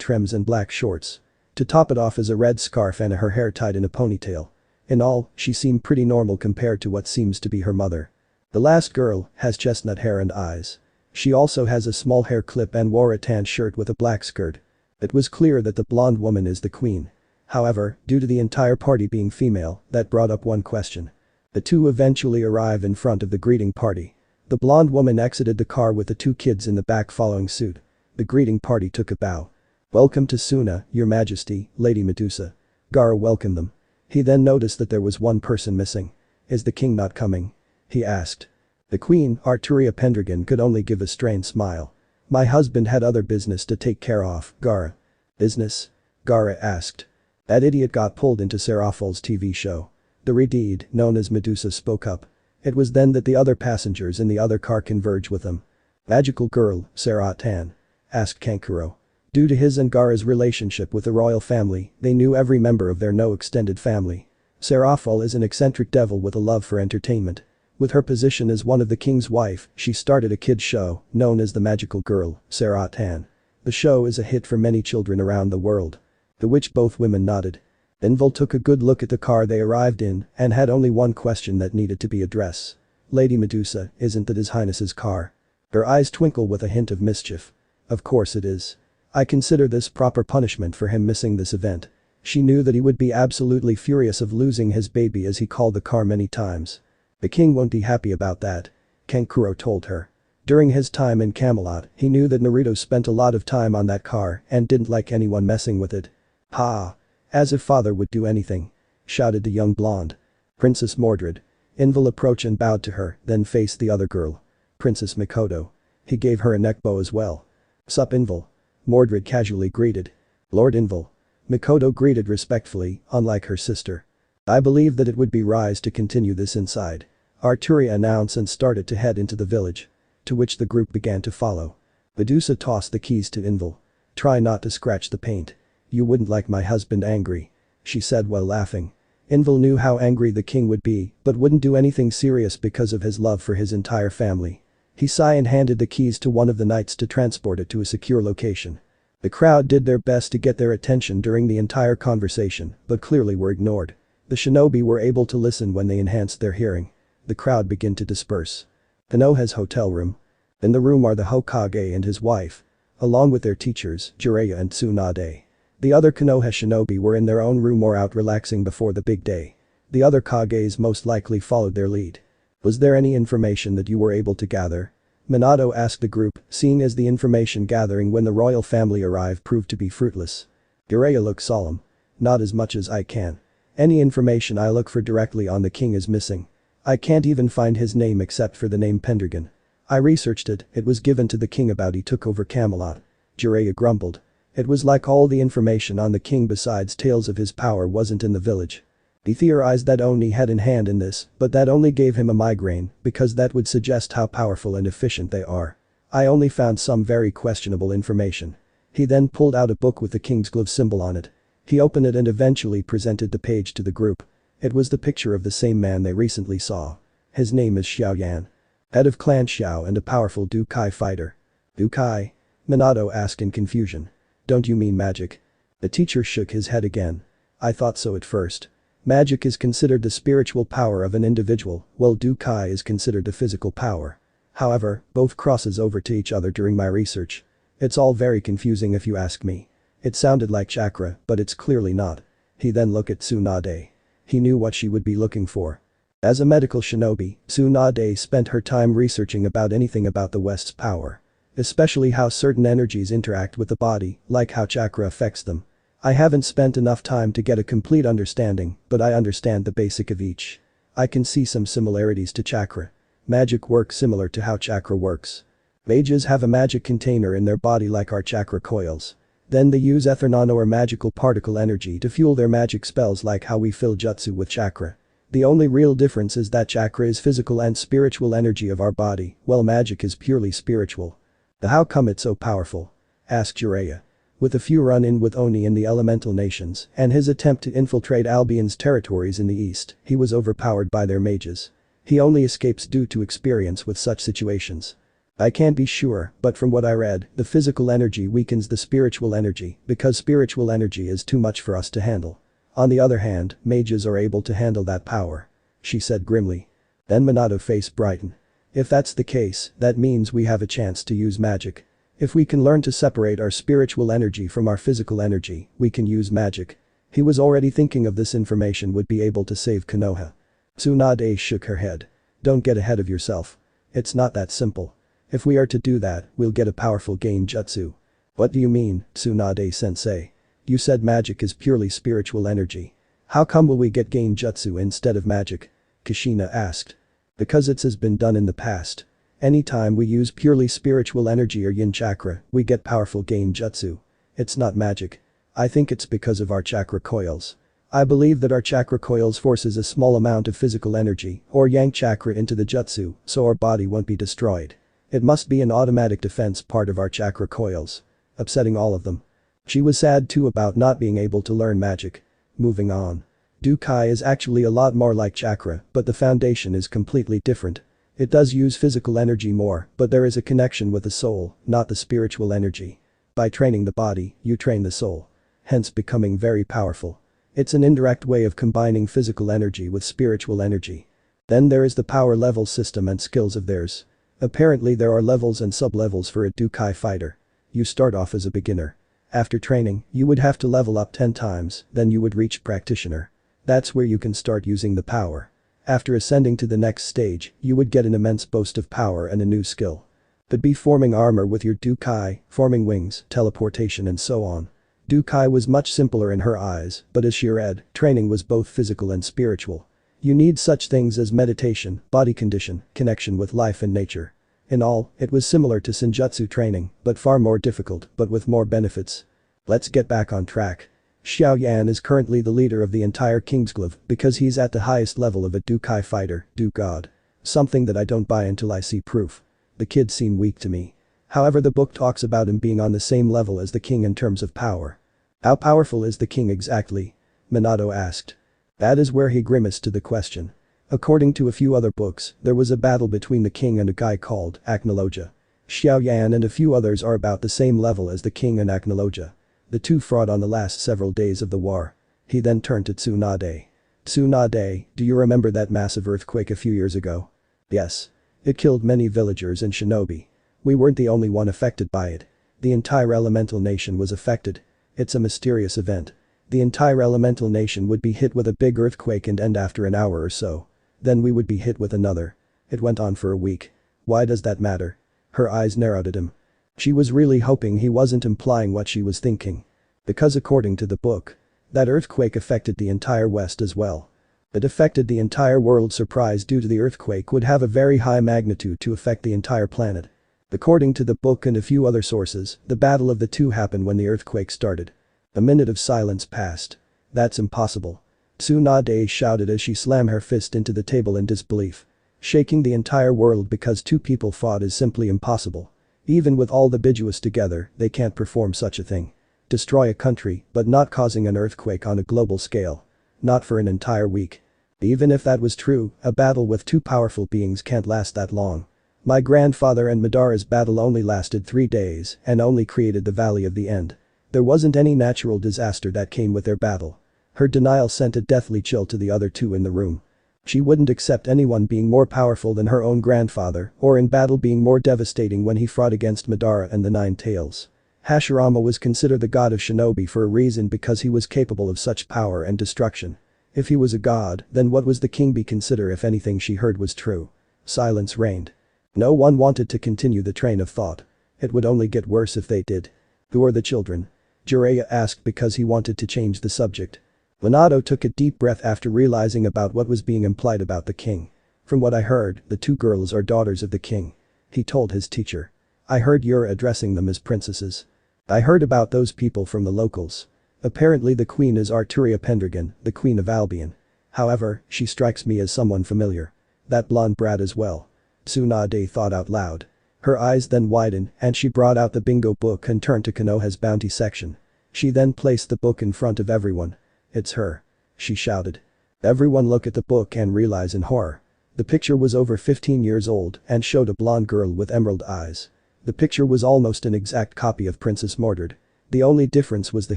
trims and black shorts. To top it off is a red scarf and her hair tied in a ponytail. In all, she seemed pretty normal compared to what seems to be her mother. The last girl has chestnut hair and eyes. She also has a small hair clip and wore a tan shirt with a black skirt. It was clear that the blonde woman is the queen. However, due to the entire party being female, that brought up one question. The two eventually arrive in front of the greeting party. The blonde woman exited the car with the two kids in the back following suit. The greeting party took a bow. "Welcome to Sunna, Your Majesty, Lady Medusa." Gaara welcomed them. He then noticed that there was one person missing. "Is the king not coming?" he asked. The queen, Arturia Pendragon, could only give a strained smile. "My husband had other business to take care of, Gaara." "Business?" Gaara asked. "That idiot got pulled into Seraphol's TV show." The Redeed, known as Medusa, spoke up. It was then that the other passengers in the other car converged with them. "Magical girl, Seratan?" asked Kankuro. Due to his and Gaara's relationship with the royal family, they knew every member of their extended family. Seraphol is an eccentric devil with a love for entertainment. With her position as one of the king's wife, she started a kids show, known as the Magical Girl, Seratan. The show is a hit for many children around the world. To which both women nodded. Invul took a good look at the car they arrived in and had only one question that needed to be addressed. "Lady Medusa, isn't that His Highness's car?" Her eyes twinkle with a hint of mischief. "Of course it is. I consider this proper punishment for him missing this event." She knew that he would be absolutely furious of losing his baby as he called the car many times. "The king won't be happy about that," Kankuro told her. During his time in Camelot, he knew that Naruto spent a lot of time on that car and didn't like anyone messing with it. Ha! As if father would do anything. Shouted the young blonde. Princess Mordred. Invil approached and bowed to her, then faced the other girl. Princess Mikoto. He gave her a neck bow as well. Sup Invil. Mordred casually greeted. Lord Invil. Mikoto greeted respectfully, unlike her sister. I believe that it would be wise to continue this inside. Arturia announced and started to head into the village. To which the group began to follow. Medusa tossed the keys to Invil. Try not to scratch the paint. You wouldn't like my husband angry. She said while laughing. Invil knew how angry the king would be, but wouldn't do anything serious because of his love for his entire family. He sighed and handed the keys to one of the knights to transport it to a secure location. The crowd did their best to get their attention during the entire conversation, but clearly were ignored. The shinobi were able to listen when they enhanced their hearing. The crowd began to disperse. Konoha's hotel room. In the room are the Hokage and his wife. Along with their teachers, Jiraiya and Tsunade. The other Konoha shinobi were in their own room or out relaxing before the big day. The other Kages most likely followed their lead. Was there any information that you were able to gather? Minato asked the group, seeing as the information gathering when the royal family arrived proved to be fruitless. Jiraiya looked solemn. Not as much as I can. Any information I look for directly on the king is missing. I can't even find his name except for the name Pendragon. I researched it, it was given to the king about he took over Camelot. Jiraiya grumbled. It was like all the information on the king besides tales of his power wasn't in the village. He theorized that Oni had in hand in this, but that only gave him a migraine because that would suggest how powerful and efficient they are. I only found some very questionable information. He then pulled out a book with the king's glove symbol on it. He opened it and eventually presented the page to the group. It was the picture of the same man they recently saw. His name is Xiao Yan. Head of Clan Xiao and a powerful Dukai fighter. Dukai? Minato asked in confusion. Don't you mean magic? The teacher shook his head again. I thought so at first. Magic is considered the spiritual power of an individual, while Dukai is considered the physical power. However, both crosses over to each other during my research. It's all very confusing if you ask me. It sounded like chakra, but it's clearly not. He then looked at Tsunade. He knew what she would be looking for. As a medical shinobi, Tsunade spent her time researching about anything about the West's power. Especially how certain energies interact with the body, like how chakra affects them. I haven't spent enough time to get a complete understanding, but I understand the basic of each. I can see some similarities to chakra. Magic works similar to how chakra works. Mages have a magic container in their body like our chakra coils. Then they use ether nano or magical particle energy to fuel their magic spells like how we fill jutsu with chakra. The only real difference is that chakra is physical and spiritual energy of our body, while magic is purely spiritual. How come it's so powerful? Asked Jiraiya. With a few run-in with Oni in the elemental nations and his attempt to infiltrate Albian's territories in the east, he was overpowered by their mages. He only escapes due to experience with such situations. I can't be sure, but from what I read, the physical energy weakens the spiritual energy because spiritual energy is too much for us to handle. On the other hand, mages are able to handle that power. She said grimly. Then Minato's face brightened. If that's the case, that means we have a chance to use magic. If we can learn to separate our spiritual energy from our physical energy, we can use magic. He was already thinking of this information would be able to save Konoha. Tsunade shook her head. Don't get ahead of yourself. It's not that simple. If we are to do that, we'll get a powerful genjutsu. What do you mean, Tsunade-sensei? You said magic is purely spiritual energy. How come will we get genjutsu instead of magic? Kushina asked. Because it has been done in the past. Anytime we use purely spiritual energy or yin chakra, we get powerful genjutsu. It's not magic. I think it's because of our chakra coils. I believe that our chakra coils forces a small amount of physical energy or yang chakra into the jutsu, so our body won't be destroyed. It must be an automatic defense part of our chakra coils. Upsetting all of them. She was sad too about not being able to learn magic. Moving on. Dukai is actually a lot more like chakra, but the foundation is completely different. It does use physical energy more, but there is a connection with the soul, not the spiritual energy. By training the body, you train the soul. Hence becoming very powerful. It's an indirect way of combining physical energy with spiritual energy. Then there is the power level system and skills of theirs. Apparently there are levels and sub-levels for a Dukai fighter. You start off as a beginner. After training, you would have to level up 10 times, then you would reach practitioner. That's where you can start using the power. After ascending to the next stage, you would get an immense boast of power and a new skill. But be forming armor with your dukai, forming wings, teleportation and so on. Dukai was much simpler in her eyes, but as she read, training was both physical and spiritual. You need such things as meditation, body condition, connection with life and nature. In all, it was similar to Senjutsu training, but far more difficult, but with more benefits. Let's get back on track. Xiao Yan is currently the leader of the entire Kingsglaive because he's at the highest level of a Dukai fighter, God. Something that I don't buy until I see proof. The kid seemed weak to me. However, the book talks about him being on the same level as the king in terms of power. How powerful is the king exactly? Minato asked. That is where he grimaced to the question. According to a few other books, there was a battle between the king and a guy called Aknoloja. Xiao Yan and a few others are about the same level as the king and Aknoloja. The two fought on the last several days of the war. He then turned to Tsunade. Tsunade, do you remember that massive earthquake a few years ago? Yes. It killed many villagers and shinobi. We weren't the only one affected by it. The entire elemental nation was affected. It's a mysterious event. The entire elemental nation would be hit with a big earthquake and end after an hour or so. Then we would be hit with another. It went on for a week. Why does that matter? Her eyes narrowed at him. She was really hoping he wasn't implying what she was thinking. Because according to the book, that earthquake affected the entire West as well. It affected the entire world. Surprise due to the earthquake would have a very high magnitude to affect the entire planet. According to the book and a few other sources, the battle of the two happened when the earthquake started. A minute of silence passed. That's impossible. Tsunade shouted as she slammed her fist into the table in disbelief. Shaking the entire world because two people fought is simply impossible. Even with all the Bijuas together, they can't perform such a thing. Destroy a country, but not causing an earthquake on a global scale. Not for an entire week. Even if that was true, a battle with two powerful beings can't last that long. My grandfather and Madara's battle only lasted 3 days and only created the Valley of the End. There wasn't any natural disaster that came with their battle. Her denial sent a deathly chill to the other two in the room. She wouldn't accept anyone being more powerful than her own grandfather or in battle being more devastating when he fought against Madara and the Nine Tails. Hashirama was considered the god of shinobi for a reason because he was capable of such power and destruction. If he was a god, then what was the king be consider if anything she heard was true? Silence reigned. No one wanted to continue the train of thought. It would only get worse if they did. Who are the children? Jiraiya asked because he wanted to change the subject. Minato took a deep breath after realizing about what was being implied about the king. From what I heard, the two girls are daughters of the king. He told his teacher. I heard you're addressing them as princesses. I heard about those people from the locals. Apparently the queen is Arturia Pendragon, the queen of Albian. However, she strikes me as someone familiar. That blonde brat as well. Tsunade thought out loud. Her eyes then widened and she brought out the bingo book and turned to Konoha's bounty section. She then placed the book in front of everyone. It's her. She shouted. Everyone look at the book and realize in horror. The picture was over 15 years old and showed a blonde girl with emerald eyes. The picture was almost an exact copy of Princess Mordred. The only difference was the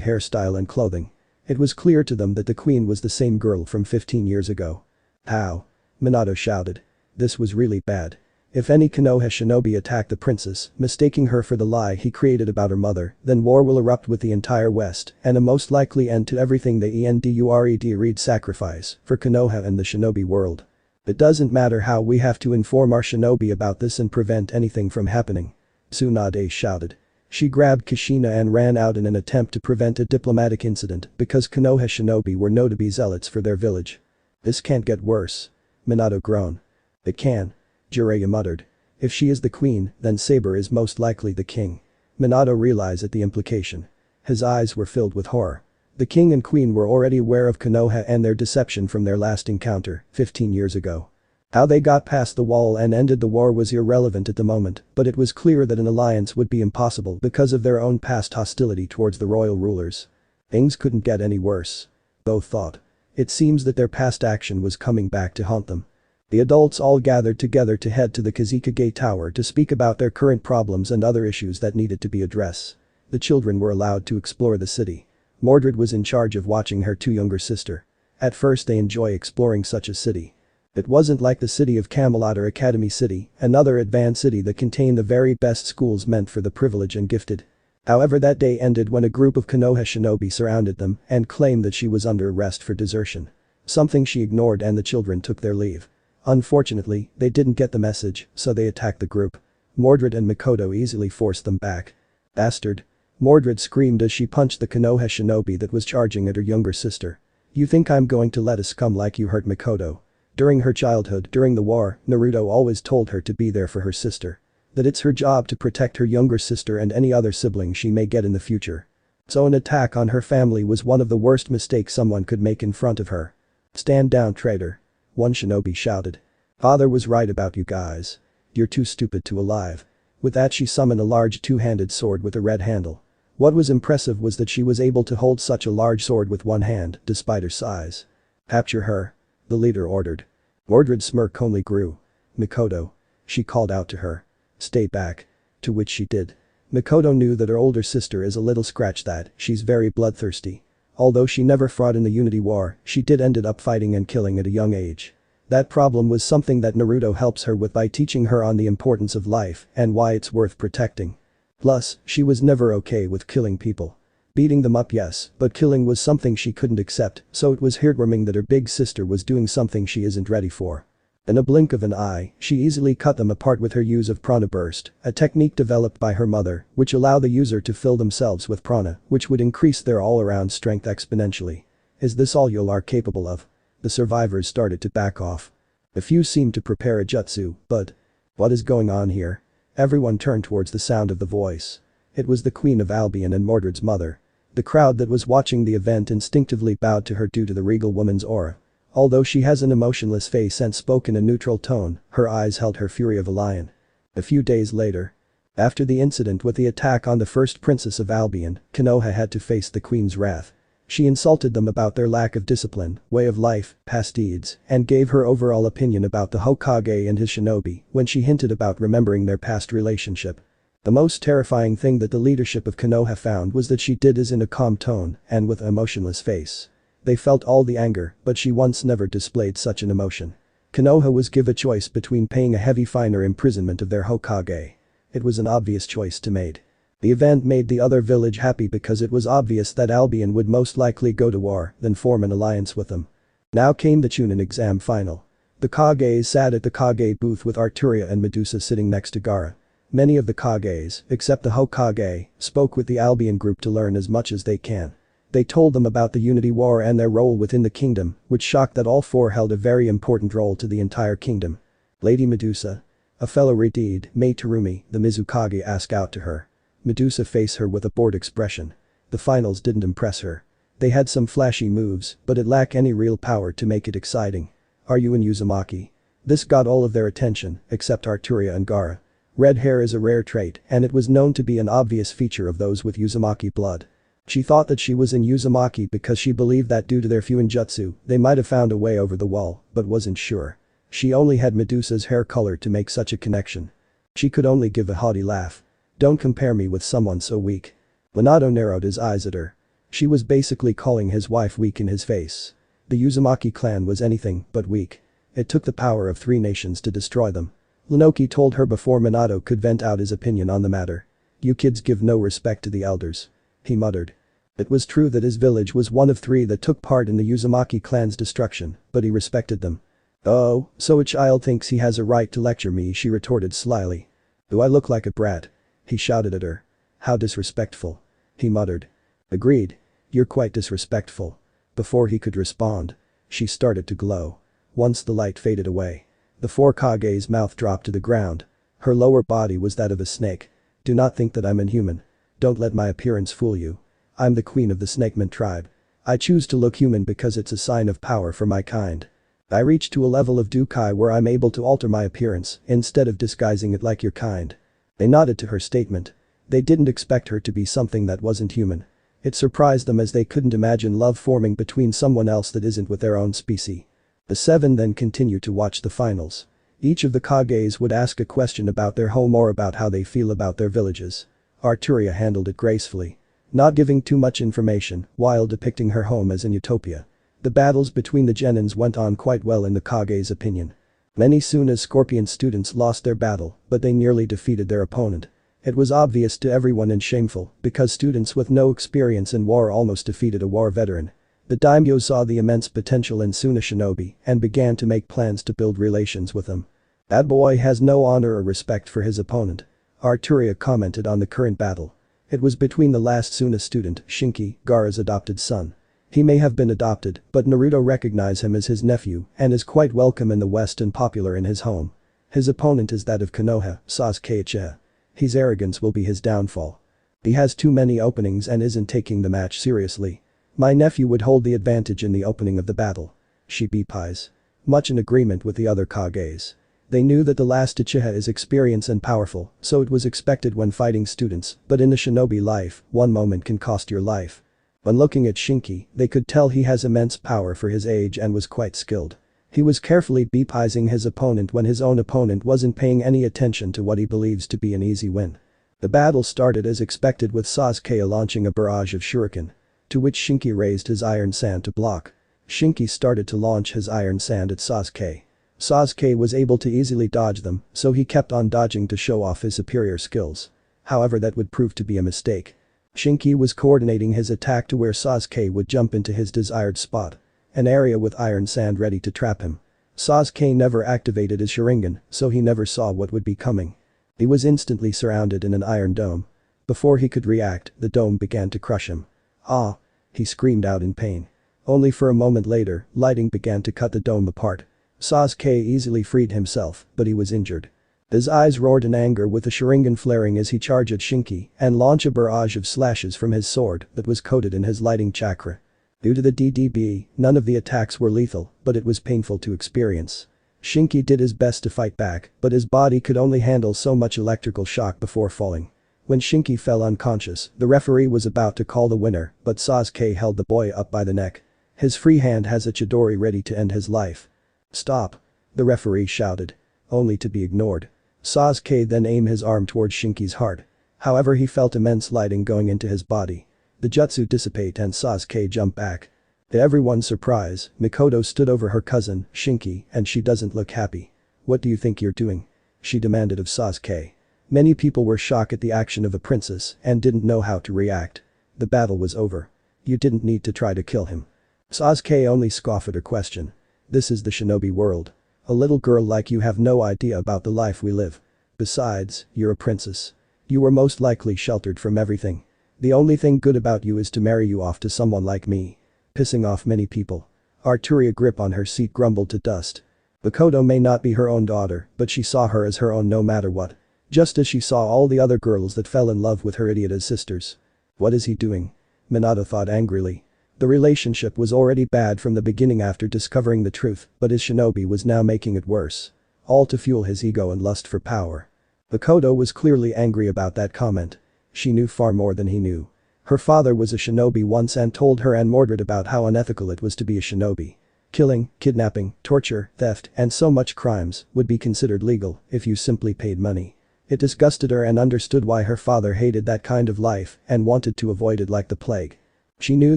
hairstyle and clothing. It was clear to them that the queen was the same girl from 15 years ago. How? Minato shouted. This was really bad. If any Konoha shinobi attack the princess, mistaking her for the lie he created about her mother, then war will erupt with the entire West and a most likely end to everything the read sacrifice for Konoha and the shinobi world. It doesn't matter how, we have to inform our shinobi about this and prevent anything from happening. Tsunade shouted. She grabbed Kushina and ran out in an attempt to prevent a diplomatic incident because Konoha shinobi were known to be zealots for their village. This can't get worse. Minato groaned. It can. Jiraiya muttered. If she is the queen, then Saber is most likely the king. Minato realized at the implication. His eyes were filled with horror. The king and queen were already aware of Konoha and their deception from their last encounter, 15 years ago. How they got past the wall and ended the war was irrelevant at the moment, but it was clear that an alliance would be impossible because of their own past hostility towards the royal rulers. Things couldn't get any worse. Both thought. It seems that their past action was coming back to haunt them. The adults all gathered together to head to the Kazekage Tower to speak about their current problems and other issues that needed to be addressed. The children were allowed to explore the city. Mordred was in charge of watching her two younger sister. At first they enjoy exploring such a city. It wasn't like the city of Camelot or Academy City, another advanced city that contained the very best schools meant for the privileged and gifted. However, that day ended when a group of Konoha shinobi surrounded them and claimed that she was under arrest for desertion. Something she ignored and the children took their leave. Unfortunately, they didn't get the message, so they attacked the group. Mordred and Mikoto easily forced them back. Bastard. Mordred screamed as she punched the Konoha shinobi that was charging at her younger sister. You think I'm going to let a scum like you hurt Mikoto? During her childhood, during the war, Naruto always told her to be there for her sister. That it's her job to protect her younger sister and any other sibling she may get in the future. So an attack on her family was one of the worst mistakes someone could make in front of her. Stand down, traitor. One shinobi shouted. Father was right about you guys. You're too stupid to alive. With that she summoned a large two-handed sword with a red handle. What was impressive was that she was able to hold such a large sword with one hand, despite her size. Capture her. The leader ordered. Mordred's smirk only grew. Mikoto. She called out to her. Stay back. To which she did. Mikoto knew that her older sister is a little scratch that she's very bloodthirsty. Although she never fought in the Unity War, she did ended up fighting and killing at a young age. That problem was something that Naruto helps her with by teaching her on the importance of life and why it's worth protecting. Plus, she was never okay with killing people. Beating them up, yes, but killing was something she couldn't accept, so it was heartwarming that her big sister was doing something she isn't ready for. In a blink of an eye, she easily cut them apart with her use of prana burst, a technique developed by her mother, which allowed the user to fill themselves with prana, which would increase their all-around strength exponentially. Is this all you are capable of? The survivors started to back off. A few seemed to prepare a jutsu, but what is going on here? Everyone turned towards the sound of the voice. It was the Queen of Albian and Mordred's mother. The crowd that was watching the event instinctively bowed to her due to the regal woman's aura. Although she has an emotionless face and spoke in a neutral tone, her eyes held her fury of a lion. A few days later. After the incident with the attack on the first princess of Albion, Konoha had to face the queen's wrath. She insulted them about their lack of discipline, way of life, past deeds, and gave her overall opinion about the Hokage and his shinobi when she hinted about remembering their past relationship. The most terrifying thing that the leadership of Konoha found was that she did this in a calm tone and with an emotionless face. They felt all the anger, but she once never displayed such an emotion. Konoha was given a choice between paying a heavy fine or imprisonment of their Hokage. It was an obvious choice to made. The event made the other village happy because it was obvious that Albion would most likely go to war than form an alliance with them. Now came the Chunin exam final. The Kages sat at the Kage booth with Arturia and Medusa sitting next to Gaara. Many of the Kages, except the Hokage, spoke with the Albion group to learn as much as they can. They told them about the Unity War and their role within the kingdom, which shocked that all four held a very important role to the entire kingdom. Lady Medusa. A fellow redeed, Mei Terumi, the Mizukage asked out to her. Medusa faced her with a bored expression. The finals didn't impress her. They had some flashy moves, but it lacked any real power to make it exciting. Are you in Uzumaki? This got all of their attention, except Arturia and Gaara. Red hair is a rare trait, and it was known to be an obvious feature of those with Uzumaki blood. She thought that she was in Uzumaki because she believed that due to their Fuinjutsu, they might have found a way over the wall, but wasn't sure. She only had Medusa's hair color to make such a connection. She could only give a haughty laugh. Don't compare me with someone so weak. Minato narrowed his eyes at her. She was basically calling his wife weak in his face. The Uzumaki clan was anything but weak. It took the power of 3 nations to destroy them. Lenoki told her before Minato could vent out his opinion on the matter. You kids give no respect to the elders. He muttered. It was true that his village was one of 3 that took part in the Uzumaki clan's destruction, but he respected them. Oh, so a child thinks he has a right to lecture me, she retorted slyly. Do I look like a brat? He shouted at her. How disrespectful. He muttered. Agreed. You're quite disrespectful. Before he could respond, she started to glow. Once the light faded away, the 4 Kage's mouth dropped to the ground. Her lower body was that of a snake. Do not think that I'm inhuman. Don't let my appearance fool you. I'm the queen of the Snakeman tribe. I choose to look human because it's a sign of power for my kind. I reach to a level of Dukai where I'm able to alter my appearance instead of disguising it like your kind. They nodded to her statement. They didn't expect her to be something that wasn't human. It surprised them as they couldn't imagine love forming between someone else that isn't with their own species. The 7 then continued to watch the finals. Each of the Kages would ask a question about their home or about how they feel about their villages. Arturia handled it gracefully, not giving too much information while depicting her home as in utopia. The battles between the Genins went on quite well in the Kage's opinion. Many Sunna's Scorpion students lost their battle, but they nearly defeated their opponent. It was obvious to everyone and shameful because students with no experience in war almost defeated a war veteran. The daimyo saw the immense potential in Sunna shinobi and began to make plans to build relations with them. That boy has no honor or respect for his opponent. Arturia commented on the current battle. It was between the last Sunna student, Shinki, Gaara's adopted son. He may have been adopted, but Naruto recognizes him as his nephew and is quite welcome in the West and popular in his home. His opponent is that of Konoha, Sasuke Uchiha. His arrogance will be his downfall. He has too many openings and isn't taking the match seriously. My nephew would hold the advantage in the opening of the battle. She pies. Much in agreement with the other Kages. They knew that the last Uchiha is experienced and powerful, so it was expected when fighting students, but in the shinobi life, one moment can cost your life. When looking at Shinki, they could tell he has immense power for his age and was quite skilled. He was carefully beepizing his opponent when his own opponent wasn't paying any attention to what he believes to be an easy win. The battle started as expected with Sasuke launching a barrage of shuriken. To which Shinki raised his iron sand to block. Shinki started to launch his iron sand at Sasuke. Sasuke was able to easily dodge them, so he kept on dodging to show off his superior skills. However, that would prove to be a mistake. Shinki was coordinating his attack to where Sasuke would jump into his desired spot. An area with iron sand ready to trap him. Sasuke never activated his Sharingan, so he never saw what would be coming. He was instantly surrounded in an iron dome. Before he could react, the dome began to crush him. Ah! He screamed out in pain. Only for a moment later, lighting began to cut the dome apart. Sasuke easily freed himself, but he was injured. His eyes roared in anger with the Sharingan flaring as he charged at Shinki and launched a barrage of slashes from his sword that was coated in his lighting chakra. Due to the DDB, none of the attacks were lethal, but it was painful to experience. Shinki did his best to fight back, but his body could only handle so much electrical shock before falling. When Shinki fell unconscious, the referee was about to call the winner, but Sasuke held the boy up by the neck. His free hand has a Chidori ready to end his life. Stop! The referee shouted. Only to be ignored. Sasuke then aimed his arm towards Shinki's heart. However, he felt immense lighting going into his body. The jutsu dissipate and Sasuke jumped back. To everyone's surprise, Mikoto stood over her cousin, Shinki, and she doesn't look happy. What do you think you're doing? She demanded of Sasuke. Many people were shocked at the action of a princess and didn't know how to react. The battle was over. You didn't need to try to kill him. Sasuke only scoffed at her question. This is the shinobi world. A little girl like you have no idea about the life we live. Besides, you're a princess. You were most likely sheltered from everything. The only thing good about you is to marry you off to someone like me. Pissing off many people. Arturia grip on her seat grumbled to dust. Mikoto may not be her own daughter, but she saw her as her own no matter what. Just as she saw all the other girls that fell in love with her idiot as sisters. What is he doing? Minato thought angrily. The relationship was already bad from the beginning after discovering the truth, but his shinobi was now making it worse. All to fuel his ego and lust for power. Mikoto was clearly angry about that comment. She knew far more than he knew. Her father was a shinobi once and told her and Mordred about how unethical it was to be a shinobi. Killing, kidnapping, torture, theft, and so much crimes would be considered legal if you simply paid money. It disgusted her and understood why her father hated that kind of life and wanted to avoid it like the plague. She knew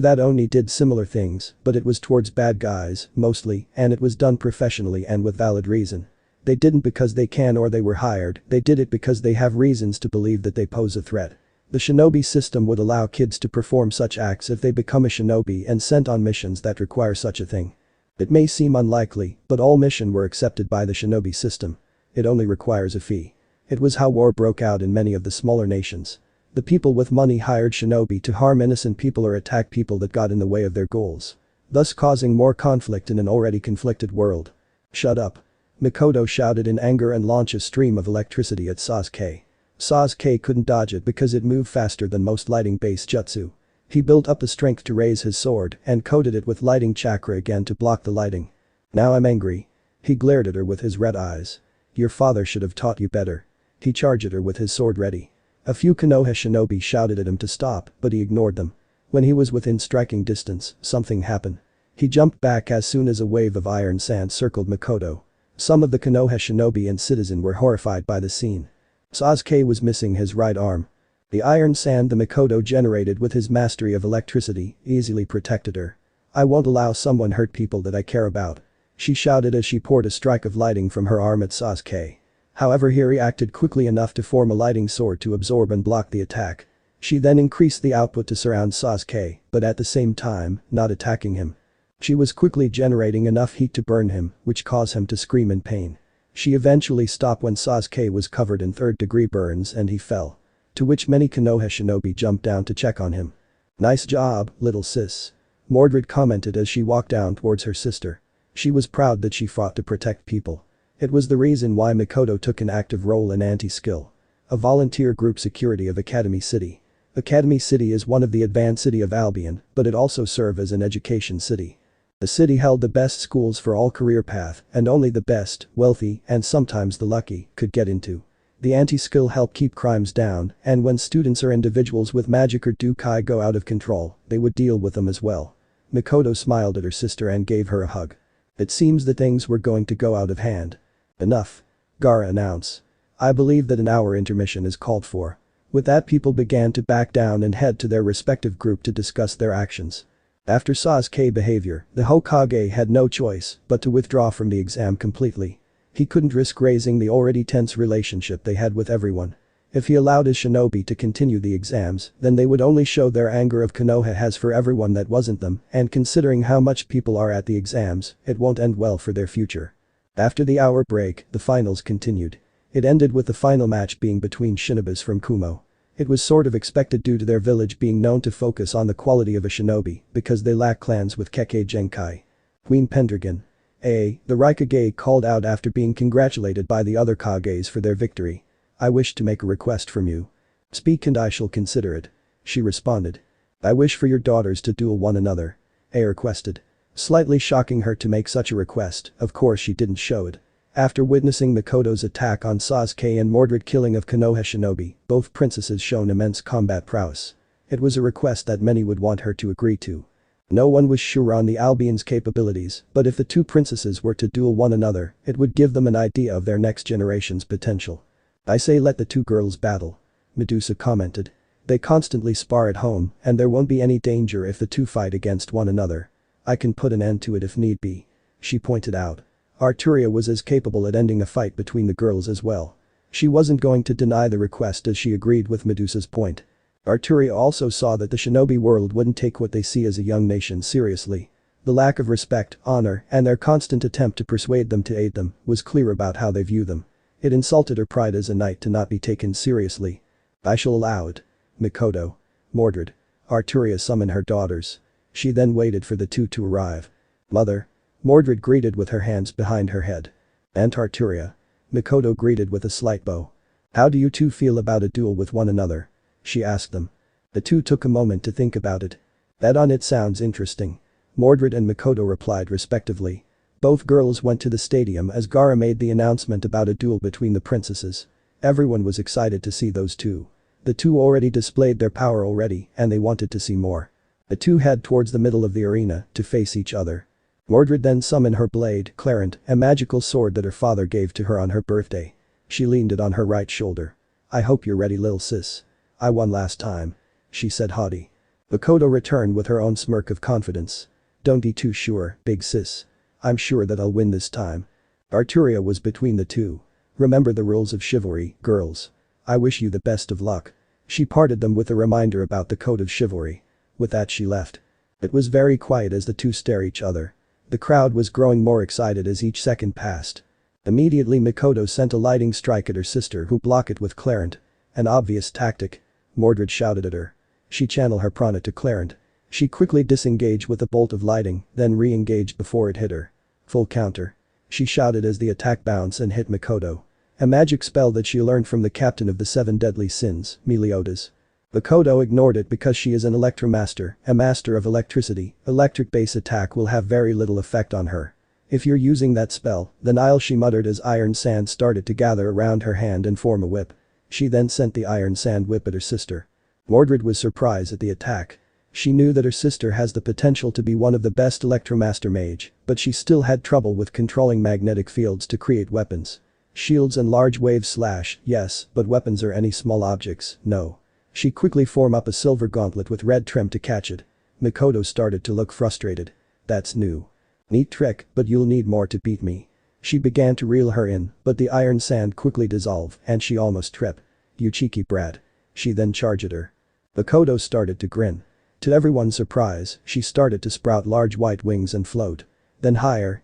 that Oni did similar things, but it was towards bad guys, mostly, and it was done professionally and with valid reason. They didn't because they can or they were hired, they did it because they have reasons to believe that they pose a threat. The shinobi system would allow kids to perform such acts if they become a shinobi and sent on missions that require such a thing. It may seem unlikely, but all missions were accepted by the shinobi system. It only requires a fee. It was how war broke out in many of the smaller nations. The people with money hired shinobi to harm innocent people or attack people that got in the way of their goals. Thus causing more conflict in an already conflicted world. Shut up. Mikoto shouted in anger and launched a stream of electricity at Sasuke. Sasuke couldn't dodge it because it moved faster than most lighting-based jutsu. He built up the strength to raise his sword and coated it with lighting chakra again to block the lighting. Now I'm angry. He glared at her with his red eyes. Your father should have taught you better. He charged at her with his sword ready. A few Konoha shinobi shouted at him to stop, but he ignored them. When he was within striking distance, something happened. He jumped back as soon as a wave of iron sand circled Mikoto. Some of the Konoha shinobi and citizen were horrified by the scene. Sasuke was missing his right arm. The iron sand the Mikoto generated with his mastery of electricity easily protected her. I won't allow someone hurt people that I care about. She shouted as she poured a strike of lighting from her arm at Sasuke. However, he reacted quickly enough to form a lighting sword to absorb and block the attack. She then increased the output to surround Sasuke, but at the same time, not attacking him. She was quickly generating enough heat to burn him, which caused him to scream in pain. She eventually stopped when Sasuke was covered in third-degree burns and he fell. To which many Konoha shinobi jumped down to check on him. "Nice job, little sis," Mordred commented as she walked down towards her sister. She was proud that she fought to protect people. It was the reason why Mikoto took an active role in Anti-Skill, a volunteer group security of Academy City. Academy City is one of the advanced city of Albion, but it also served as an education city. The city held the best schools for all career path and only the best, wealthy, and sometimes the lucky could get into. The anti-skill help keep crimes down, and when students or individuals with magic or dukai go out of control, they would deal with them as well. Mikoto smiled at her sister and gave her a hug. It seems that things were going to go out of hand. Enough. Gaara announced. I believe that an hour intermission is called for. With that, people began to back down and head to their respective group to discuss their actions. After Sasuke's behavior, the Hokage had no choice but to withdraw from the exam completely. He couldn't risk raising the already tense relationship they had with everyone. If he allowed his shinobi to continue the exams, then they would only show their anger of Konoha has for everyone that wasn't them, and considering how much people are at the exams, it won't end well for their future. After the hour break, the finals continued. It ended with the final match being between shinobis from Kumo. It was sort of expected due to their village being known to focus on the quality of a shinobi because they lack clans with Kekkei Genkai. Queen Pendragon. The Raikage called out after being congratulated by the other Kages for their victory. I wish to make a request from you. Speak and I shall consider it. She responded. I wish for your daughters to duel one another. A requested. Slightly shocking her to make such a request, of course she didn't show it. After witnessing Mikoto's attack on Sasuke and Mordred killing of Konoha shinobi, both princesses shown immense combat prowess. It was a request that many would want her to agree to. No one was sure on the Albian's capabilities, but if the two princesses were to duel one another, it would give them an idea of their next generation's potential. I say let the two girls battle. Medusa commented. They constantly spar at home, and there won't be any danger if the two fight against one another. I can put an end to it if need be. She pointed out. Arturia was as capable at ending a fight between the girls as well. She wasn't going to deny the request as she agreed with Medusa's point. Arturia also saw that the shinobi world wouldn't take what they see as a young nation seriously. The lack of respect, honor, and their constant attempt to persuade them to aid them was clear about how they view them. It insulted her pride as a knight to not be taken seriously. I shall allow it. Mikoto. Mordred. Arturia summoned her daughters. She then waited for the two to arrive. Mother. Mordred greeted with her hands behind her head. Aunt Arturia. Mikoto greeted with a slight bow. How do you two feel about a duel with one another? She asked them. The two took a moment to think about it. That on it sounds interesting. Mordred and Mikoto replied respectively. Both girls went to the stadium as Gaara made the announcement about a duel between the princesses. Everyone was excited to see those two. The two already displayed their power already and they wanted to see more. The two head towards the middle of the arena to face each other. Mordred then summoned her blade, Clarent, a magical sword that her father gave to her on her birthday. She leaned it on her right shoulder. I hope you're ready, lil sis. I won last time. She said haughty. Mikoto returned with her own smirk of confidence. Don't be too sure, big sis. I'm sure that I'll win this time. Arturia was between the two. Remember the rules of chivalry, girls. I wish you the best of luck. She parted them with a reminder about the code of chivalry. With that she left. It was very quiet as the two stare each other. The crowd was growing more excited as each second passed. Immediately Mikoto sent a lightning strike at her sister who blocked it with Clarent. An obvious tactic. Mordred shouted at her. She channeled her prana to Clarent. She quickly disengaged with a bolt of lighting, then re-engaged before it hit her. Full counter. She shouted as the attack bounced and hit Mikoto. A magic spell that she learned from the captain of the 7 deadly sins, Meliodas. Mikoto ignored it because she is an electromaster, a master of electricity. Electric base attack will have very little effect on her. If you're using that spell, then she muttered as iron sand started to gather around her hand and form a whip. She then sent the iron sand whip at her sister. Mordred was surprised at the attack. She knew that her sister has the potential to be one of the best electromaster mage, but she still had trouble with controlling magnetic fields to create weapons. Shields and large waves slash, yes, but weapons or any small objects, no. She quickly formed up a silver gauntlet with red trim to catch it. Mikoto started to look frustrated. That's new. Neat trick, but you'll need more to beat me. She began to reel her in, but the iron sand quickly dissolved and she almost tripped. You cheeky brat. She then charged at her. Mikoto started to grin. To everyone's surprise, she started to sprout large white wings and float. Then higher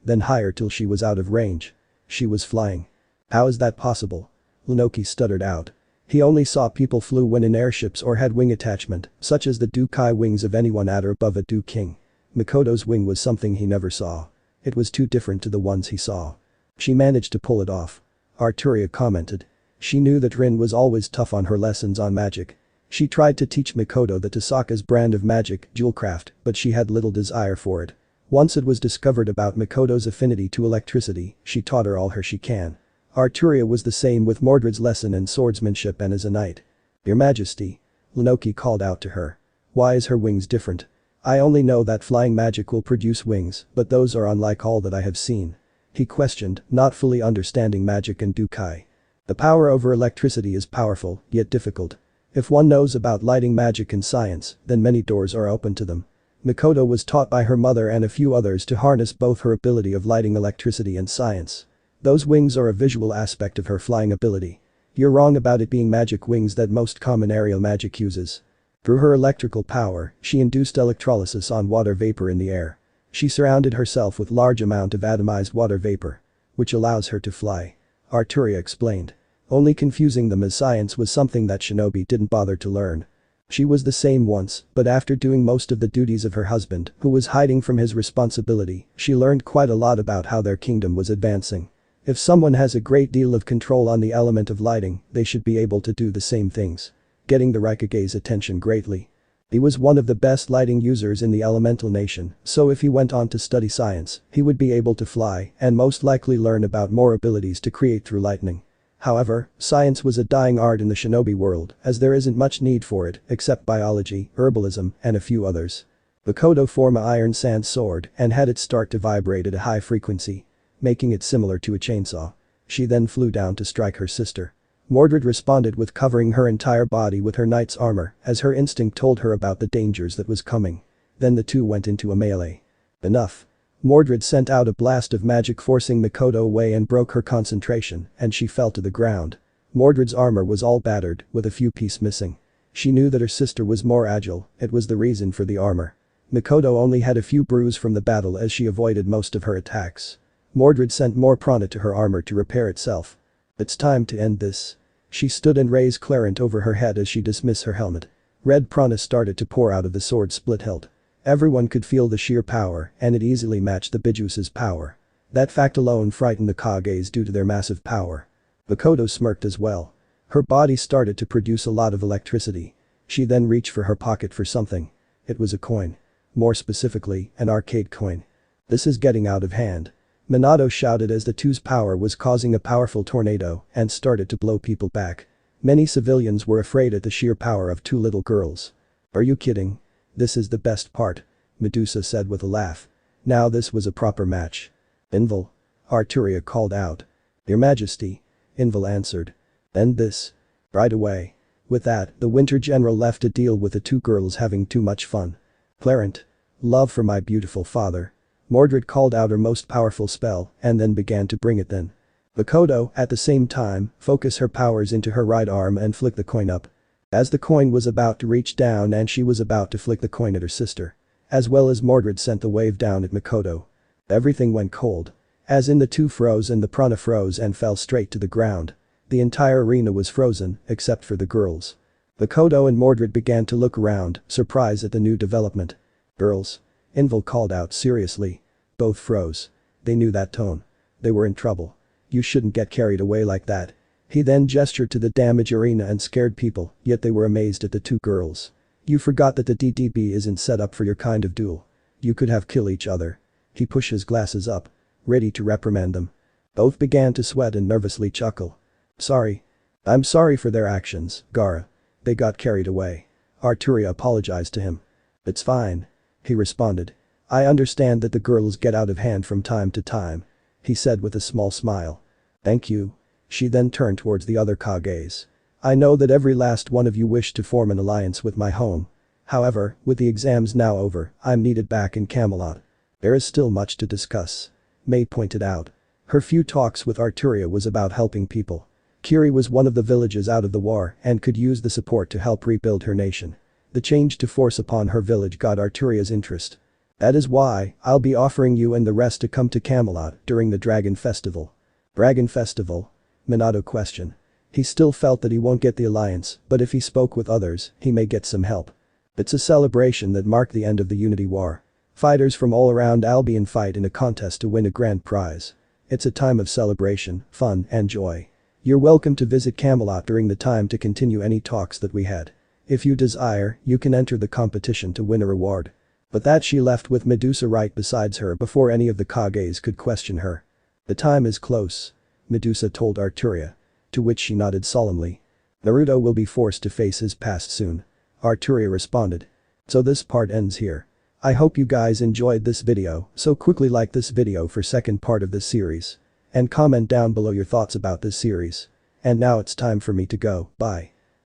till she was out of range. She was flying. How is that possible? Lunoki stuttered out. He only saw people flew when in airships or had wing attachment, such as the Dukai wings of anyone at or above a Du King. Mikoto's wing was something he never saw. It was too different to the ones he saw. She managed to pull it off. Arturia commented. She knew that Rin was always tough on her lessons on magic. She tried to teach Mikoto the Tasaka's brand of magic, jewelcraft, but she had little desire for it. Once it was discovered about Mikoto's affinity to electricity, she taught her all she can. Arturia was the same with Mordred's lesson in swordsmanship and as a knight. Your Majesty. Lunoki called out to her. Why is her wings different? I only know that flying magic will produce wings, but those are unlike all that I have seen. He questioned, not fully understanding magic and Dukai. The power over electricity is powerful, yet difficult. If one knows about lighting magic and science, then many doors are open to them. Mikoto was taught by her mother and a few others to harness both her ability of lighting electricity and science. Those wings are a visual aspect of her flying ability. You're wrong about it being magic wings that most common aerial magic uses. Through her electrical power, she induced electrolysis on water vapor in the air. She surrounded herself with large amount of atomized water vapor, which allows her to fly. Arturia explained. Only confusing them as science was something that Shinobi didn't bother to learn. She was the same once, but after doing most of the duties of her husband, who was hiding from his responsibility, she learned quite a lot about how their kingdom was advancing. If someone has a great deal of control on the element of lighting, they should be able to do the same things. Getting the Raikage's attention greatly. He was one of the best lighting users in the elemental nation, so if he went on to study science, he would be able to fly and most likely learn about more abilities to create through lightning. However, science was a dying art in the shinobi world, as there isn't much need for it except biology, herbalism, and a few others. Mikoto formed an iron sand sword and had it start to vibrate at a high frequency, making it similar to a chainsaw. She then flew down to strike her sister. Mordred responded with covering her entire body with her knight's armor, as her instinct told her about the dangers that was coming. Then the two went into a melee. Enough. Mordred sent out a blast of magic forcing Mikoto away and broke her concentration, and she fell to the ground. Mordred's armor was all battered, with a few pieces missing. She knew that her sister was more agile, it was the reason for the armor. Mikoto only had a few bruises from the battle as she avoided most of her attacks. Mordred sent more prana to her armor to repair itself. It's time to end this. She stood and raised Clarent over her head as she dismissed her helmet. Red prana started to pour out of the sword split hilt. Everyone could feel the sheer power, and it easily matched the Bijusa's power. That fact alone frightened the Kages due to their massive power. Mikoto smirked as well. Her body started to produce a lot of electricity. She then reached for her pocket for something. It was a coin. More specifically, an arcade coin. This is getting out of hand. Minato shouted as the two's power was causing a powerful tornado and started to blow people back. Many civilians were afraid at the sheer power of two little girls. Are you kidding? This is the best part, Medusa said with a laugh. Now this was a proper match. Invil. Arturia called out. Your Majesty. Invil answered. End this. Right away. With that, the Winter General left to deal with the two girls having too much fun. Clarent. Love for my beautiful father. Mordred called out her most powerful spell and then began to bring it then. Mikoto, at the same time, focused her powers into her right arm and flicked the coin up. As the coin was about to reach down and she was about to flick the coin at her sister. As well as Mordred sent the wave down at Mikoto. Everything went cold. As in the two froze and the prana froze and fell straight to the ground. The entire arena was frozen, except for the girls. Mikoto and Mordred began to look around, surprised at the new development. Girls. Invil called out seriously. Both froze. They knew that tone. They were in trouble. You shouldn't get carried away like that. He then gestured to the damaged arena and scared people, yet they were amazed at the two girls. You forgot that the DDB isn't set up for your kind of duel. You could have killed each other. He pushed his glasses up, ready to reprimand them. Both began to sweat and nervously chuckle. Sorry. I'm sorry for their actions, Gaara. They got carried away. Arturia apologized to him. It's fine. He responded. I understand that the girls get out of hand from time to time. He said with a small smile. Thank you. She then turned towards the other Kages. I know that every last one of you wished to form an alliance with my home. However, with the exams now over, I'm needed back in Camelot. There is still much to discuss. May pointed out. Her few talks with Arturia was about helping people. Kiri was one of the villages out of the war and could use the support to help rebuild her nation. The change to force upon her village got Arturia's interest. That is why I'll be offering you and the rest to come to Camelot during the Dragon Festival. Dragon Festival? Minato questioned. He still felt that he won't get the alliance, but if he spoke with others, he may get some help. It's a celebration that marked the end of the Unity War. Fighters from all around Albian fight in a contest to win a grand prize. It's a time of celebration, fun, and joy. You're welcome to visit Camelot during the time to continue any talks that we had. If you desire, you can enter the competition to win a reward. But that she left with Medusa right beside her before any of the Kages could question her. The time is close. Medusa told Arturia. To which she nodded solemnly. Naruto will be forced to face his past soon. Arturia responded. So this part ends here. I hope you guys enjoyed this video, so quickly like this video for second part of this series. And comment down below your thoughts about this series. And now it's time for me to go, bye.